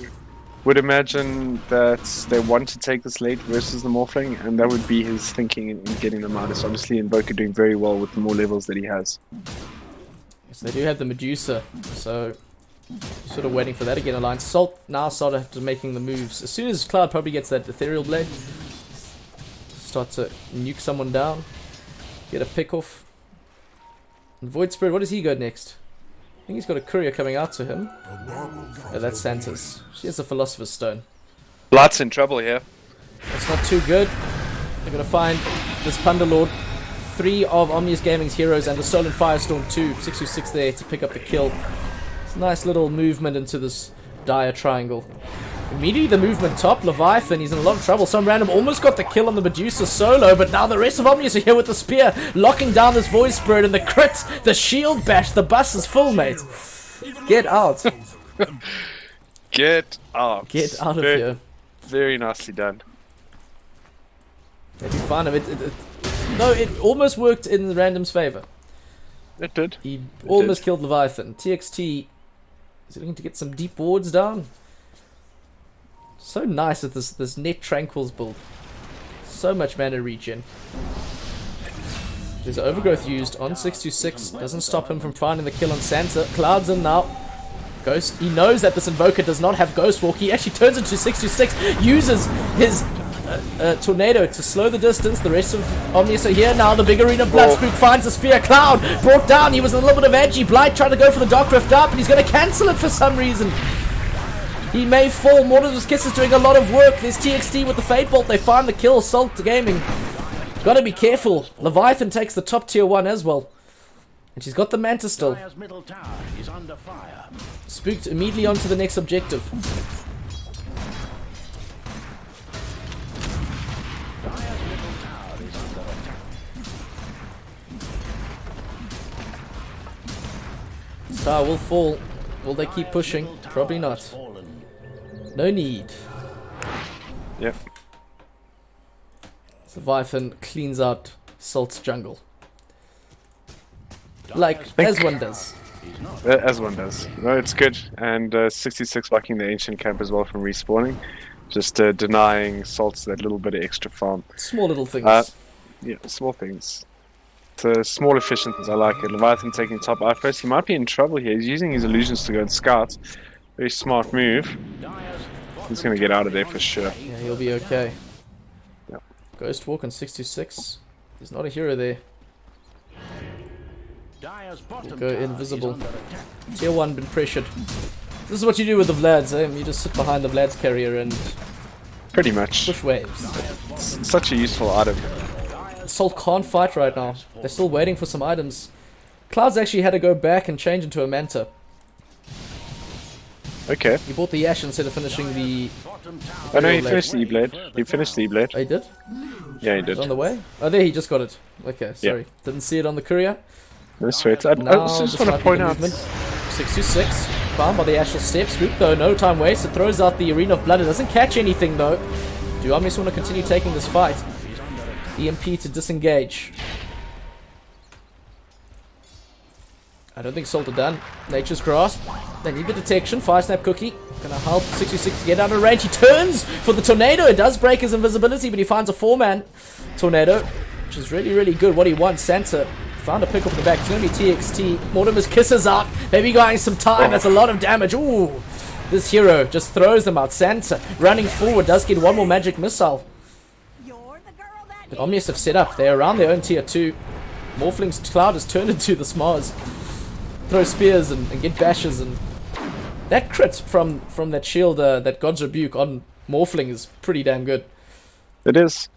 would imagine that they want to take this late versus the Morphling, and that would be his thinking in getting the Midas. Obviously, Invoker doing very well with the more levels that he has. Yes, they do have the Medusa, so sort of waiting for that to get aligned. Salt now start after making the moves. As soon as Cloud probably gets that Ethereal Blade, start to nuke someone down, get a pick off. And Void Spirit, what does he go next? I think he's got a courier coming out to him. Oh, that's Santa's. She has a Philosopher's Stone. Blight's in trouble here. That's not too good. They're going to find this Plunderlord, 3 of Omnius Gaming's heroes, and the Stolen Firestorm 2. 626 there to pick up the kill. It's a nice little movement into this dire triangle. Immediately the movement top, Leviathan, he's in a lot of trouble. Some random almost got the kill on the Medusa solo, but now the rest of Omnius are here with the spear, locking down this Void Spirit, and the crit, the shield bash, the bus is full, mate. Get out. Get out. Get out of here. Very nicely done. They do find him. No, it almost worked in the random's favor. It did. He almost killed Leviathan. TXT, is he looking to get some deep wards down? So nice with this net tranquils build. So much mana regen. There's overgrowth used on 626. Doesn't stop him from finding the kill on Santa. Cloud's in now. Ghost. He knows that this Invoker does not have Ghost Walk. He actually turns into 626. Uses his Tornado to slow the distance. The rest of Omnius are here now. The big Arena of Blood Spook finds the spear. Cloud brought down. He was in a little bit of edgy. Blight trying to go for the Dark Rift up, and he's going to cancel it for some reason. He may fall. Mortimer's Kiss is doing a lot of work. There's TXT with the Fate Bolt. They find the kill. Salt Gaming. Gotta be careful. Leviathan takes the top tier 1 as well. And she's got the Mantis still. Dyer's middle tower is under fire. Spooked immediately onto the next objective. Dyer's middle tower is under attack. This tower will fall. Will they keep pushing? Probably not. No need. Yep. Leviathan cleans out Salt's jungle. Like, as one does. As one does. No, it's good. And 66 blocking the Ancient Camp as well from respawning. Just denying Salts that little bit of extra farm. Small little things. Yeah, small things. It's small efficiencies. I like it. Leviathan taking top outpost. He might be in trouble here. He's using his illusions to go and scout. Very smart move. He's going to get out of there for sure. Yeah, he'll be okay. Ghost Walk on 626. There's not a hero there. Dire's bottom Go tower is invisible. under attack. Tier 1 been pressured. This is what you do with the Vlads, eh? You just sit behind the Vlad's carrier and Pretty much. push waves. Such a useful item. Salt can't fight right now. They're still waiting for some items. Cloud's actually had to go back and change into a Manta. Okay. He bought the Ash instead of finishing the... Bottom tower Oh no, he Blade. finished the E-Blade. He finished the E-Blade. Oh, he did? Yeah, he did. It's on the way? Oh, there, he just got it. Okay, sorry. Didn't see it on the courier. No sweat. I Now, also just this want might to be the point out. movement. 626. Found by the Ashel Step. Swoop though, no time waste. It throws out the Arena of Blood. It doesn't catch anything though. Do Omnis want to continue taking this fight? EMP to disengage. I don't think Salt are done. Nature's Grasp. They need the detection. Fire Snap Cookie. Gonna help 626 get out of range. He turns for the Tornado. It does break his invisibility, but he finds a 4-man Tornado, which is really, really good. What he wants. Santa found a pick off the back. It's gonna be TXT. Mortimer's kisses out. Maybe going some time. That's a lot of damage. Ooh. This hero just throws them out. Santa running forward does get one more magic missile. But Omnius have set up. They're around their own tier 2. Morphling's Cloud has turned into the Smars. Throw spears and get bashes, and that crit from that shield, that God's Rebuke on Morphling is pretty damn good. It is.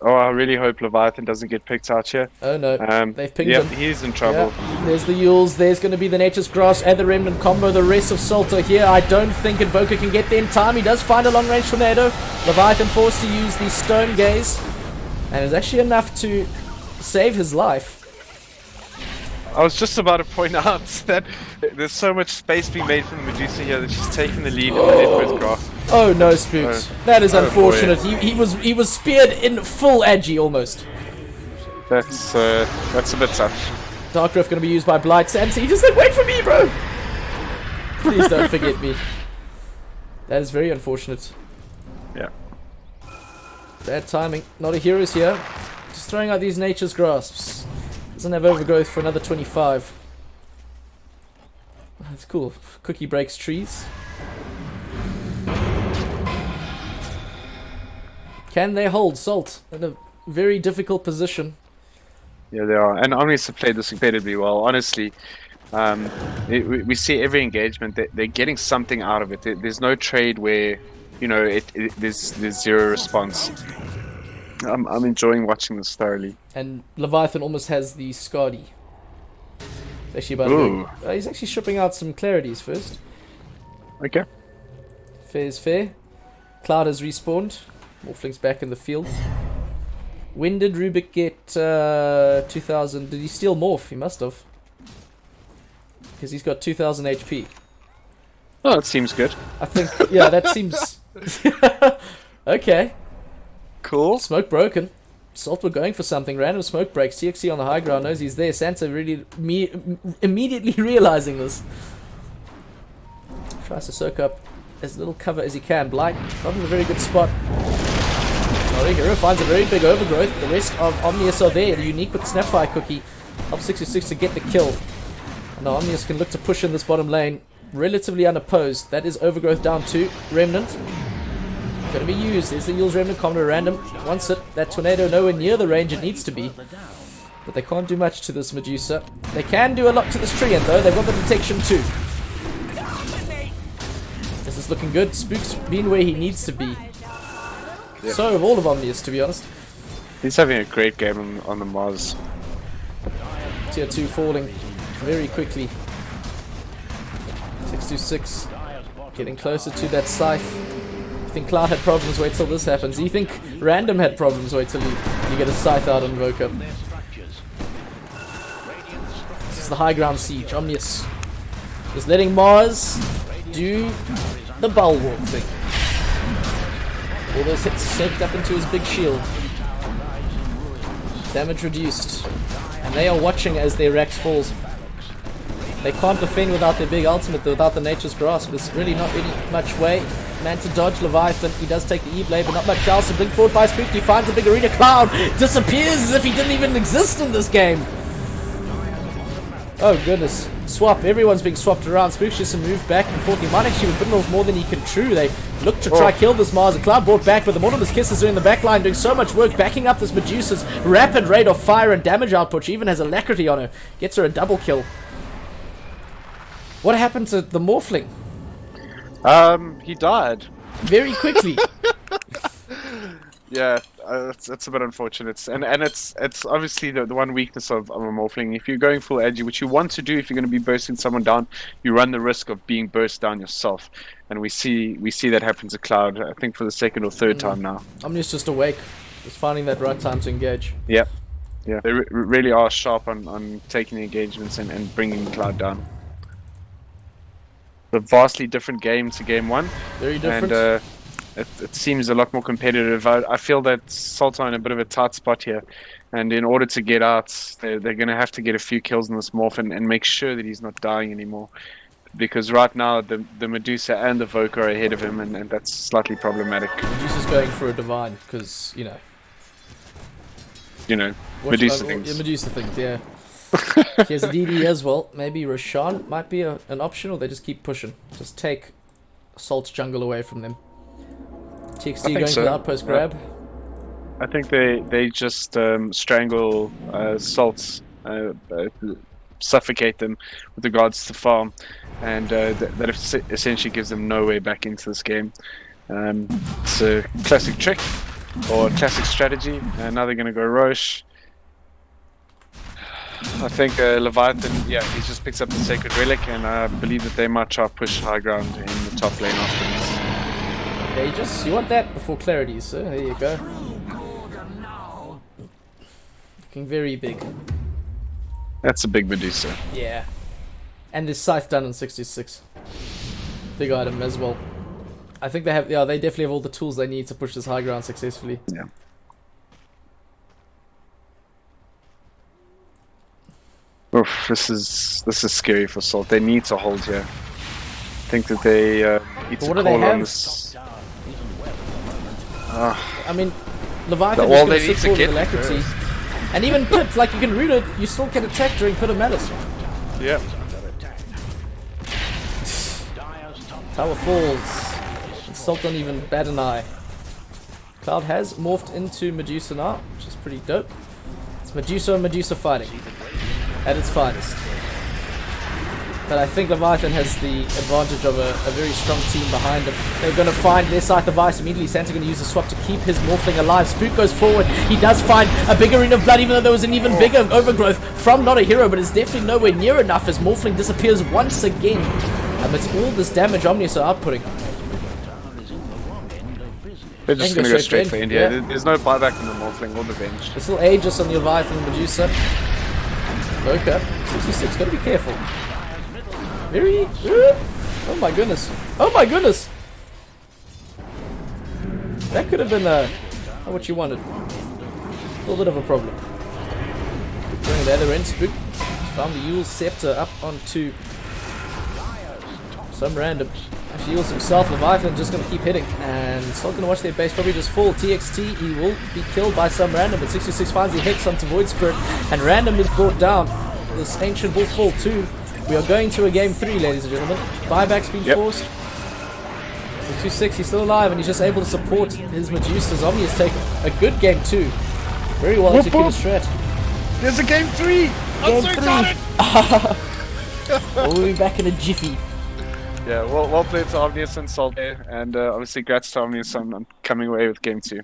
I really hope Leviathan doesn't get picked out here. Oh no, they've pinged him. He's in trouble. Yeah. There's the Yules, there's going to be the Nature's Grass and the Remnant combo. The rest of Salt are here. I don't think Invoker can get there in time. He does find a long range tornado. Leviathan forced to use the Stone Gaze, and it's actually enough to save his life. I was just about to point out that there's so much space being made from the Medusa here that she's taking the lead in the Edward's Grasp. Oh no, Spooks. That is unfortunate. Boy. He was speared in full agi almost. That's a bit tough. Dark Rift gonna be used by Blight. Santa, he just like, wait for me, bro! Please don't forget me. That is very unfortunate. Yeah. Bad timing. Not a hero's here. Just throwing out these Nature's Grasps. Doesn't have Overgrowth for another 25. That's cool. Cookie breaks trees. Can they hold Salt in a very difficult position? Yeah, they are. And Omnis have played this incredibly well. Honestly, we see every engagement. They're getting something out of it. There's no trade where, you know, there's zero response. I'm enjoying watching this thoroughly. And Leviathan almost has the Skadi. It's actually about Ooh. he's actually shipping out some clarities first. Okay. Fair is fair. Cloud has respawned. Morphling's back in the field. When did Rubik get 2000? Did he steal Morph? He must have. Because he's got 2000 HP. Oh, that seems good. I think, yeah, that seems... Okay. Cool. Smoke broken. Salt were going for something. Random smoke breaks. TXC on the high ground knows he's there. Santa really immediately realizing this. Tries to soak up as little cover as he can. Blight not in a very good spot. Not a hero. Finds a very big overgrowth. The rest of Omnius are there. Unique with the Snapfire Cookie. Up 66 to get the kill. And now Omnius can look to push in this bottom lane. Relatively unopposed. That is overgrowth down to Remnant. Going to be used. There's the Yule's Remnant combo random. Once it, that tornado nowhere near the range it needs to be. But they can't do much to this Medusa. They can do a lot to this tree, and though they've got the detection too. This is looking good. Spook's been where he needs to be. Yeah. So have all of Omnius, to be honest. He's having a great game on the Mars. Tier 2 falling very quickly. 626 getting closer to that scythe. You think Cloud had problems, wait till this happens. You think Random had problems, wait till you get a scythe out on Invoker. This is the high ground siege. Omnius is letting Mars do the bulwark thing. All those hits soaked up into his big shield. Damage reduced. And they are watching as their Rex falls. They can't defend without their big ultimate, without the Nature's Grasp. There's really not really much way. Man to dodge Leviathan. He does take the E-Blade, but not much else. To blink forward by Spook. He finds a big arena. Cloud disappears as if he didn't even exist in this game. Oh, goodness. swap. Everyone's being swapped around. Spook's just a move back and forth. He might actually be bitten off more than he can chew. They look to try kill this Mars. A Cloud brought back, but the Mortimer's Kiss is doing the backline, doing so much work, backing up this Medusa's rapid rate of fire and damage output. She even has alacrity on her. Gets her a double kill. What happened to the Morphling? He died. Very quickly. Yeah, it's a bit unfortunate, and it's obviously the one weakness of a Morphling. If you're going full edgy, which you want to do if you're going to be bursting someone down, you run the risk of being burst down yourself, and we see that happen to Cloud. I think for the second or third time now. Omnius just awake, just finding that right time to engage. Yeah, they really are sharp on taking the engagements and bringing Cloud down. A vastly different game to game one. Very different. And it seems a lot more competitive. I feel that Salt are in a bit of a tight spot here, and in order to get out, they're going to have to get a few kills in this morph and make sure that he's not dying anymore. Because right now, the Medusa and the Voke are ahead of him, and that's slightly problematic. Medusa's going for a divine, because, Medusa things. Medusa things, yeah. She has a DD as well. Maybe Roshan might be an option, or they just keep pushing. Just take Salt's jungle away from them. TXT going for the outpost grab. I think they just strangle Salts, suffocate them with regards to farm, and that essentially gives them no way back into this game. It's a classic trick or classic strategy. Now they're going to go Roche. I think Leviathan, he just picks up the Sacred Relic, and I believe that they might try to push high ground in the top lane afterwards. Yeah, you want that before Clarity, so there you go. Looking very big. That's a big Medusa. Yeah. And this Scythe done in 66. Big item as well. I think they definitely have all the tools they need to push this high ground successfully. Yeah. Oof, this is scary for Salt. They need to hold here. I think that they need to call on this. I mean, Leviathan is going to sit forward with alacrity. And even Pit, like you can root it, you still can attack during Pit of Malice. Yeah. Tower falls. And Salt don't even bat an eye. Cloud has morphed into Medusa now, which is pretty dope. It's Medusa and Medusa fighting at its finest. But I think Leviathan has the advantage of a very strong team behind him. They're going to find their Scythe of Ice immediately. Santa's going to use the swap to keep his Morphling alive. Spook goes forward. He does find a bigger Ring of Blood, even though there was an even bigger overgrowth from Not a Hero, but it's definitely nowhere near enough as Morphling disappears once again. Amidst all this damage Omnius are outputting. They're just going to go straight for India. Yeah. There's no buyback from the Morphling or the Venge. There's still Aegis on the Leviathan and Medusa. Okay, 66, gotta be careful. Very... oh my goodness. Oh my goodness! That could have been not what you wanted. A little bit of a problem. Throwing the other end, Spook. Found the Yule Scepter up onto some random. Actually, Yule's himself. Leviathan just gonna keep hitting. And it's not gonna watch their base probably just fall. TXT, he will be killed by some random, but 66 finds the Hex onto Void Spirit. And random is brought down. This Ancient will fall too. We are going to a game 3, ladies and gentlemen. Buyback's been forced. 66, he's still alive, and he's just able to support his Medusa's. Omni has taken a good game 2. Very well executed strat. There's a game 3! I'm so excited! We'll be back in a jiffy. Yeah, well played to Omnius and Salt there, and obviously congrats to Omnius on coming away with game 2.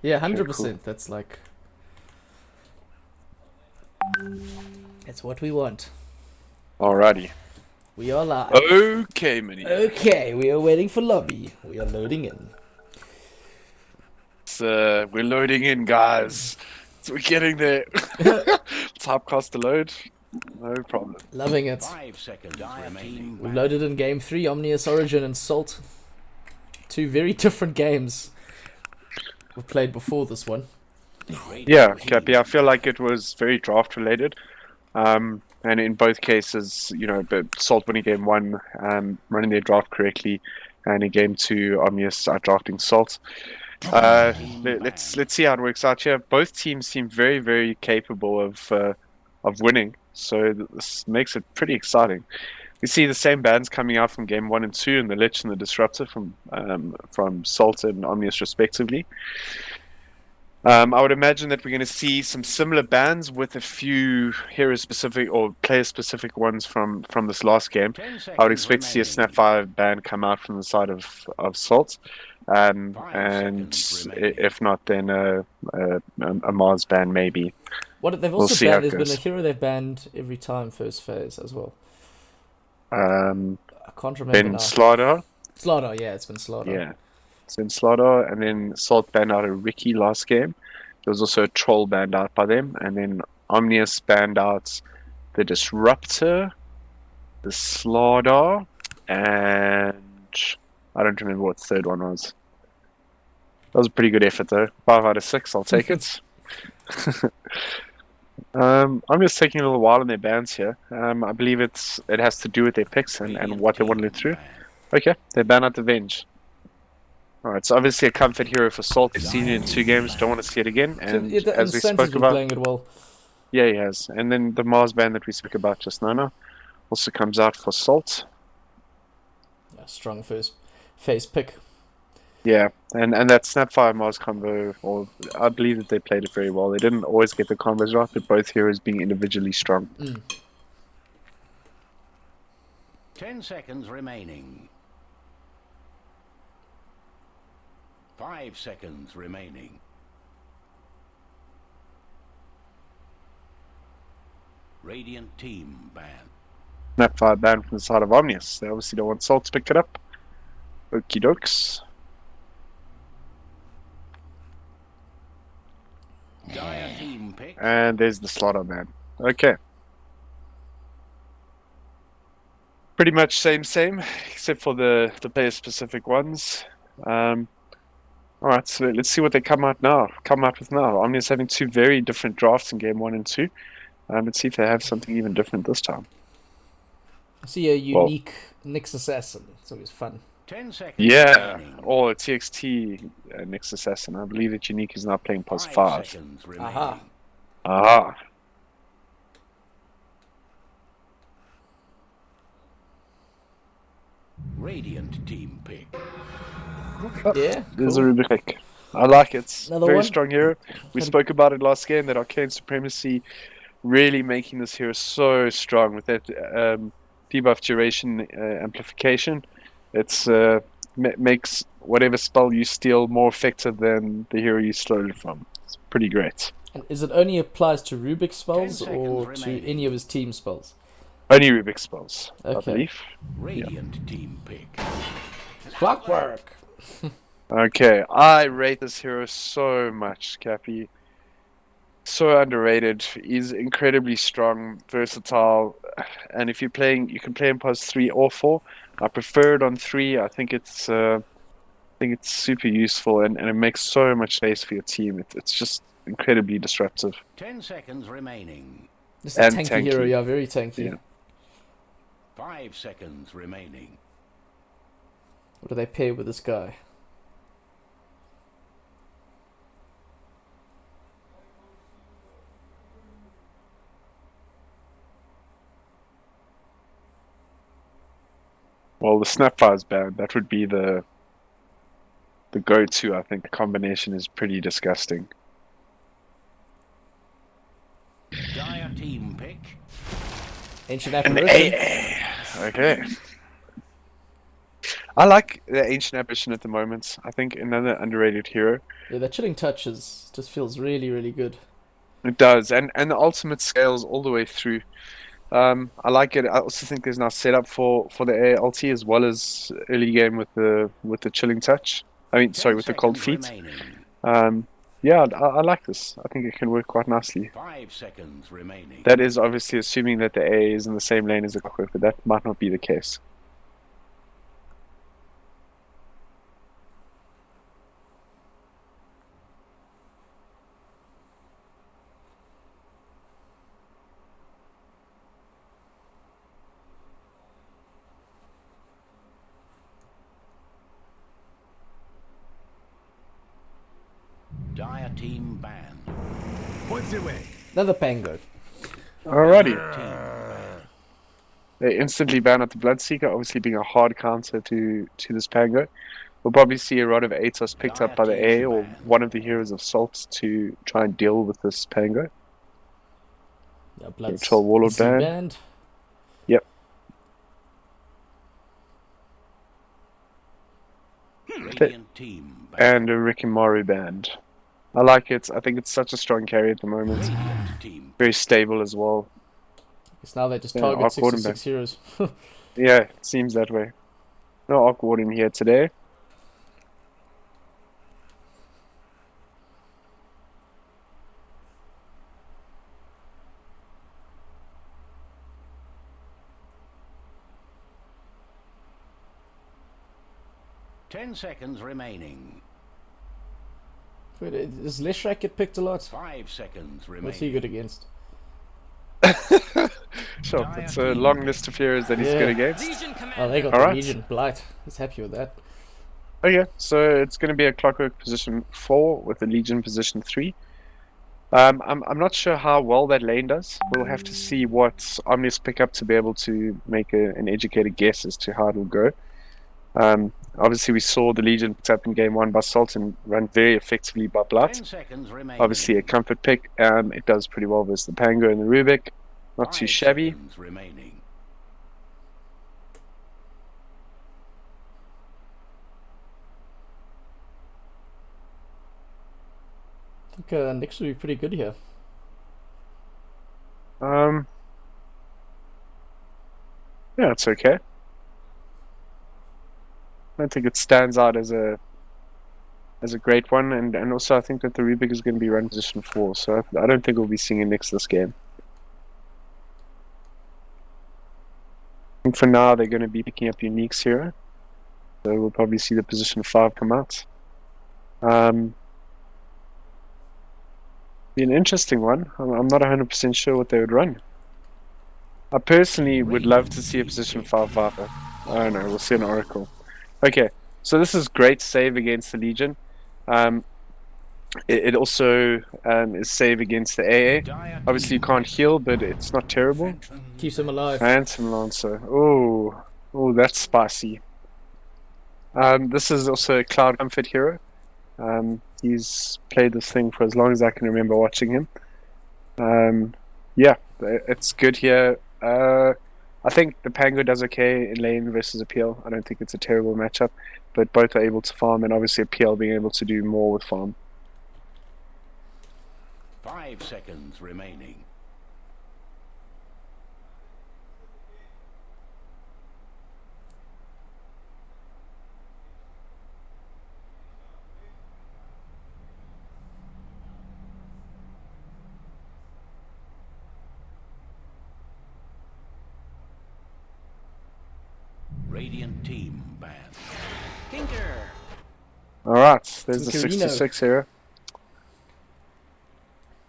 Yeah, Okay, 100%. That's like... That's what we want. Alrighty. We are live. Okay, Mini. Okay, we are waiting for lobby. We are loading in. We're loading in, guys. So we're getting there. Top cost to load. No problem. Loving it. 5 seconds remaining. We've loaded in game 3, Omnius Origin and Salt. 2 very different games we played before this one. Yeah, Cappy, I feel like it was very draft related. And in both cases, you know, but Salt winning game 1, running their draft correctly, and in game 2, Omnius drafting Salt. Let's see how it works out here. Both teams seem very, very capable of winning, so this makes it pretty exciting. We see the same bands coming out from game 1 and 2, and the Lich and the Disruptor from Salt and Omnius respectively. I would imagine that we're going to see some similar bans with a few hero-specific or player-specific ones from this last game. I would expect to see a Snapfire ban come out from the side of Salt, and if not, then a Mars ban maybe. What they've also banned, there's been a hero they've banned every time first phase as well. I can't remember Then now. Slaughter. Slaughter, yeah, it's been Slaughter. Yeah. So in Slaughter, and then Salt banned out a Ricky last game. There was also a Troll banned out by them, and then Omnius banned out the Disruptor, the Slaughter, and I don't remember what the third one was. That was a pretty good effort though. 5 out of 6, I'll take it. I'm just taking a little while in their bans here. I believe it has to do with their picks and what they want to do through. Okay, they ban out the Venge. Alright, so obviously a comfort hero for Salt. We've seen it in 2 games, don't want to see it again. And as we spoke about, playing it well. Yeah, he has. And then the Mars ban that we spoke about just now also comes out for Salt. Yeah, strong first phase pick. Yeah, and that Snapfire Mars combo, or I believe that they played it very well. They didn't always get the combos right, but both heroes being individually strong. 10 seconds remaining. 5 seconds remaining. Radiant team ban. Snapfire ban from the side of Omnius. They obviously don't want Salt to pick it up. Okie dokes. Dire team pick. And there's the Slaughter ban. Okay. Pretty much same, except for the player specific ones. Alright, so let's see what they come out with now. Omnius having 2 very different drafts in game 1 and 2. Let's see if they have something even different this time. I see a unique Nyx Assassin. It's always fun. 10 seconds. Yeah, remaining. or a TXT Nyx Assassin. I believe that Unique is now playing pos 5 5. seconds remaining. Aha. Aha. Radiant team pick. Yeah, There's a cool. Rubik pick. I like it. Another Very one? strong hero. We spoke about it last game, that Arcane Supremacy really making this hero so strong with that debuff duration amplification. It's makes whatever spell you steal more effective than the hero you stole it from. It's pretty great. And is it only applies to Rubik spells 10 or seconds to remaining. any of his team spells? Only Rubik spells, I Okay. believe. Radiant team pick. Clockwork. Okay, I rate this hero so much, Cappy. So underrated. He's incredibly strong, versatile, and if you're playing, you can play him pos 3 or 4. I prefer it on 3. I think it's super useful, and it makes so much space for your team. It's just incredibly disruptive. 10 seconds remaining. This is a And tanky hero, tanky. yeah, very tanky. Yeah. 5 seconds remaining. What do they pair with this guy? Well, the Snapfire's banned. That would be the go-to. I think the combination is pretty disgusting. Dire team pick. Ancient An Apparition. AA. Okay. I like the Ancient Ambition at the moment. I think another underrated hero. Yeah, that chilling touch just feels really, really good. It does, and the ultimate scales all the way through. I like it. I also think there's now setup for the ALT as well as early game with the chilling touch. I mean, sorry, 10 with the cold seconds feet. remaining. Yeah, I like this. I think it can work quite nicely. 5 seconds remaining. That is obviously assuming that the A is in the same lane as the Clockwork, but that might not be the case. Dire team banned. Points away. Another Pango. Alrighty. They instantly ban out the Bloodseeker, obviously being a hard counter to this Pango. We'll probably see a Rod of Atos picked up by the A or one of the Heroes of Salt to try and deal with this Pango. Yeah, Blood's Troll Warlord easy ban. banned. Yep. Radiant team banned. And a Rikimaru band. I like it. I think it's such a strong carry at the moment. Radiant team. Very stable as well. Because now they just Yeah, target Arc 6 Warden to 6 heroes. Yeah, it seems that way. No Arc Warden here today. Ten seconds remaining. Wait, does Leshrac get picked a lot? 5 seconds remaining. What's he good against? Sure, it's a long list of heroes that he's Yeah. good against. Oh, they got Alright. the Legion. Blight. He's happy with that. Okay, so it's going to be a Clockwork position 4 with the Legion position 3. I'm not sure how well that lane does. We'll have to see what Omnis pick up to be able to make an educated guess as to how it'll go. Obviously, we saw the Legion picked up in game 1 by Salt and run very effectively by 10 Blight. seconds remaining. Obviously, a comfort pick. It does pretty well versus the Pango and the Rubik. Not too 5 shabby. seconds remaining. I think Nick's will be pretty good here. Yeah, it's okay. I don't think it stands out as a great one, and also I think that the Rubik is going to be run position 4, so I don't think we'll be seeing Nix this game. I think for now they're going to be picking up Unique's hero, so we'll probably see the position 5 come out. Be an interesting one. I'm not 100% sure what they would run. I personally would love to see a position 5 Viper. I don't know, we'll see an Oracle. Okay, so this is great save against the Legion. It also is save against the AA. Dire Obviously you team can't heal, but it's not terrible. Keeps him alive. Phantom Lancer. Oh, that's spicy. This is also a Cloud Comfort hero. He's played this thing for as long as I can remember watching him. Yeah, it's good here. I think the Pango does okay in lane versus Appeal. I don't think it's a terrible matchup, but both are able to farm, and obviously Appeal being able to do more with farm. 5 seconds remaining. Radiant team banned. Tinker. Alright, there's the Tinkerino. 66 hero.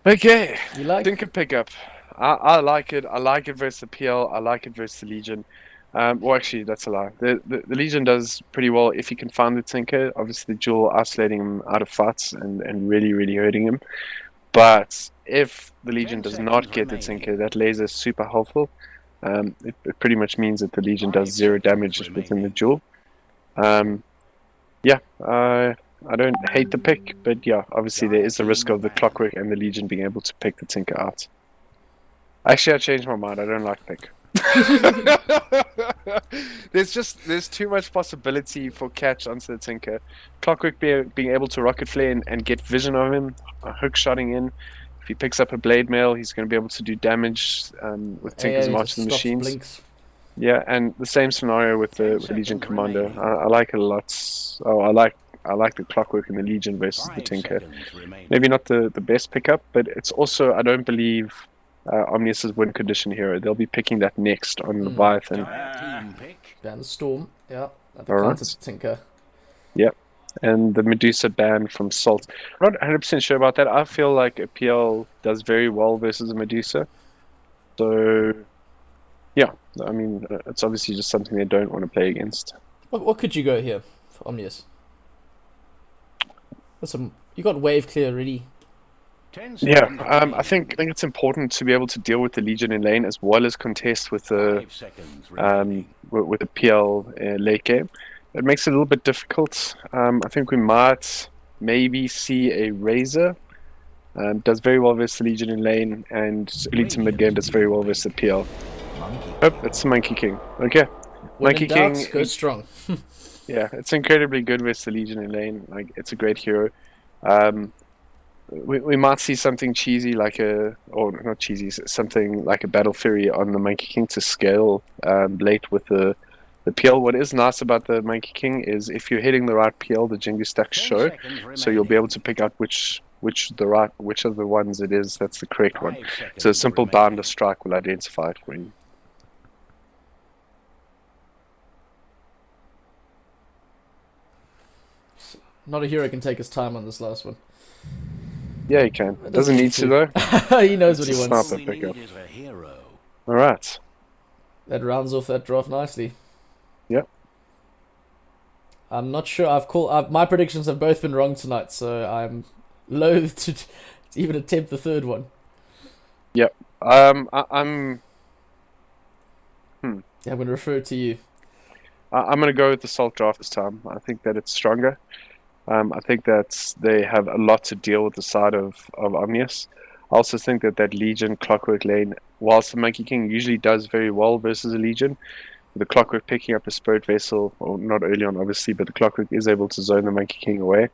Okay, You like? Dinker pickup. I like it. I like it versus the PL. I like it versus the Legion. Well, actually, that's a lie. The Legion does pretty well if you can find the Tinker. Obviously, the Jewel isolating him out of fights and really, really hurting him. But if the Legion 10 does not seconds get the remaining. Tinker, that laser is super helpful. It pretty much means that the Legion 5 does 0 seconds damage just within the remaining. Jewel. Yeah, I don't hate the pick, but yeah, obviously there is the risk of the Clockwork and the Legion being able to pick the Tinker out. Actually, I changed my mind. I don't like pick. there's too much possibility for catch onto the Tinker. Clockwork being able to rocket flare and get vision of him, hook shotting in. If he picks up a blade mail, he's going to be able to do damage with Tinker's he March just of the stops Machines. blinks. Yeah, and the same scenario with the Legion Commander. I like it a lot. Oh, I like the Clockwork in the Legion versus the 5 Tinker. seconds remaining. Maybe not the best pickup, but it's also, I don't believe Omnius's win condition hero. They'll be picking that next on Leviathan. Team pick. Ban the Storm. Yeah. At the All right. counter to Tinker. Yep. And the Medusa ban from Salt. I'm not 100% sure about that. I feel like a PL does very well versus a Medusa. So, yeah. I mean, it's obviously just something they don't want to play against. What could you go here for Omnius? You got wave clear already. 10 Yeah, seconds I think it's important to be able to deal with the Legion in lane as well as contest with the 5 seconds remaining. with the PL late game. It makes it a little bit difficult. I think we might maybe see a Razor. Does very well versus the Legion in lane, and early to mid game does very well versus the PL. Oh, it's the Monkey King. Okay, When Monkey in doubt, King. go strong. Yeah, it's incredibly good versus the Legion in lane. Like, it's a great hero. We might see something cheesy or not cheesy, something like a Battle Fury on the Monkey King to scale late with the PL. What is nice about the Monkey King is if you're hitting the right PL, the Jingu stacks 10 show, seconds so you'll be remaining. able to pick out which of the ones it is that's the correct one. 5 seconds So a simple remaining. bounder strike will identify it for you. Not a hero can take his time on this last one. Yeah, you can. Doesn't need to though. He knows what he It's a wants. sniper. All we pickup. need is a hero. All right. That rounds off that draft nicely. Yep. I'm not sure. My predictions have both been wrong tonight, so I'm loath to even attempt the third one. Yep. I'm Yeah, I'm going to refer to you. I'm going to go with the Salt draft this time. I think that it's stronger. I think that they have a lot to deal with the side of Omnius. I also think that Legion Clockwork lane, whilst the Monkey King usually does very well versus a Legion, the Clockwork picking up a Spirit Vessel, or not early on obviously, but the Clockwork is able to zone the Monkey King away.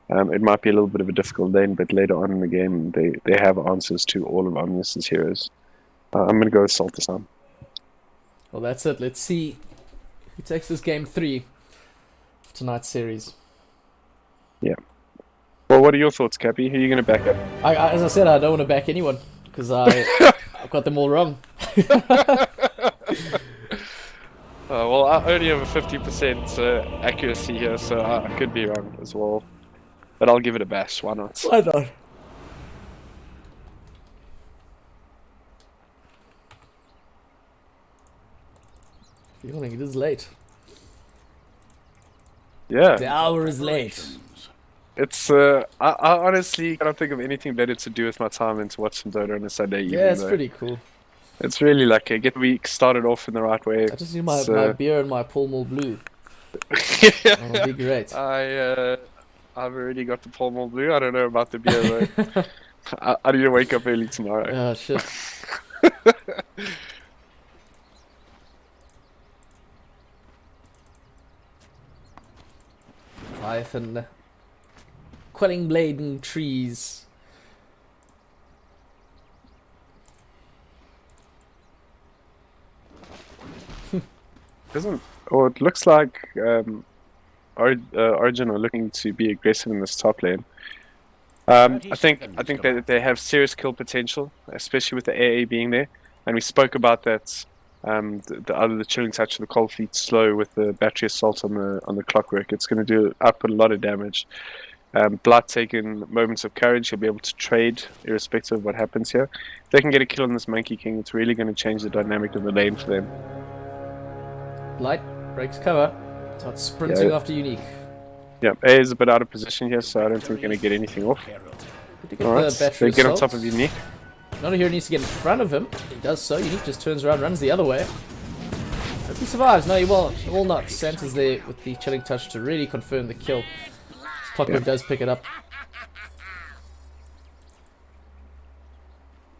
It might be a little bit of a difficult lane, but later on in the game, they have answers to all of Omnius's heroes. I'm going to go with Salt this time. Well, that's it. Let's see who takes this game 3 of tonight's series. Yeah. Well, what are your thoughts, Cappy? Who are you going to back up? As I said, I don't want to back anyone because I've got them all wrong. Well, I only have a 50% accuracy here, so I could be wrong as well. But I'll give it a bash. Why not? Why not? Feeling it is late. Yeah. The hour is late. It's I honestly cannot think of anything better to do with my time than to watch some Dota on a Sunday evening. Yeah, it's though. pretty cool. It's really lucky. Get the week started off in the right way. I just need my, It's, my beer and my Pall Mall Blue. yeah. That'll be great. I've already got the Pall Mall Blue. I don't know about the beer though. I need to wake up early tomorrow. Oh, shit. Python. Quelling blading trees. It looks like Origin are looking to be aggressive in this top lane. I think that they have serious kill potential, especially with the AA being there. And we spoke about that. The chilling touch of the cold feet slow with the battery assault on the clockwork. It's going to output a lot of damage. Blood taking moments of courage. He'll be able to trade irrespective of what happens here. If they can get a kill on this Monkey King, it's really going to change the dynamic of the lane for them. Blight breaks cover. Starts sprinting Yeah. after Unique. Yeah, A is a bit out of position here, so I don't think we're going to get anything off. Good to get Alright, the battery they get on assault. top of Unique. Not a hero needs to get in front of him. He does so. Unique just turns around, runs the other way. Hope he survives. No, he won't. He will not. Santa's there with the chilling touch to really confirm the kill. Clockwork does pick it up.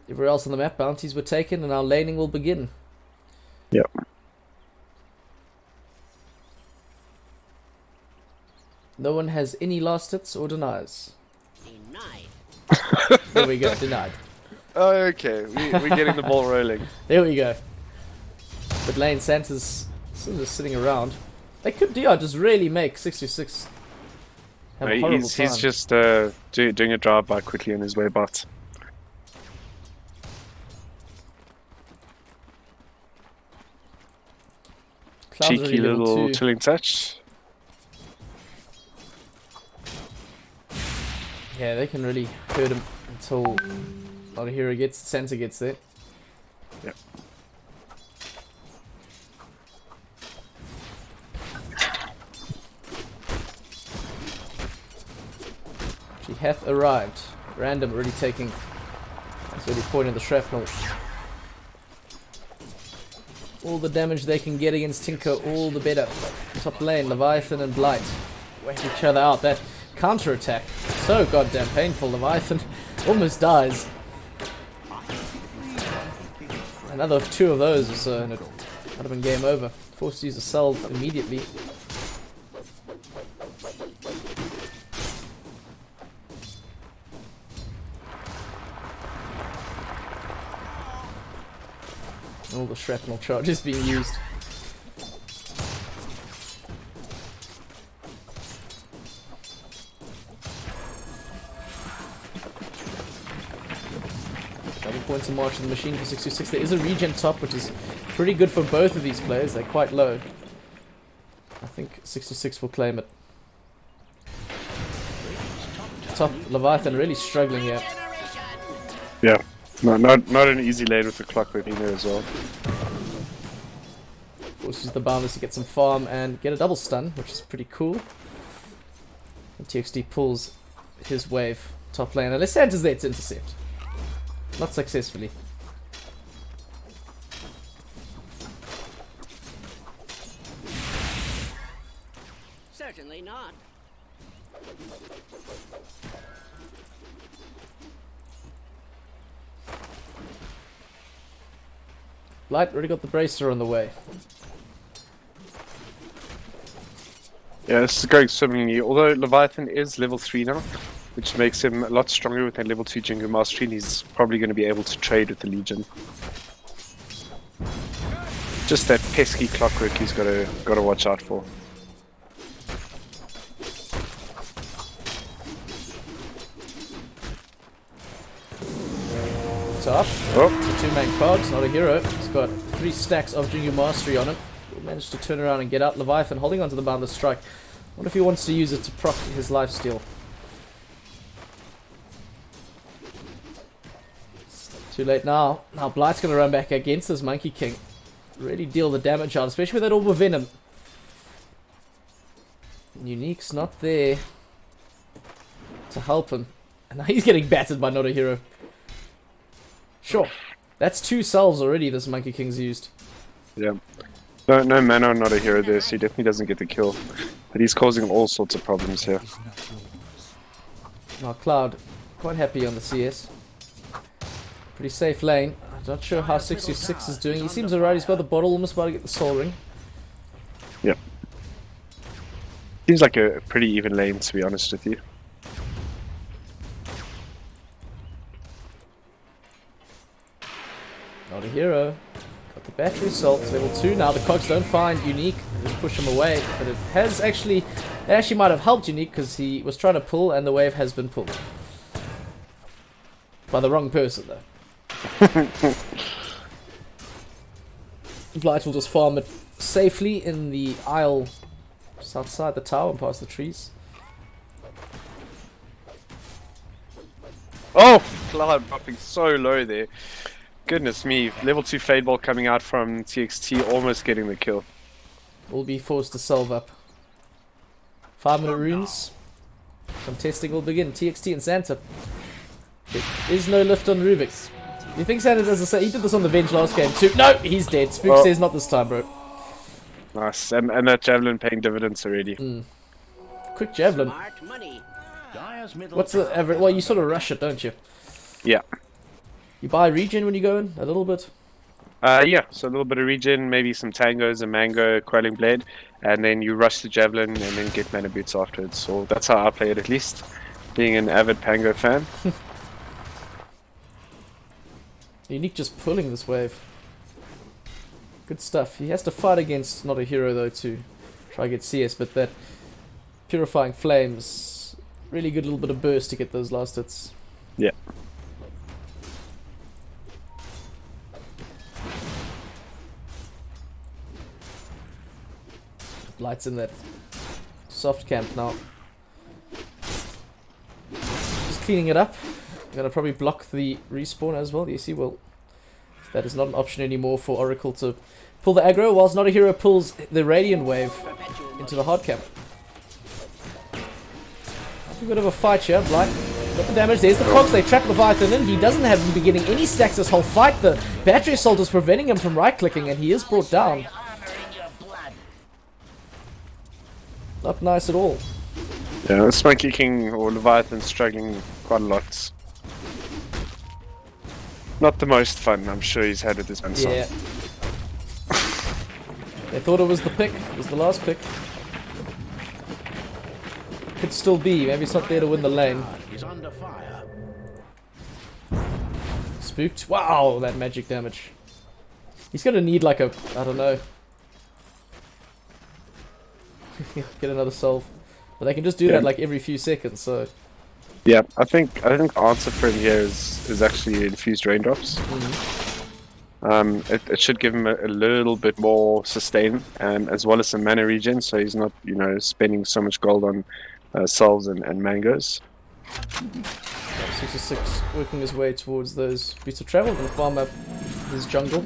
Everywhere else on the map, bounties were taken, and our laning will begin. Yep. No one has any last hits or denies. Denied. There we go, denied. Oh, okay. We're getting the ball rolling. There we go. But Lane Santa's still just sitting around. They could just really make 66 have a horrible time. He's just doing a drive-by quickly on his way bot. Cloud's already Cheeky level little 2. chilling touch. Yeah, they can really hurt him until not a hero gets Santa gets there. Yep. She hath arrived. Random already taking. That's already pointing the shrapnel. All the damage they can get against Tinker, all the better. Top lane, Leviathan and Blight whack each other out. That counter attack, so goddamn painful. Leviathan almost dies. Another 2 of those, and it would have been game over. Forced to use a salve immediately. All the shrapnel charges being used. Double points of march in the machine for 626. There is a regen top, which is pretty good for both of these players. They're quite low. I think 66 will claim it. Top Leviathan really struggling here. Yeah. Not an easy lane with the clockwork in there as well. Forces the bounders to get some farm and get a double stun, which is pretty cool. And TXT pulls his wave top lane, unless Santa's there to intercept. Not successfully. Certainly not. Blight already got the bracer on the way. Yeah, this is going swimmingly. Although Leviathan is level 3 now, which makes him a lot stronger with that level 2 Jingo Mastery, and he's probably going to be able to trade with the Legion. Just that pesky clockwork he's got to watch out for. Top. Oh, So 2 main cogs, not a hero. He's got 3 stacks of Jingu Mastery on him. He'll manage to turn around and get out. Leviathan holding onto the Boundless Strike. What if he wants to use it to proc his lifesteal? It's too late now. Now Blight's going to run back against this Monkey King. Really deal the damage out, especially with that Orb of Venom. Unique's not there to help him. And now he's getting battered by not a hero. Sure. That's 2 salves already this Monkey King's used. yeah. No mana, not a hero there, so he definitely doesn't get the kill. But he's causing all sorts of problems here. Now Cloud, quite happy on the CS. Pretty safe lane. I'm not sure how 626 is doing. He seems alright. He's got the bottle, almost about to get the soul ring. Yep. Seems like a pretty even lane, to be honest with you. Not a hero. Got the battery assault, level 2 now. The cogs don't find Unique, just push him away. But it actually might have helped Unique because he was trying to pull and the wave has been pulled. By the wrong person though. Blight will just farm it safely in the aisle just outside the tower and past the trees. Oh! Cloud dropping so low there. Goodness me, level 2 Fade Ball coming out from TXT, almost getting the kill. Will be forced to salve up. 5-minute runes. Some testing will begin. TXT and Santa. There is no lift on Rubik. You think Santa does this? He did this on the bench last game too. No, he's dead. Spook says not this time, bro. Nice, and that Javelin paying dividends already. Quick javelin. Smart money. Dyer's middle What's the average? Well, you sort of rush it, don't you? Yeah. You buy regen when you go in a little bit. Yeah, so a little bit of regen, maybe some tangos, a mango, quelling blade, and then you rush the javelin and then get mana boots afterwards. So that's how I play it, at least, being an avid Pango fan. Unique just pulling this wave. Good stuff. He has to fight against not a hero though to try to get CS, but that purifying flames, really good little bit of burst to get those last hits. Yeah. Lights in that soft camp now. Just cleaning it up. I'm gonna probably block the respawn as well. You see, well, that is not an option anymore for Oracle to pull the aggro, whilst not a hero pulls the Radiant wave into the hard camp. A bit of a fight here. Blight got the damage. There's the procs. They trap Leviathan in. He doesn't have been getting any stacks this whole fight. The battery assault is preventing him from right clicking, and he is brought down. Not nice at all. Yeah, Smoky King or Leviathan struggling quite a lot. Not the most fun I'm sure he's had with this one. Yeah. They thought it was the pick. It was the last pick. Could still be. Maybe it's not there to win the lane. Is under fire. Spooked. Wow, that magic damage. He's gonna need like a, I don't know. Get another solve. But they can just do that like every few seconds, so. Yeah, I think the answer for him here is actually infused raindrops. It should give him a little bit more sustain, as well as some mana regen, so he's not, you know, spending so much gold on salves and mangoes. 66 working his way towards those bits of travel and farm up his jungle.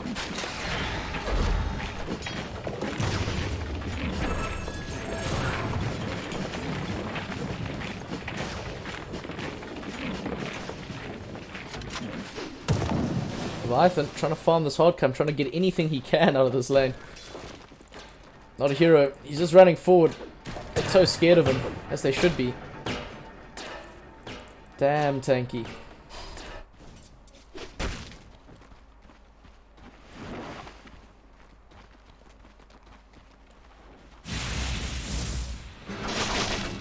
Leviathan trying to farm this hard camp, trying to get anything he can out of this lane. Not a hero, he's just running forward. They're so scared of him, as they should be. Damn tanky.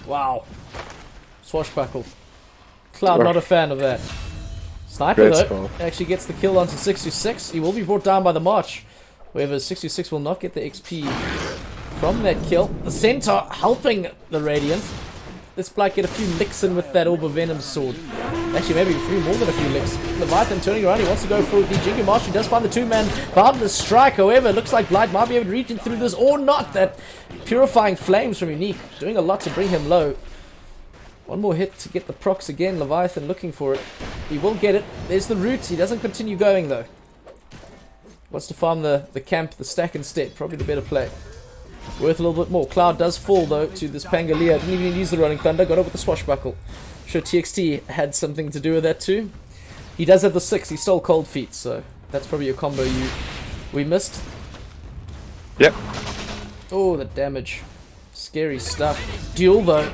Wow. Swashbuckle. Cloud not a fan of that. Sniper though, actually gets the kill onto 66. He will be brought down by the March. However, 66 will not get the XP from that kill. The Centaur helping the Radiant. Let's Blight get a few licks in with that Orb of Venom sword. Actually, maybe more than a few licks. Leviathan turning around, he wants to go for the Jinky March. He does find the two-man boundless strike. However, it looks like Blight might be able to reach in through this or not. That purifying flames from Unique, doing a lot to bring him low. One more hit to get the procs again. Leviathan looking for it. He will get it. There's the root. He doesn't continue going though. Wants to farm the camp, the stack instead. Probably the better play. Worth a little bit more. Cloud does fall though to this Pangalia. Didn't even use the Running Thunder. Got up with the Swashbuckle. Sure, TXT had something to do with that too. He does have the 6. He stole Cold Feet, so that's probably a combo we missed. Yep. Oh, the damage. Scary stuff. Duel though.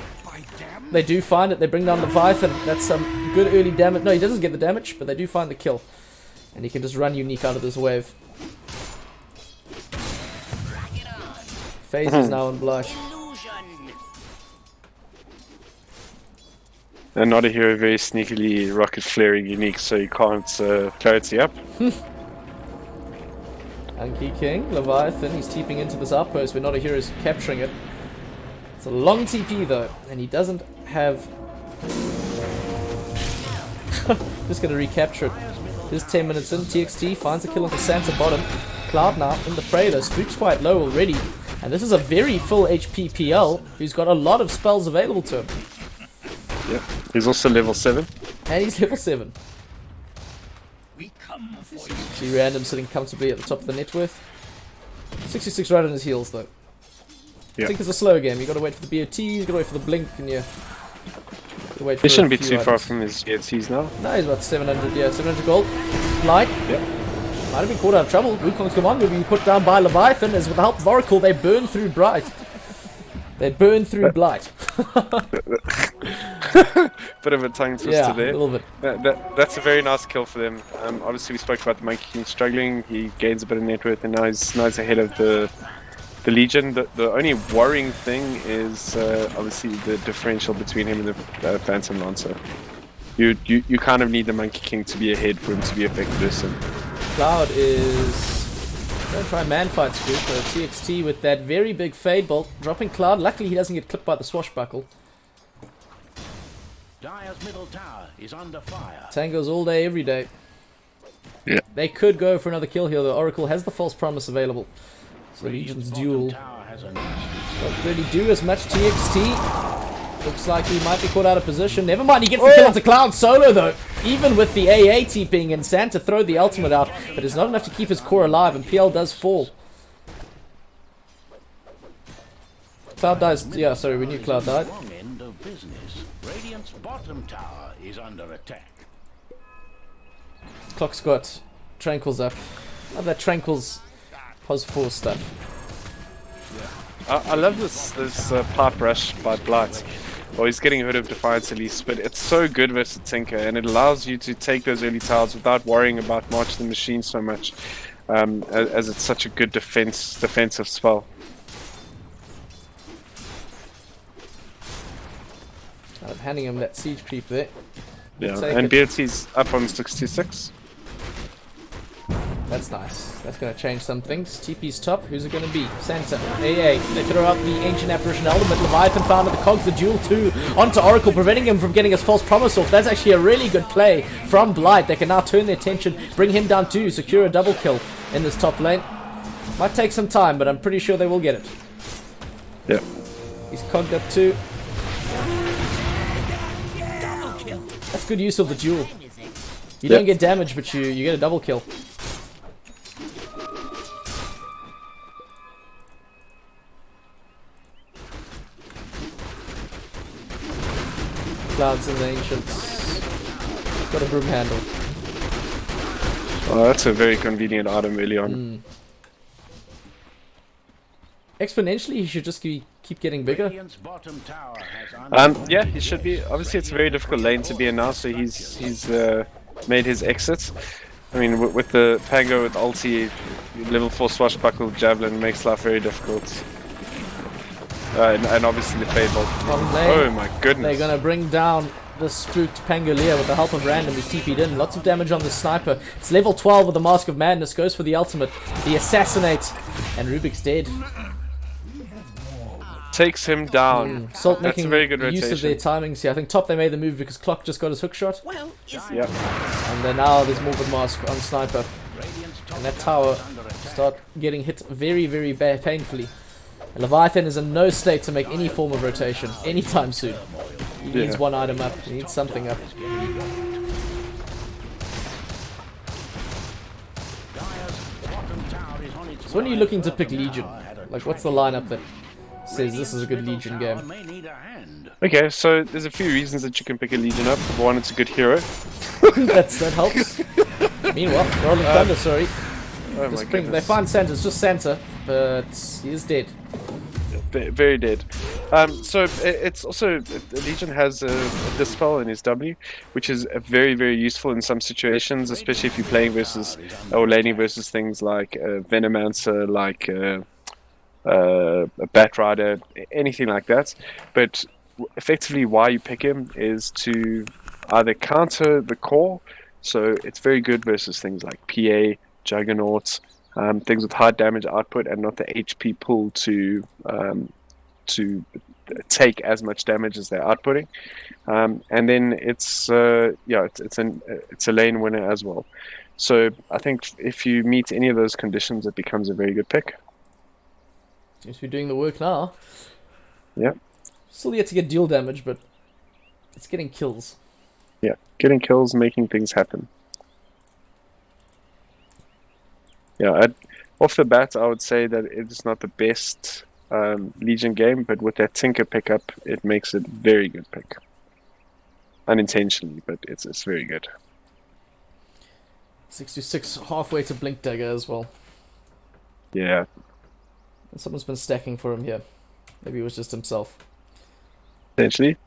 They do find it. They bring down Leviathan. That's some good early damage. No, he doesn't get the damage, but they do find the kill. And he can just run Unique out of this wave. FaZe is now on Blight. And not a hero, very sneakily rocket flaring Unique, so you can't clarity up. Anki King, Leviathan, he's TPing into this outpost where not a hero is capturing it. It's a long TP though, and he doesn't have... Just gonna recapture it. Just 10 minutes in, TXT finds a kill onto Santa bottom. Cloud now in the fray though, Spook's quite low already. And this is a very full HP PL, who's got a lot of spells available to him. Yep, he's also level 7. And he's level 7. We come for you. See Random sitting comfortably at the top of the net worth. 66 right on his heels though. I think it's a slow game. You gotta wait for the BOTs, you gotta wait for the blink, and you wait for He shouldn't be a few too far items. from his BOTs now. No, he's about 700, yeah, 700 gold. Blight. Yep. Might have been caught out of trouble. Wukong's command will be put down by Leviathan, as with the help of Oracle, they burn through Blight. They burn through Blight. Bit of a tongue twister Yeah, a there. little bit. That's a very nice kill for them. Obviously, we spoke about the Monkey King struggling. He gains a bit of net worth, and now he's ahead of the Legion. The only worrying thing is obviously the differential between him and the Phantom Lancer. You kind of need the Monkey King to be ahead for him to be effective this sim. Cloud is going to try man fight Scoop. TXT with that very big fade bolt, dropping Cloud. Luckily, he doesn't get clipped by the swashbuckle. Dire's middle tower is under fire. Tangos all day, every day. Yeah. They could go for another kill here, though. Oracle has the false promise available. So Legion's duel Tower has a won't really do as much. TXT looks like he might be caught out of position. Never mind, he gets the kill onto Cloud solo, though. Even with the AA TPing and Santa throw the ultimate out, but it's not enough to keep his core alive, and PL does fall. Cloud dies. Yeah, sorry, we knew Cloud died. wrong end of business. Radiant's bottom tower is under attack. Clock's got Tranquils up. Oh, that Tranquils +4 stuff. I love this pipe rush by Blight. Well, he's getting rid of Defiance at least, but it's so good versus Tinker, and it allows you to take those early towers without worrying about March the Machine so much, as it's such a good defensive spell. Kind of handing him that siege creep there. Yeah, Take and it. BLT's up on 66. That's nice. That's going to change some things. TP's top. Who's it going to be? Santa. AA. They throw out the Ancient Apparition Ultimate. Leviathan found at the cogs. The duel 2 onto Oracle, preventing him from getting his false promise off. That's actually a really good play from Blight. They can now turn their attention, bring him down too, secure a double kill in this top lane. Might take some time, but I'm pretty sure they will get it. Yep. He's cogged up too. That's good use of the duel. You don't get damage, but you get a double kill. Clouds and the Ancients. Got a broom handle. Oh, that's a very convenient item early on. Exponentially, he should just keep getting bigger. Radiant's bottom tower has Yeah, he should be. Obviously, it's a very difficult lane to be in now, so he's made his exit. I mean, with the Pango with ulti, level 4 swashbuckle javelin makes life very difficult. And obviously the fade bolt. Oh my goodness! They're gonna bring down the spooked Pangolier with the help of Random. He's TP'd in. Lots of damage on the sniper. It's level 12 with the Mask of Madness. Goes for the ultimate. The assassinate, and Rubik's dead. Takes him down. Salt That's making a very good use of their rotation. timings here. I think top they made the move because Clock just got his hook shot. Well, isn't Yeah. And then now there's more with Mask on Sniper. Radiant's top And that tower start getting hit very, very bad, painfully. And Leviathan is in no state to make any form of rotation anytime soon. He needs one item up. He needs something up. So when are you looking to pick Legion? Like, what's the lineup that says this is a good Legion game? may need a hand. Okay, so there's a few reasons that you can pick a Legion up. One, it's a good hero. That helps. Meanwhile, Rolling Thunder, sorry. Oh my They goodness. find Santa, it's just Santa, but he is dead. Very dead. So it's also Legion has a dispel in his W, which is very very useful in some situations, especially if you're playing versus or laning versus things like Venomancer, like a Bat Rider, anything like that. But effectively, why you pick him is to either counter the core, so it's very good versus things like PA, Juggernauts. Things with high damage output and not the HP pool to take as much damage as they're outputting, and then it's a lane winner as well. So I think if you meet any of those conditions, it becomes a very good pick. Seems to be doing the work now. Yeah, Still yet to get dual damage, but it's getting kills. yeah, getting kills, making things happen. Yeah, off the bat, I would say that it's not the best Legion game, but with that Tinker pickup, it makes it very good pick. Unintentionally, but it's very good. 66 halfway to Blink Dagger as well. Yeah, And someone's been stacking for him here. Maybe it was just himself. Potentially.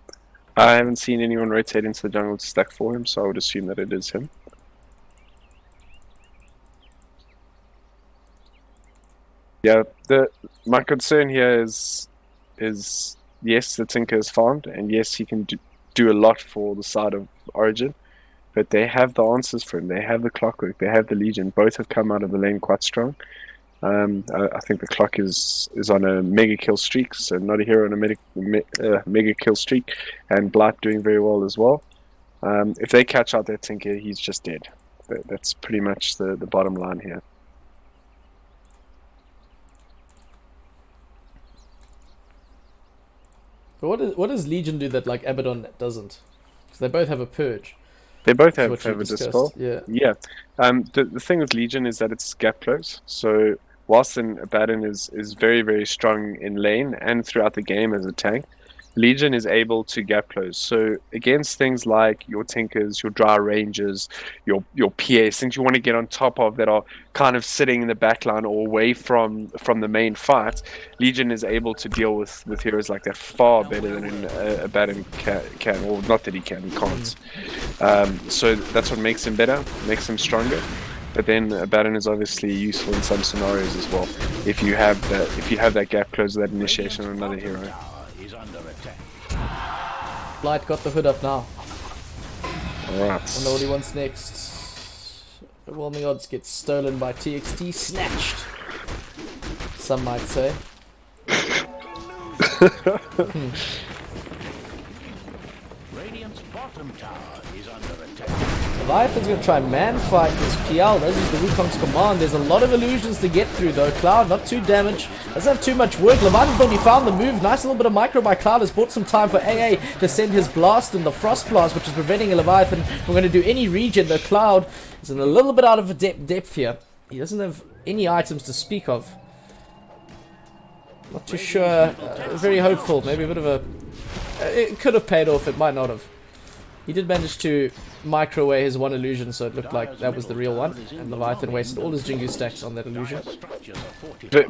I haven't seen anyone rotate into the jungle to stack for him, so I would assume that it is him. Yeah, my concern here is yes, the Tinker is farmed, and yes, he can do a lot for the side of Origin, but they have the answers for him. They have the Clockwork, they have the Legion. Both have come out of the lane quite strong. I think the Clock is on a mega kill streak, so not a hero on a mega kill streak, and Blight doing very well as well. If they catch out that Tinker, he's just dead. That's pretty much the bottom line here. But what does Legion do that like Abaddon doesn't? Because they both have a purge. They both That's have what you a discussed, dispel. yeah. Yeah. The thing with Legion is that it's gap close. So whilst an Abaddon is very, very strong in lane and throughout the game as a tank, Legion is able to gap close. So against things like your Tinkers, your Dry Rangers, your PS, things you want to get on top of that are kind of sitting in the backline or away from the main fight, Legion is able to deal with heroes like that far better than Abaddon can, or not that he can't. So that's what makes him better, makes him stronger. But then Abaddon is obviously useful in some scenarios as well. If you have that gap close, that initiation on another hero. Blight got the hood up now. Alright. I know what he wants next. Overwhelming odds gets stolen by TXT. Snatched. Some might say. Radiant's bottom tower is under attack. Leviathan's going to try and man-fight this PL. This is the Wukong's command. There's a lot of illusions to get through though. Cloud, not too damaged. Doesn't have too much work. Leviathan thought he found the move. Nice little bit of micro by Cloud. Has bought some time for AA to send his blast and the Frost Blast, which is preventing Leviathan from going to do any regen. The Cloud is in a little bit out of depth here. He doesn't have any items to speak of. Not too sure. Very hopeful. Maybe a bit of a... it could have paid off. It might not have. He did manage to microwave his one illusion, so it looked like that was the real one. And Leviathan wasted all his Jingu stacks on that illusion.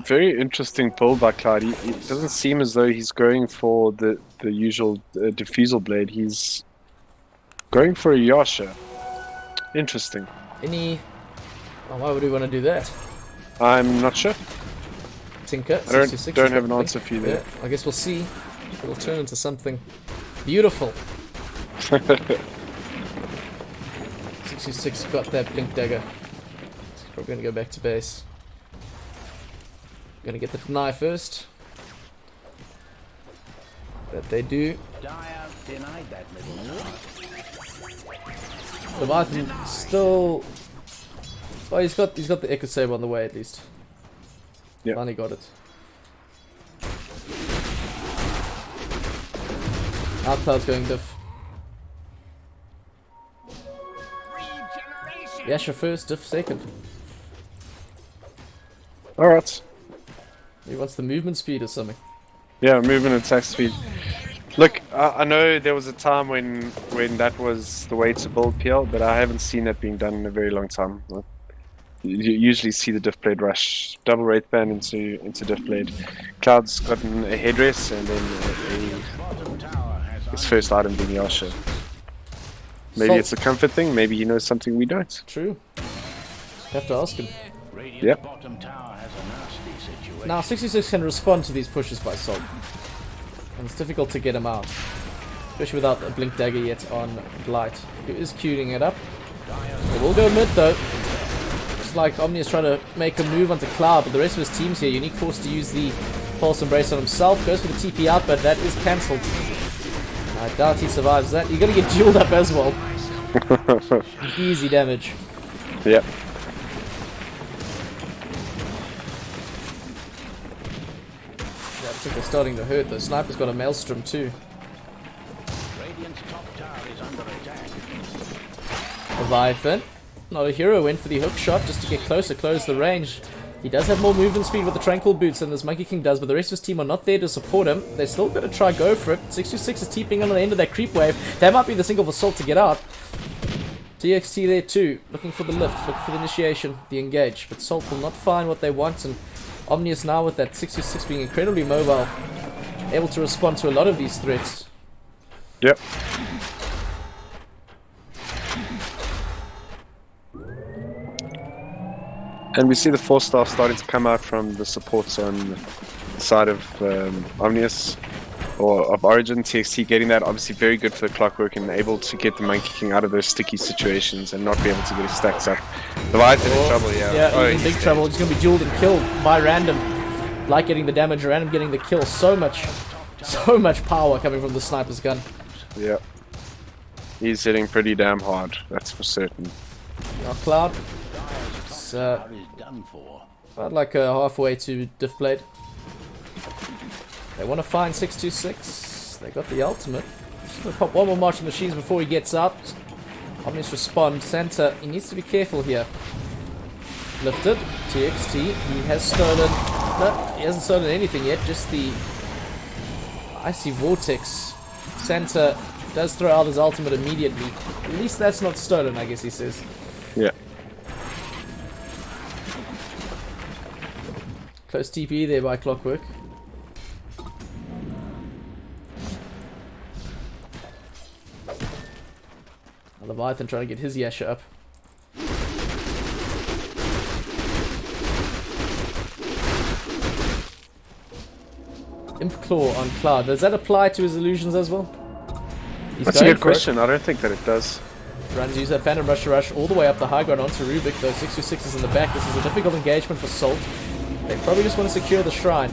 Very interesting build by Cloud. He doesn't seem as though he's going for the usual diffusal blade. He's going for a Yasha. Interesting. Any... oh, why would we want to do that? I'm not sure. Tinker, I 66 don't have an answer for you there. Yeah, I guess we'll see. It'll turn into something beautiful. 66 got that blink dagger. He's probably gonna go back to base. Gonna get the deny first. That they do. Leviathan still. Oh, he's got the Echo Saber on the way at least. Yeah. Finally got it. Outcloud's going diff. Yasha first, diff second. Alright. He wants the movement speed or something. Yeah, movement and attack speed. Look, I know there was a time when that was the way to build PL, but I haven't seen that being done in a very long time. You usually see the diff blade rush, double wraith band into diff blade. Cloud's gotten a headdress and then his first item being Yasha. Maybe it's a comfort thing, maybe he knows something we don't. True. Have to ask him. Yep. Now 66 can respond to these pushes by Salt. And it's difficult to get him out. Especially without a blink dagger yet on Blight. He is queuing it up. It will go mid though. It's like Omni's trying to make a move onto Cloud, but the rest of his team's here. Unique forced to use the false embrace on himself. Goes for the TP out, but that is cancelled. I doubt he survives that. You're gonna get jeweled up as well. Easy damage. Yep. Yeah, I think they're starting to hurt. The sniper's got a maelstrom too. Leviathan. Not a hero, went for the hook shot just to get closer, close the range. He does have more movement speed with the Tranquil Boots than this Monkey King does, but the rest of his team are not there to support him. They're still going to try go for it. 626 is TPing on the end of that creep wave. That might be the single for Salt to get out. TXT there too, looking for the lift, looking for the initiation, the engage. But Salt will not find what they want, and Omnius now with that 626 being incredibly mobile, able to respond to a lot of these threats. Yep. And we see the 4-star starting to come out from the supports on the side of Omnius or of Origin. TXT getting that, obviously very good for the Clockwork and able to get the Monkey King out of those sticky situations and not be able to get his stacks up. Leviathan in trouble, yeah. Yeah, he's in big trouble. He's going to be dueled and killed by random. Like getting the damage, random getting the kill. So much power coming from the sniper's gun. Yeah. He's hitting pretty damn hard, that's for certain. Now Cloud. It's Tower is done for. about like halfway to Diff Blade. They want to find 626. They got the ultimate. Just going to pop one more Marching Machines before he gets out. Omnis respond. Santa, he needs to be careful here. Lifted. TXT. He has stolen... No, he hasn't stolen anything yet. Just the Icy Vortex. Santa does throw out his ultimate immediately. At least that's not stolen, I guess he says. Yeah. Close TP there by Clockwork. Leviathan trying to get his Yasha up. Imp Claw on Cloud. Does that apply to his illusions as well? He's That's a going good for it. question. I don't think that it does. Runs use that Phantom Rush all the way up the high ground onto Rubik, though 626 is in the back. This is a difficult engagement for Salt. They probably just want to secure the shrine.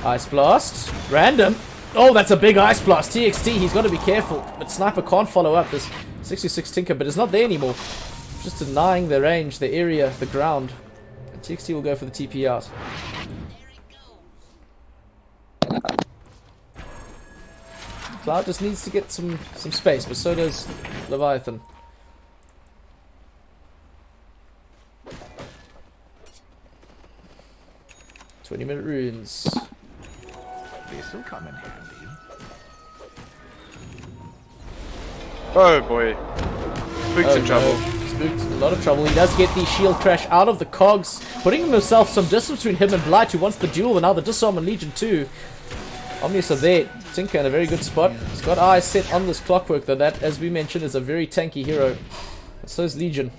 Ice Blast. Random. Oh, that's a big Ice Blast. TXT, he's got to be careful. But Sniper can't follow up this 626 Tinker, but it's not there anymore. Just denying the range, the area, the ground. And TXT will go for the TP out. Cloud just needs to get some space, but so does Leviathan. "20-minute runes." This'll come in handy. Oh boy. Spook's in trouble. No. Spook's in a lot of trouble. He does get the shield crash out of the cogs, putting himself some distance between him and Blight, who wants the duel, and now the Disarm and Legion 2. Omnius are there. Tinker in a very good spot. He's got eyes set on this Clockwork, though that, as we mentioned, is a very tanky hero. And so is Legion.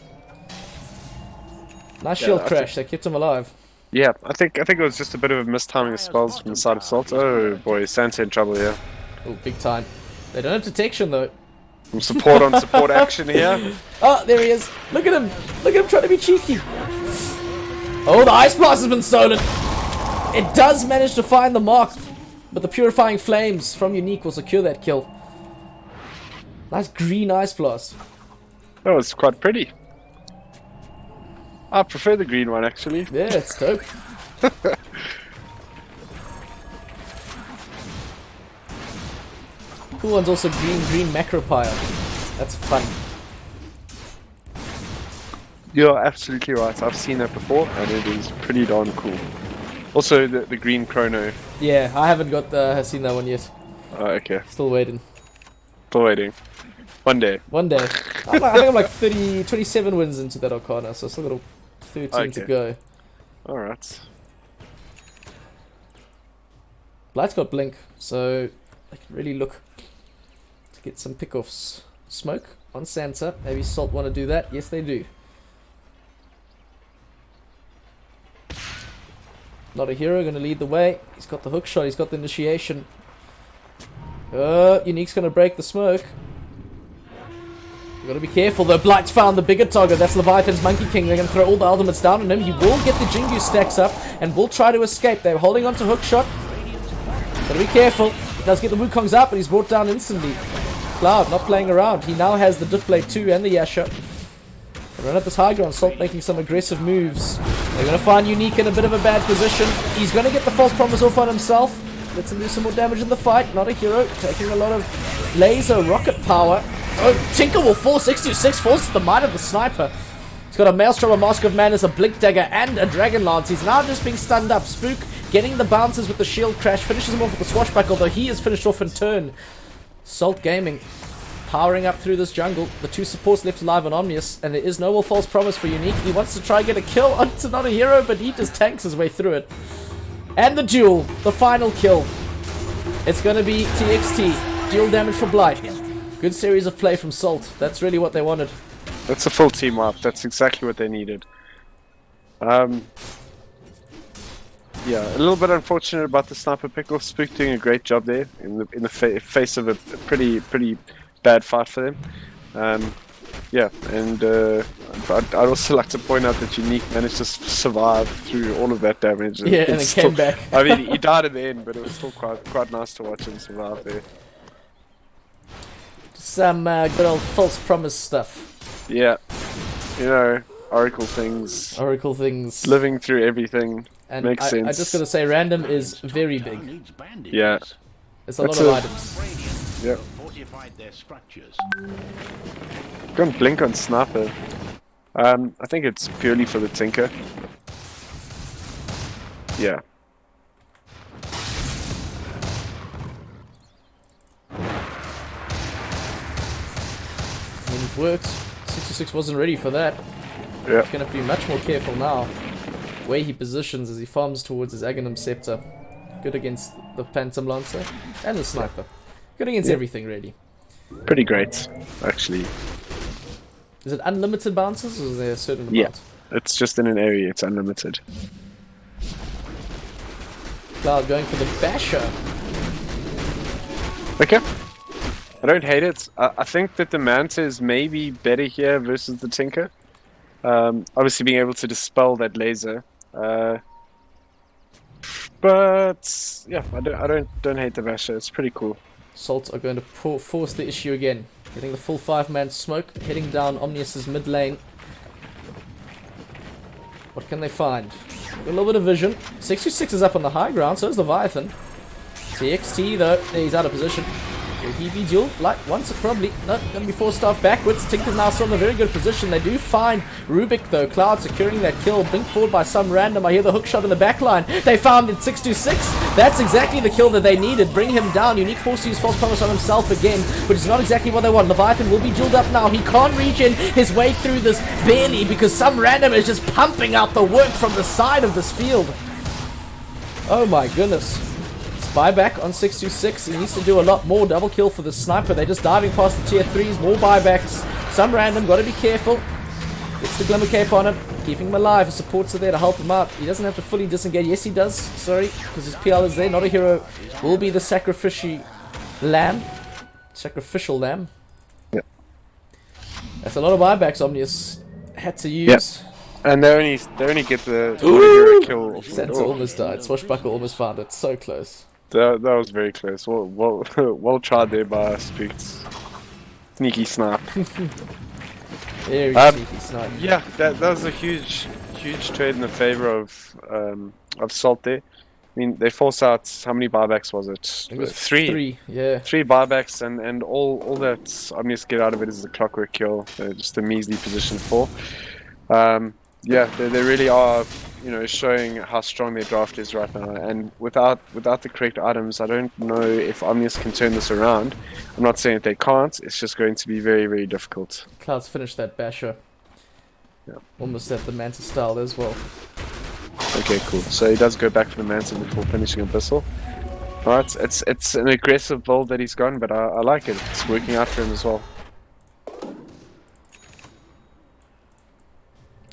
Nice shield crash. That kept him alive. Yeah, I think it was just a bit of a mistiming of spells from the side of Salt. Oh boy, Santa in trouble here. Oh, big time. They don't have detection, though. Some support on support action here. Oh, there he is. Look at him. Look at him trying to be cheeky. Oh, the Ice Blast has been stolen. It does manage to find the mark, but the Purifying Flames from Unique will secure that kill. Nice green Ice Blast. That was quite pretty. I prefer the green one, actually. Yeah, it's dope. Cool one's also green Macropire. That's fun. You're absolutely right. I've seen that before, and it is pretty darn cool. Also, the green chrono. Yeah, I haven't seen that one yet. Oh, okay. Still waiting. Still waiting. One day. One day. I think I'm like 27 wins into that Arcana, so still got 13 to go. Alright. Blight's got Blink, so I can really look to get some pickoffs. Smoke on Santa. Maybe Salt want to do that. Yes, they do. Not a hero, going to lead the way. He's got the hook shot, he's got the initiation. Unique's going to break the smoke. You've got to be careful though. Blight's found the bigger target. That's Leviathan's Monkey King. They're going to throw all the ultimates down on him. He will get the Jingu stacks up and will try to escape. They're holding on to hook shot. Got to be careful. He does get the Wukong's out, but he's brought down instantly. Cloud not playing around. He now has the Diff Blade 2 and the Yasha. They run at this high ground. Salt making some aggressive moves. They're going to find Unique in a bit of a bad position. He's going to get the false promise off on himself. Lets him do some more damage in the fight. Not a hero. Taking a lot of laser rocket power. Oh, Tinker will fall. 626 falls to the might of the sniper. He's got a Maelstrom, a Mask of Madness, a Blink Dagger, and a Dragon Lance. He's now just being stunned up. Spook getting the bounces with the shield crash. Finishes him off with the swashbuckle, although he is finished off in turn. Salt Gaming powering up through this jungle. The two supports left alive on Omnius, and there is no more false promise for Unique. He wants to try and get a kill onto Not a Hero, but he just tanks his way through it. And the duel, the final kill. It's going to be TXT Deal damage for Blight. Good series of play from Salt. That's really what they wanted. That's a full team up. That's exactly what they needed. Yeah, a little bit unfortunate about the sniper pick-off. Spook doing a great job there in the face of a pretty bad fight for them. Yeah, and I'd also like to point out that Unique managed to survive through all of that damage. Yeah, and it came back. I mean, he died at the end, but it was still quite nice to watch him survive there. Some good old false promise stuff. Yeah, you know, Oracle things. Oracle things. Living through everything. And Makes sense. I just gotta say, random is very big. Needs bandages. Yeah. It's a lot of items. Radiant Yep. fortified their structures. Gone blink on sniper. I think it's purely for the Tinker. Yeah. I mean, it works. 66 wasn't ready for that. Yeah. He's gonna be much more careful now. Where he positions as he farms towards his Aghanim Scepter. Good against the Phantom Lancer and the Sniper. Good against everything, really. Pretty great, actually. Is it unlimited bounces, or is there a certain Yeah. amount? It's just in an area, it's unlimited. Cloud going for the Basher. Okay. I don't hate it. I think that the Manta is maybe better here versus the Tinker. Obviously being able to dispel that laser. But yeah, I don't hate the Basher. It's pretty cool. Salt are going to force the issue again. Getting the full 5-man smoke, heading down Omnius's mid lane. What can they find? Got a little bit of vision. 66 is up on the high ground, so is Leviathan. TXT though, he's out of position. Will he be dual? Like, once probably. No, gonna be forced off backwards. Tinker's now still in a very good position. They do find Rubik though. Cloud securing that kill. Blink forward by some random. I hear the hook shot in the back line. They found it 626. That's exactly the kill that they needed. Bring him down. Unique forced to use false promise on himself again, which is not exactly what they want. Leviathan will be dueled up now. He can't reach in his way through this barely because some random is just pumping out the work from the side of this field. Oh my goodness. Buyback on 626. He needs to do a lot more. Double kill for the sniper. They're just diving past the tier 3s. More buybacks. Some random. Got to be careful. Gets the Glimmer Cape on him. Keeping him alive. His supports are there to help him out. He doesn't have to fully disengage. Yes, he does. Sorry. Because his PL is there. Not a hero. Will be the sacrificial lamb. Sacrificial lamb. Yeah. That's a lot of buybacks Omnius had to use. Yeah. And they only get the hero kill off the Sansa door. almost died. Swashbuckle almost found it. So close. That was very close. Well tried there by Spooked. Sneaky snipe. Very sneaky snipe. Yeah, that was a huge trade in the favor of Salt there. I mean, they force out, how many buybacks was it? It was Three. Yeah. 3 buybacks, and all that Omnius get out of it is the clockwork kill. Just a measly position 4. Yeah, they really are, you know, showing how strong their draft is right now. And without the correct items, I don't know if Omnius can turn this around. I'm not saying that they can't. It's just going to be very, very difficult. Cloud's finished that Basher. Yeah. Almost at the Manta style as well. Okay, cool. So he does go back for the Manta before finishing Abyssal. Alright, it's an aggressive build that he's gone, but I like it. It's working out for him as well.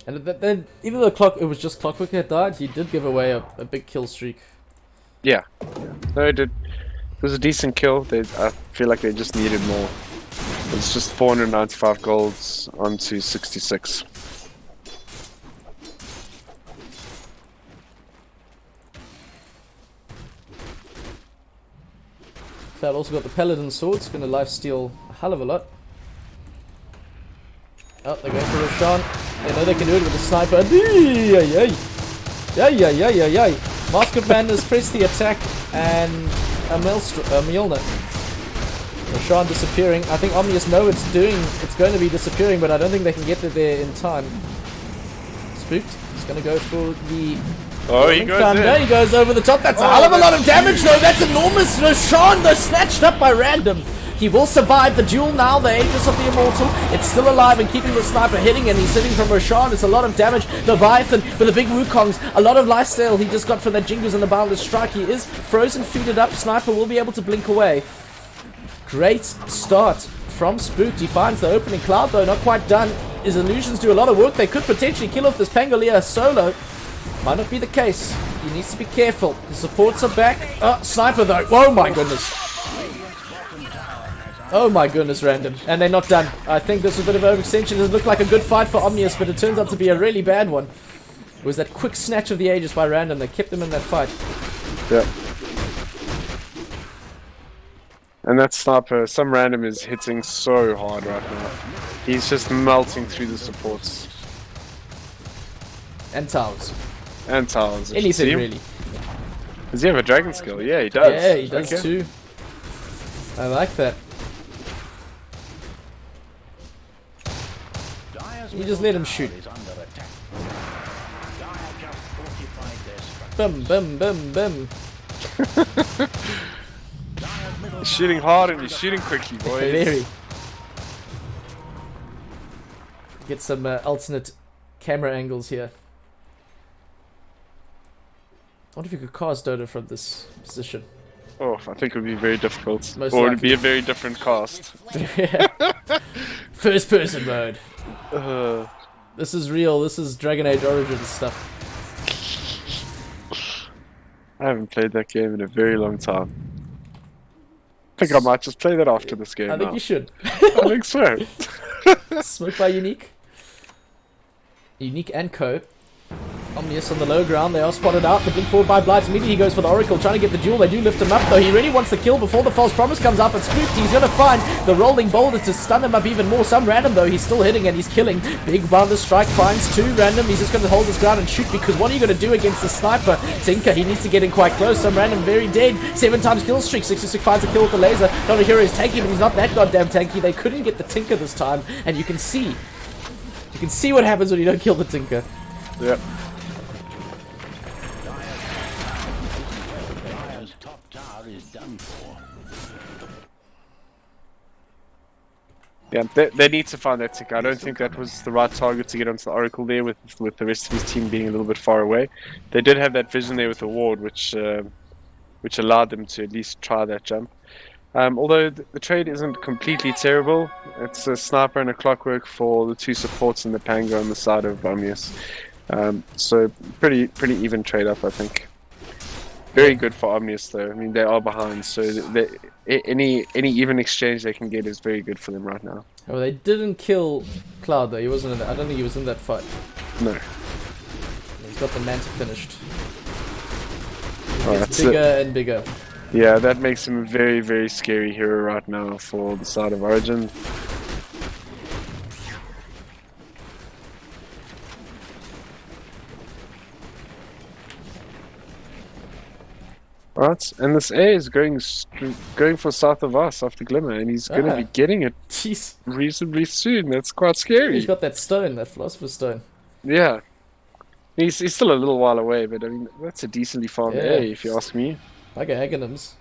And then, even though it was just Clockwork that died, he did give away a big kill streak. Yeah. No, it did. It was a decent kill. I feel like they just needed more. It's just 495 golds onto 66. Cloud also got the Paladin sword, it's going to lifesteal a hell of a lot. Oh, they're going for Roshan. They know they can do it with the sniper. Yay! Mask of Madness, press the attack, and a Mjolnir. Roshan disappearing. I think Omnius know it's going to be disappearing, but I don't think they can get there in time. Spooked. He's going to go for the... Oh, he goes Thunder. in. He goes over the top. That's a hell of a lot of damage, though. That's enormous. Roshan, though, snatched up by random. He will survive the duel now, the Aegis of the Immortal. It's still alive and keeping the sniper hitting, and he's hitting from Roshan. It's a lot of damage. Leviathan with the big Wukongs. A lot of lifesteal he just got from that Jingus and the Boundless Strike. He is frozen, feeded up. Sniper will be able to blink away. Great start from Spooked. He finds the opening. Cloud, though, not quite done. His illusions do a lot of work. They could potentially kill off this Pangolier solo. Might not be the case. He needs to be careful. The supports are back. Oh, sniper, though. Oh, my goodness. Oh, my goodness, Random. And they're not done. I think this was a bit of an overextension. It looked like a good fight for Omnius, but it turns out to be a really bad one. It was that quick snatch of the Aegis by Random that kept them in that fight. Yeah. And that sniper, some Random is hitting so hard right now. He's just melting through the supports. And towers. And towers. if you Anything, see him. really. Does he have a dragon skill? Yeah, he does. Yeah, he does Okay. too. I like that. You just let him shoot. Bum, bum, bum, bum. He's shooting hard and he's shooting quickly, boys. Very. Get some alternate camera angles here. I wonder if you could cast Dota from this position. Oh, I think it would be very difficult. Most or it would likely. be a very different cast. First person mode. Uh, This is real. This is Dragon Age Origins stuff. I haven't played that game in a very long time. I think I might just play that after this game I think now. you should. I think so. Smoked by Unique. Unique and Co. Omnius on the low ground, they are spotted out. The blink forward by Blight. Immediately he goes for the Oracle, trying to get the duel. They do lift him up though. He really wants the kill before the false promise comes up. And Spooked, he's going to find the rolling boulder to stun him up even more. Some Random though, he's still hitting and he's killing. Big Bounder Strike finds 2 Random. He's just going to hold his ground and shoot, because what are you going to do against the sniper? Tinker, he needs to get in quite close. Some Random very dead. 7 times kill streak. 66 finds a kill with the laser. Not a hero is tanky, but he's not that goddamn tanky. They couldn't get the Tinker this time, and you can see what happens when you don't kill the Tinker. Yep. Top tower is done for. Yeah, they need to find that tick. I don't think that was the right target to get onto the Oracle there with the rest of his team being a little bit far away. They did have that vision there with the ward, which allowed them to at least try that jump. Although the trade isn't completely terrible, it's a sniper and a clockwork for the 2 supports and the Pango on the side of Omnius. So pretty even trade up, I think. Very good for Omnius though. I mean, they are behind, so any even exchange they can get is very good for them right now. Oh, they didn't kill Cloud though. He wasn't in that. I don't think he was in that fight. No. He's got the Manta finished. Oh, It's that's bigger it. and bigger. Yeah, that makes him a very, very scary hero right now for the side of Origin. Alright, and this A is going for south of us after Glimmer, and he's going to be getting it Jeez. reasonably soon. That's quite scary. He's got that stone, that Philosopher's Stone. Yeah. He's still a little while away, but I mean, that's a decently farmed Yeah. A, if you ask me. Like a Aghanim's.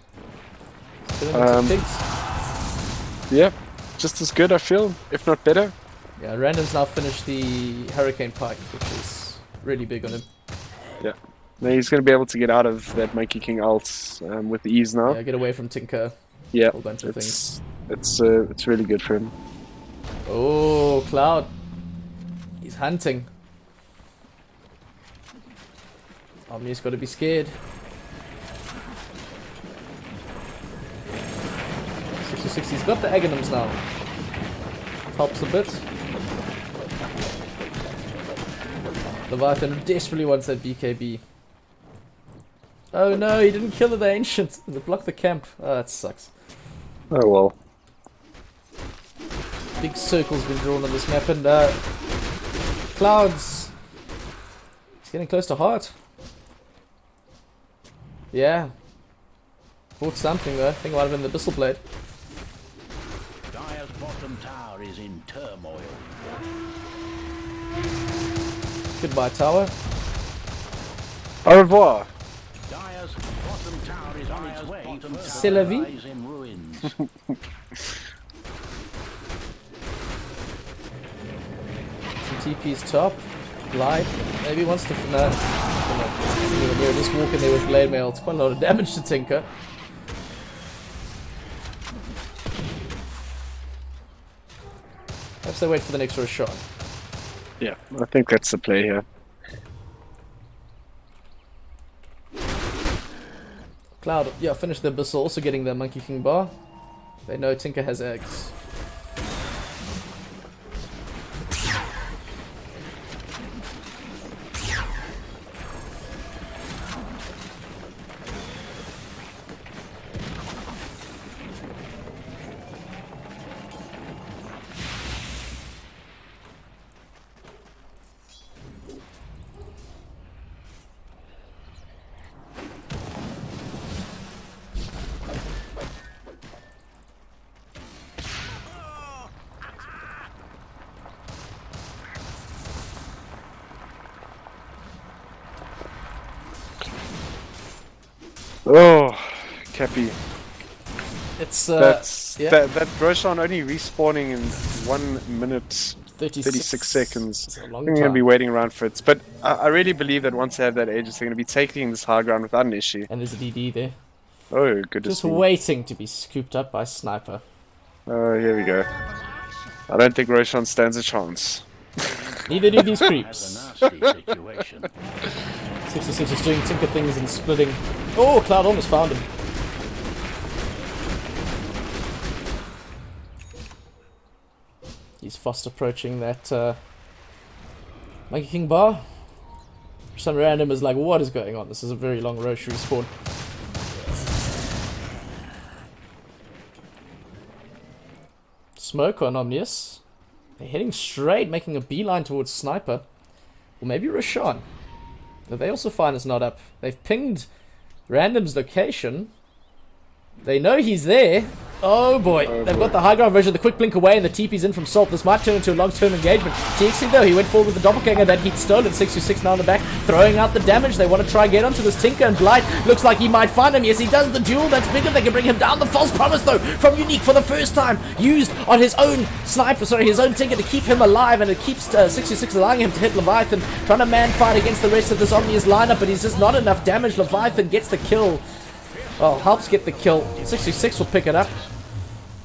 Turn into Um, pigs. Yeah, just as good, I feel, if not better. Yeah, Random's now finished the Hurricane Pike, which is really big on him. Yeah. Now he's going to be able to get out of that Monkey King ult with ease now. Yeah, get away from Tinker. Yeah, whole bunch of things. it's really good for him. Oh, Cloud. He's hunting. Omni's got to be scared. 66, he's got the Aghanims now. Helps a bit. Leviathan desperately wants that BKB. Oh no, he didn't kill the Ancient. They blocked the camp. Oh, that sucks. Oh well. Big circles been drawn on this map, and Clouds. He's getting close to Heart. Yeah. Fought something though. I think it might have been the Abyssal Blade. Dire's bottom tower is in turmoil. Goodbye, tower. Au revoir. Dire's bottom tower is on its way to C'est la vie. lies in ruins. Some TP's top. Glide. Maybe he wants to. No. Just walk in there with Blade Mail. It's quite a lot of damage to Tinker. Perhaps they wait for the next Roshan. Yeah, I think that's the play here. Cloud, yeah, finish the Abyssal, also getting the Monkey King bar. They know Tinker has eggs. Oh, Cappy. It's yeah. That Roshan only respawning in 1 minute 36 seconds. It's a I long think I'm gonna time. be waiting around for it. But I really believe that once they have that Aegis, they're gonna be taking this high ground without an issue. And there's a DD there. Oh, goodness Just me. waiting to be scooped up by Sniper. Oh, here we go. I don't think Roshan stands a chance. Neither do these That's creeps. a nasty situation. 66 is doing Tinker things and splitting. Oh, Cloud almost found him. He's fast approaching that Monkey King bar. Some random is like, what is going on? This is a very long Roche respawn. Smoke on Omnius. They're heading straight, making a beeline towards Sniper. Or maybe Roshan. But they also find it's not up. They've pinged Random's location. They know he's there. Oh boy. They've got the high ground version, the quick blink away, and the TP's in from Salt. This might turn into a long-term engagement. TXC though, he went forward with the doppelganger that he'd stolen. 626 now in the back, throwing out the damage. They want to try and get onto this Tinker, and Blight looks like he might find him. Yes, he does the duel. That's bigger. They can bring him down. The false promise though, from Unique for the first time, used on his own sniper, sorry, his own Tinker to keep him alive, and it keeps 626 allowing him to hit Leviathan, trying to man fight against the rest of this Omnius lineup, but he's just not enough damage. Leviathan gets the kill. Well, helps get the kill. 66 will pick it up.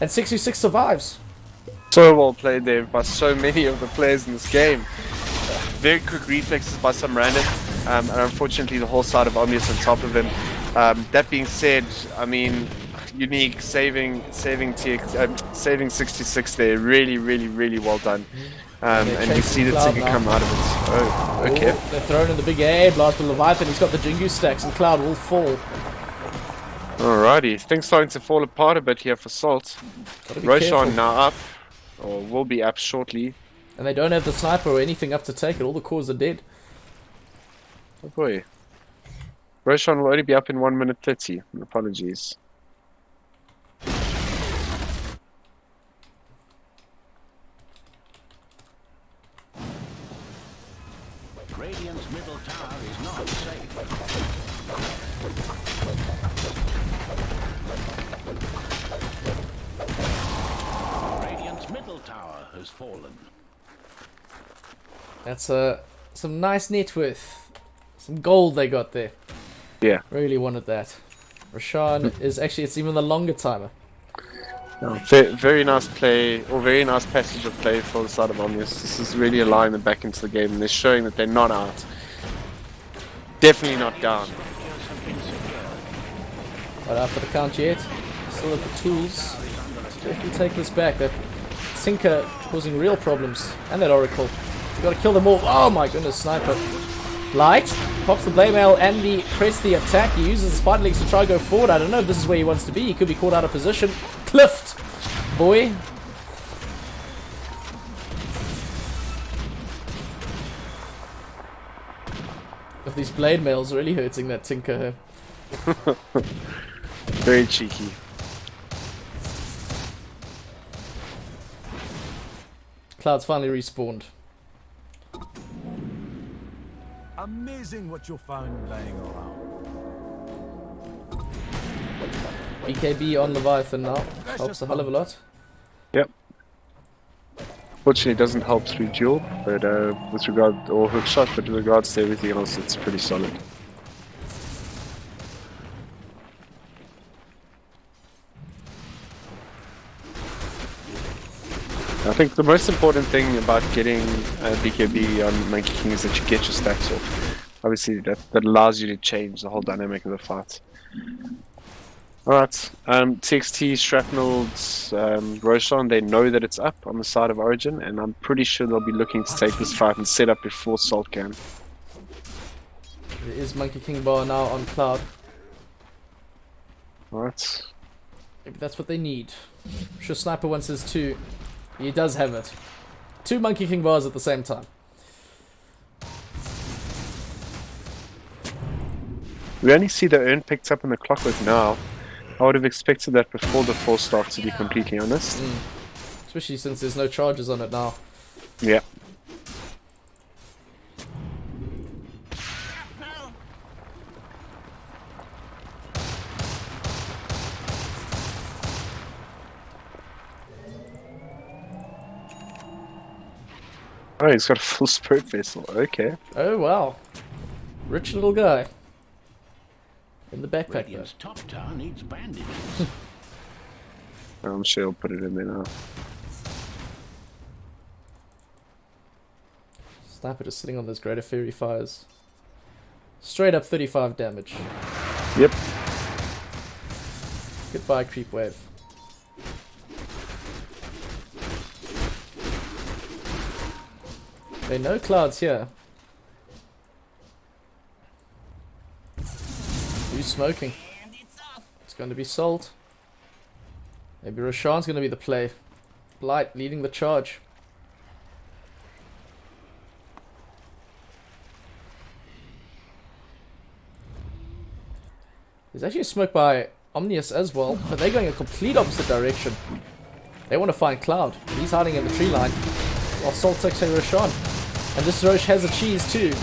And 66 survives. So well played there by so many of the players in this game. Very quick reflexes by some random, and unfortunately the whole side of Omnius on top of him. That being said, I mean, Unique saving 66 there, really well done. And you see the Tinker come out of it. Oh, okay. Oh, they're thrown in the big air blast with Leviathan. He's got the Jingu stacks, and Cloud will fall. Alrighty, things starting to fall apart a bit here for Salt. Roshan careful. now up, or will be up shortly. And they don't have the sniper or anything up to take it. All the cores are dead. Oh boy. Roshan will only be up in 1 minute 30. Apologies. Radiant's middle tower is not safe. Radiant's middle tower has fallen. That's some nice net worth. Some gold they got there. Yeah. Really wanted that. Roshan is actually, it's even the longer timer. Very nice play, or very nice passage of play for the side of Omnius. This is really allowing them back into the game, and they're showing that they're not out. Definitely not down. Not out for the count yet. Still at the tools to definitely take this back. That Tinker causing real problems. And that Oracle. We've got to kill them all. Oh my goodness, Sniper. Light pops the blade mail and the press the attack. He uses the spider legs to try to go forward. I don't know if this is where he wants to be. He could be caught out of position. Cliffed, boy. If these blade mails really hurting that Tinker. Very cheeky. Cloud's finally respawned. Amazing what you'll find laying around. BKB on Leviathan now. Helps a hell of a lot. Yep. Fortunately, it doesn't help through duel, but with regard, or hook shot, but with regards to everything else, it's pretty solid. I think the most important thing about getting BKB on Monkey King is that you get your stacks off. Obviously, that allows you to change the whole dynamic of the fight. Alright, TXT, Shrapnel's Roshan, they know that it's up on the side of Origin, and I'm pretty sure they'll be looking to take this fight and set up before Salt can. There is Monkey King bar now on Cloud. Alright. Maybe that's what they need. I'm sure Sniper wants his 2. He does have it. 2 Monkey King bars at the same time. We only see the urn picked up in the clockwork now. I would have expected that before the 4-star, to be completely honest. Especially since there's no charges on it now. Yeah. Oh, he's got a full spirit vessel. Okay. Oh wow. Rich little guy. In the backpack though. Radiant's top tower needs bandages. I'm sure he'll put it in there now. Sniper just sitting on those Greater Fury fires. Straight up 35 damage. Yep. Goodbye, creep wave. They know Cloud's here. Who's smoking? It's going to be Salt. Maybe Roshan's going to be the play. Blight leading the charge. There's actually a smoke by Omnius as well, but they're going a complete opposite direction. They want to find Cloud. He's hiding in the tree line, while Salt takes a Roshan. And this Roche has a cheese too.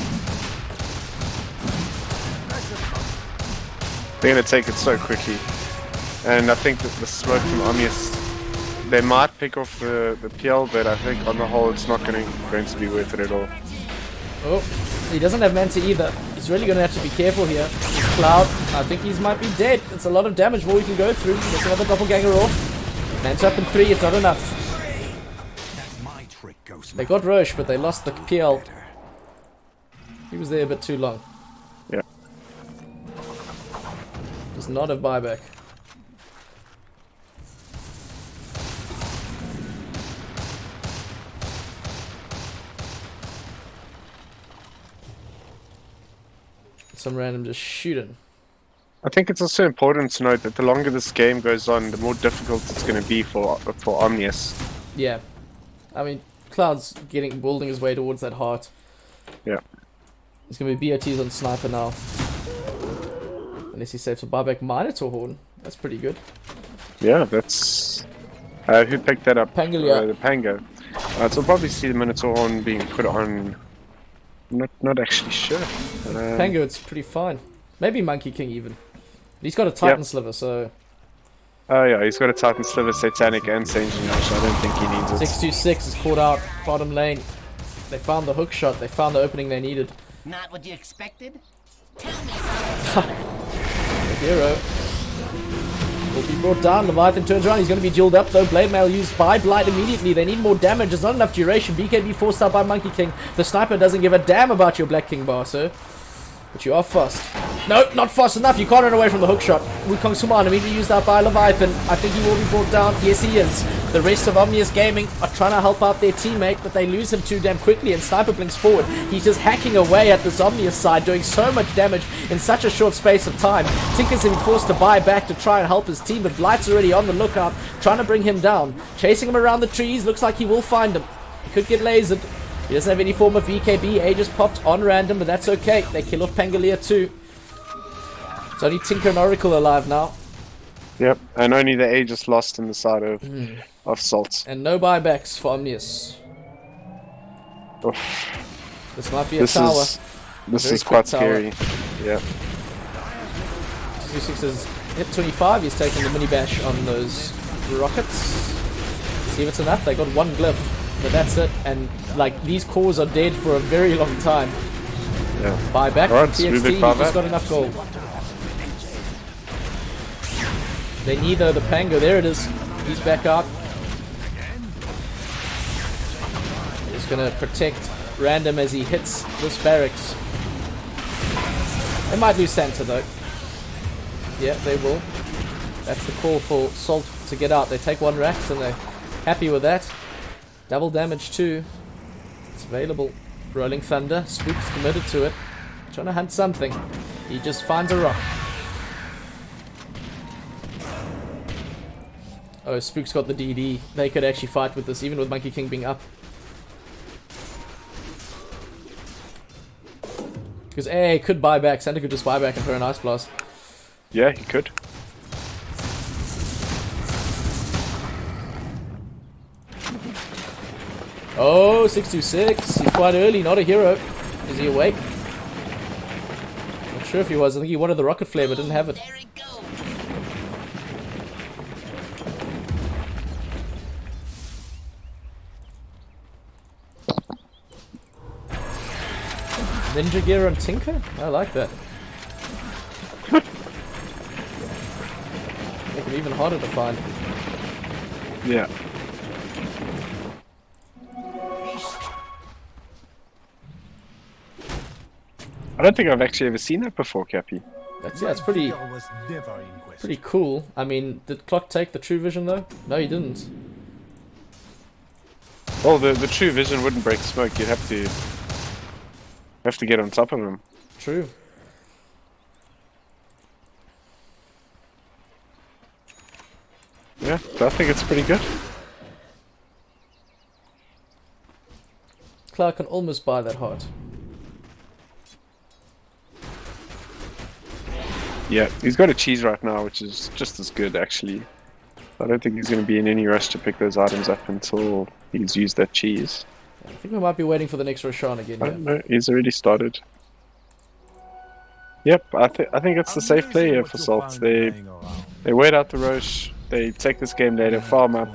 They're going to take it so quickly. And I think that the smoke from Omnius, they might pick off the PL, but I think on the whole it's not going to be worth it at all. Oh, he doesn't have Manta either. He's really going to have to be careful here. This Cloud, I think he might be dead. It's a lot of damage more we can go through. There's another doppelganger off. Manta up in 3, it's not enough. They got Roche, but they lost the PL. He was there a bit too long. Yeah. Does not have buyback. Some random just shooting. I think it's also important to note that the longer this game goes on, the more difficult it's going to be for Omnius. Yeah. I mean, Cloud's building his way towards that heart. Yeah. It's going to be BOTs on Sniper now. Unless he saves a buyback Minotaur Horn. That's pretty good. Yeah, that's... who picked that up? Pangalia. The Pango. So we'll probably see the Minotaur Horn being put on... Not actually sure. Pango, it's pretty fine. Maybe Monkey King even. He's got a Titan Sliver, so... Oh yeah, he's got a Titan Sliver, Satanic, and Saint Genius. I don't think he needs it. 626 is caught out, bottom lane. They found the hook shot, they found the opening they needed. Not what you expected? The hero will be brought down. Leviathan turns around, he's going to be dueled up though. Blade Mail used by Blight immediately. They need more damage, there's not enough duration. BKB 4-star by Monkey King. The Sniper doesn't give a damn about your Black King bar, sir. But you are fast. No, not fast enough. You can't run away from the hook shot. Wukong Suman immediately used out by Leviathan. I think he will be brought down. Yes, he is. The rest of Omnius Gaming are trying to help out their teammate, but they lose him too damn quickly, and Sniper blinks forward. He's just hacking away at this Omnius side, doing so much damage in such a short space of time. Tinker's been forced to buy back to try and help his team, but Blight's already on the lookout, trying to bring him down. Chasing him around the trees, looks like he will find him. He could get lasered. He doesn't have any form of BKB. A just popped on random, but that's okay. They kill off Pangalia too. It's only Tinker and Oracle alive now. Yep, and only the A just lost in the side of Salt. And no buybacks for Omnius. Oof. This might be a tower. This is quite scary. Yeah. 226 has hit 25. He's taking the mini bash on those rockets. See if it's enough. They got one glyph. But that's it, and like these cores are dead for a very long time. Yeah. Buyback Right, from TXT, he just got enough gold. They need the Pango, there it is. He's back out. Just gonna protect Random as he hits this barracks. They might lose Santa though. Yeah, they will. That's the call for Salt to get out. They take 1 Rax and they're happy with that. Double damage too. It's available. Rolling Thunder. Spook's committed to it. Trying to hunt something. He just finds a rock. Oh, Spook's got the DD. They could actually fight with this, even with Monkey King being up. Because A could buy back. Santa could just buy back and throw an Ice Blast. Yeah, he could. Oh, 626. He's quite early, not a hero. Is he awake? Not sure if he was. I think he wanted the rocket flare but didn't have it. There it goes. Ninja Gear and Tinker? I like that. Make it even harder to find. Yeah. I don't think I've actually ever seen that before, Cappy. That's it's pretty Fear was never in question. pretty cool. I mean, did Clock take the True Vision though? No, he didn't. Well, the true vision wouldn't break smoke. You'd have to get on top of him. True. Yeah, so I think it's pretty good. Cloud can almost buy that heart. Yeah, he's got a cheese right now, which is just as good, actually. I don't think he's going to be in any rush to pick those items up until he's used that cheese. I think we might be waiting for the next Roshan again. I Yeah. don't know, he's already started. Yep, I think it's the safe play here for Salt. They wait out the Roche, they take this game later, farm up.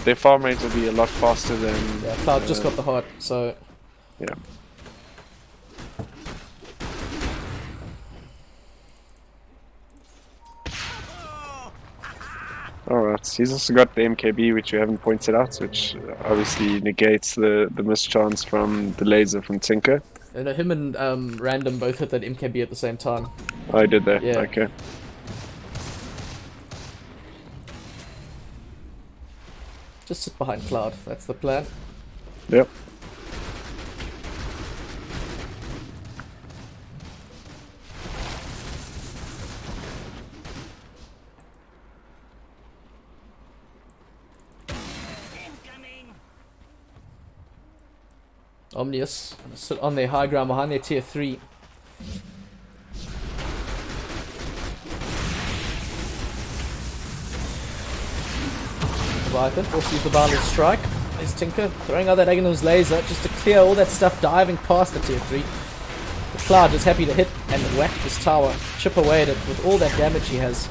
Their farm rates will be a lot faster than... Yeah, Cloud just got the heart, so... Yeah. Alright, he's also got the MKB, which we haven't pointed out, which obviously negates the mischance from the laser from Tinker. You know, him and Random both hit that MKB at the same time. Oh, I did that, Yeah. okay. Just sit behind Cloud, that's the plan. Yep. Incoming. Omnius sit on their high ground behind their tier 3. Leviathan forces use the boundless strike. There's Tinker throwing out that Aghanor's laser just to clear all that stuff diving past the tier 3. The Cloud is happy to hit and whack this tower, chip away at it with all that damage he has.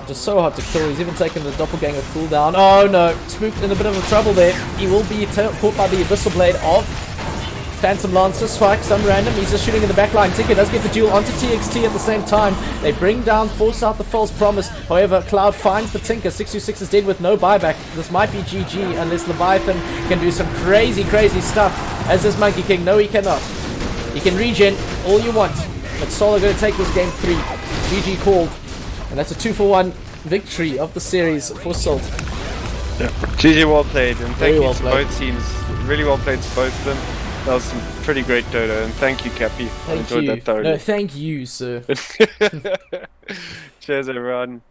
Just so hard to kill. He's even taken the doppelganger cooldown. Oh no, Spooked in a bit of trouble there. He will be caught by the Abyssal Blade of Phantom Lancer. Spike some random. He's just shooting in the back line. Tinker does get the duel onto TXT at the same time. They bring down, force out the false promise. However, Cloud finds the Tinker. 626 is dead with no buyback. This might be GG unless Leviathan can do some crazy stuff. As this Monkey King. No, he cannot. He can regen all you want. But Sol are going to take this game 3. GG called. And that's a 2-for-1 victory of the series for Salt. Yeah. GG, well played, and thank Very you well to played. both teams. Really well played to both of them. That was some pretty great Dota, and thank you, Cappy. I Thank enjoyed you. that thoroughly. No, thank you, sir. Cheers, everyone.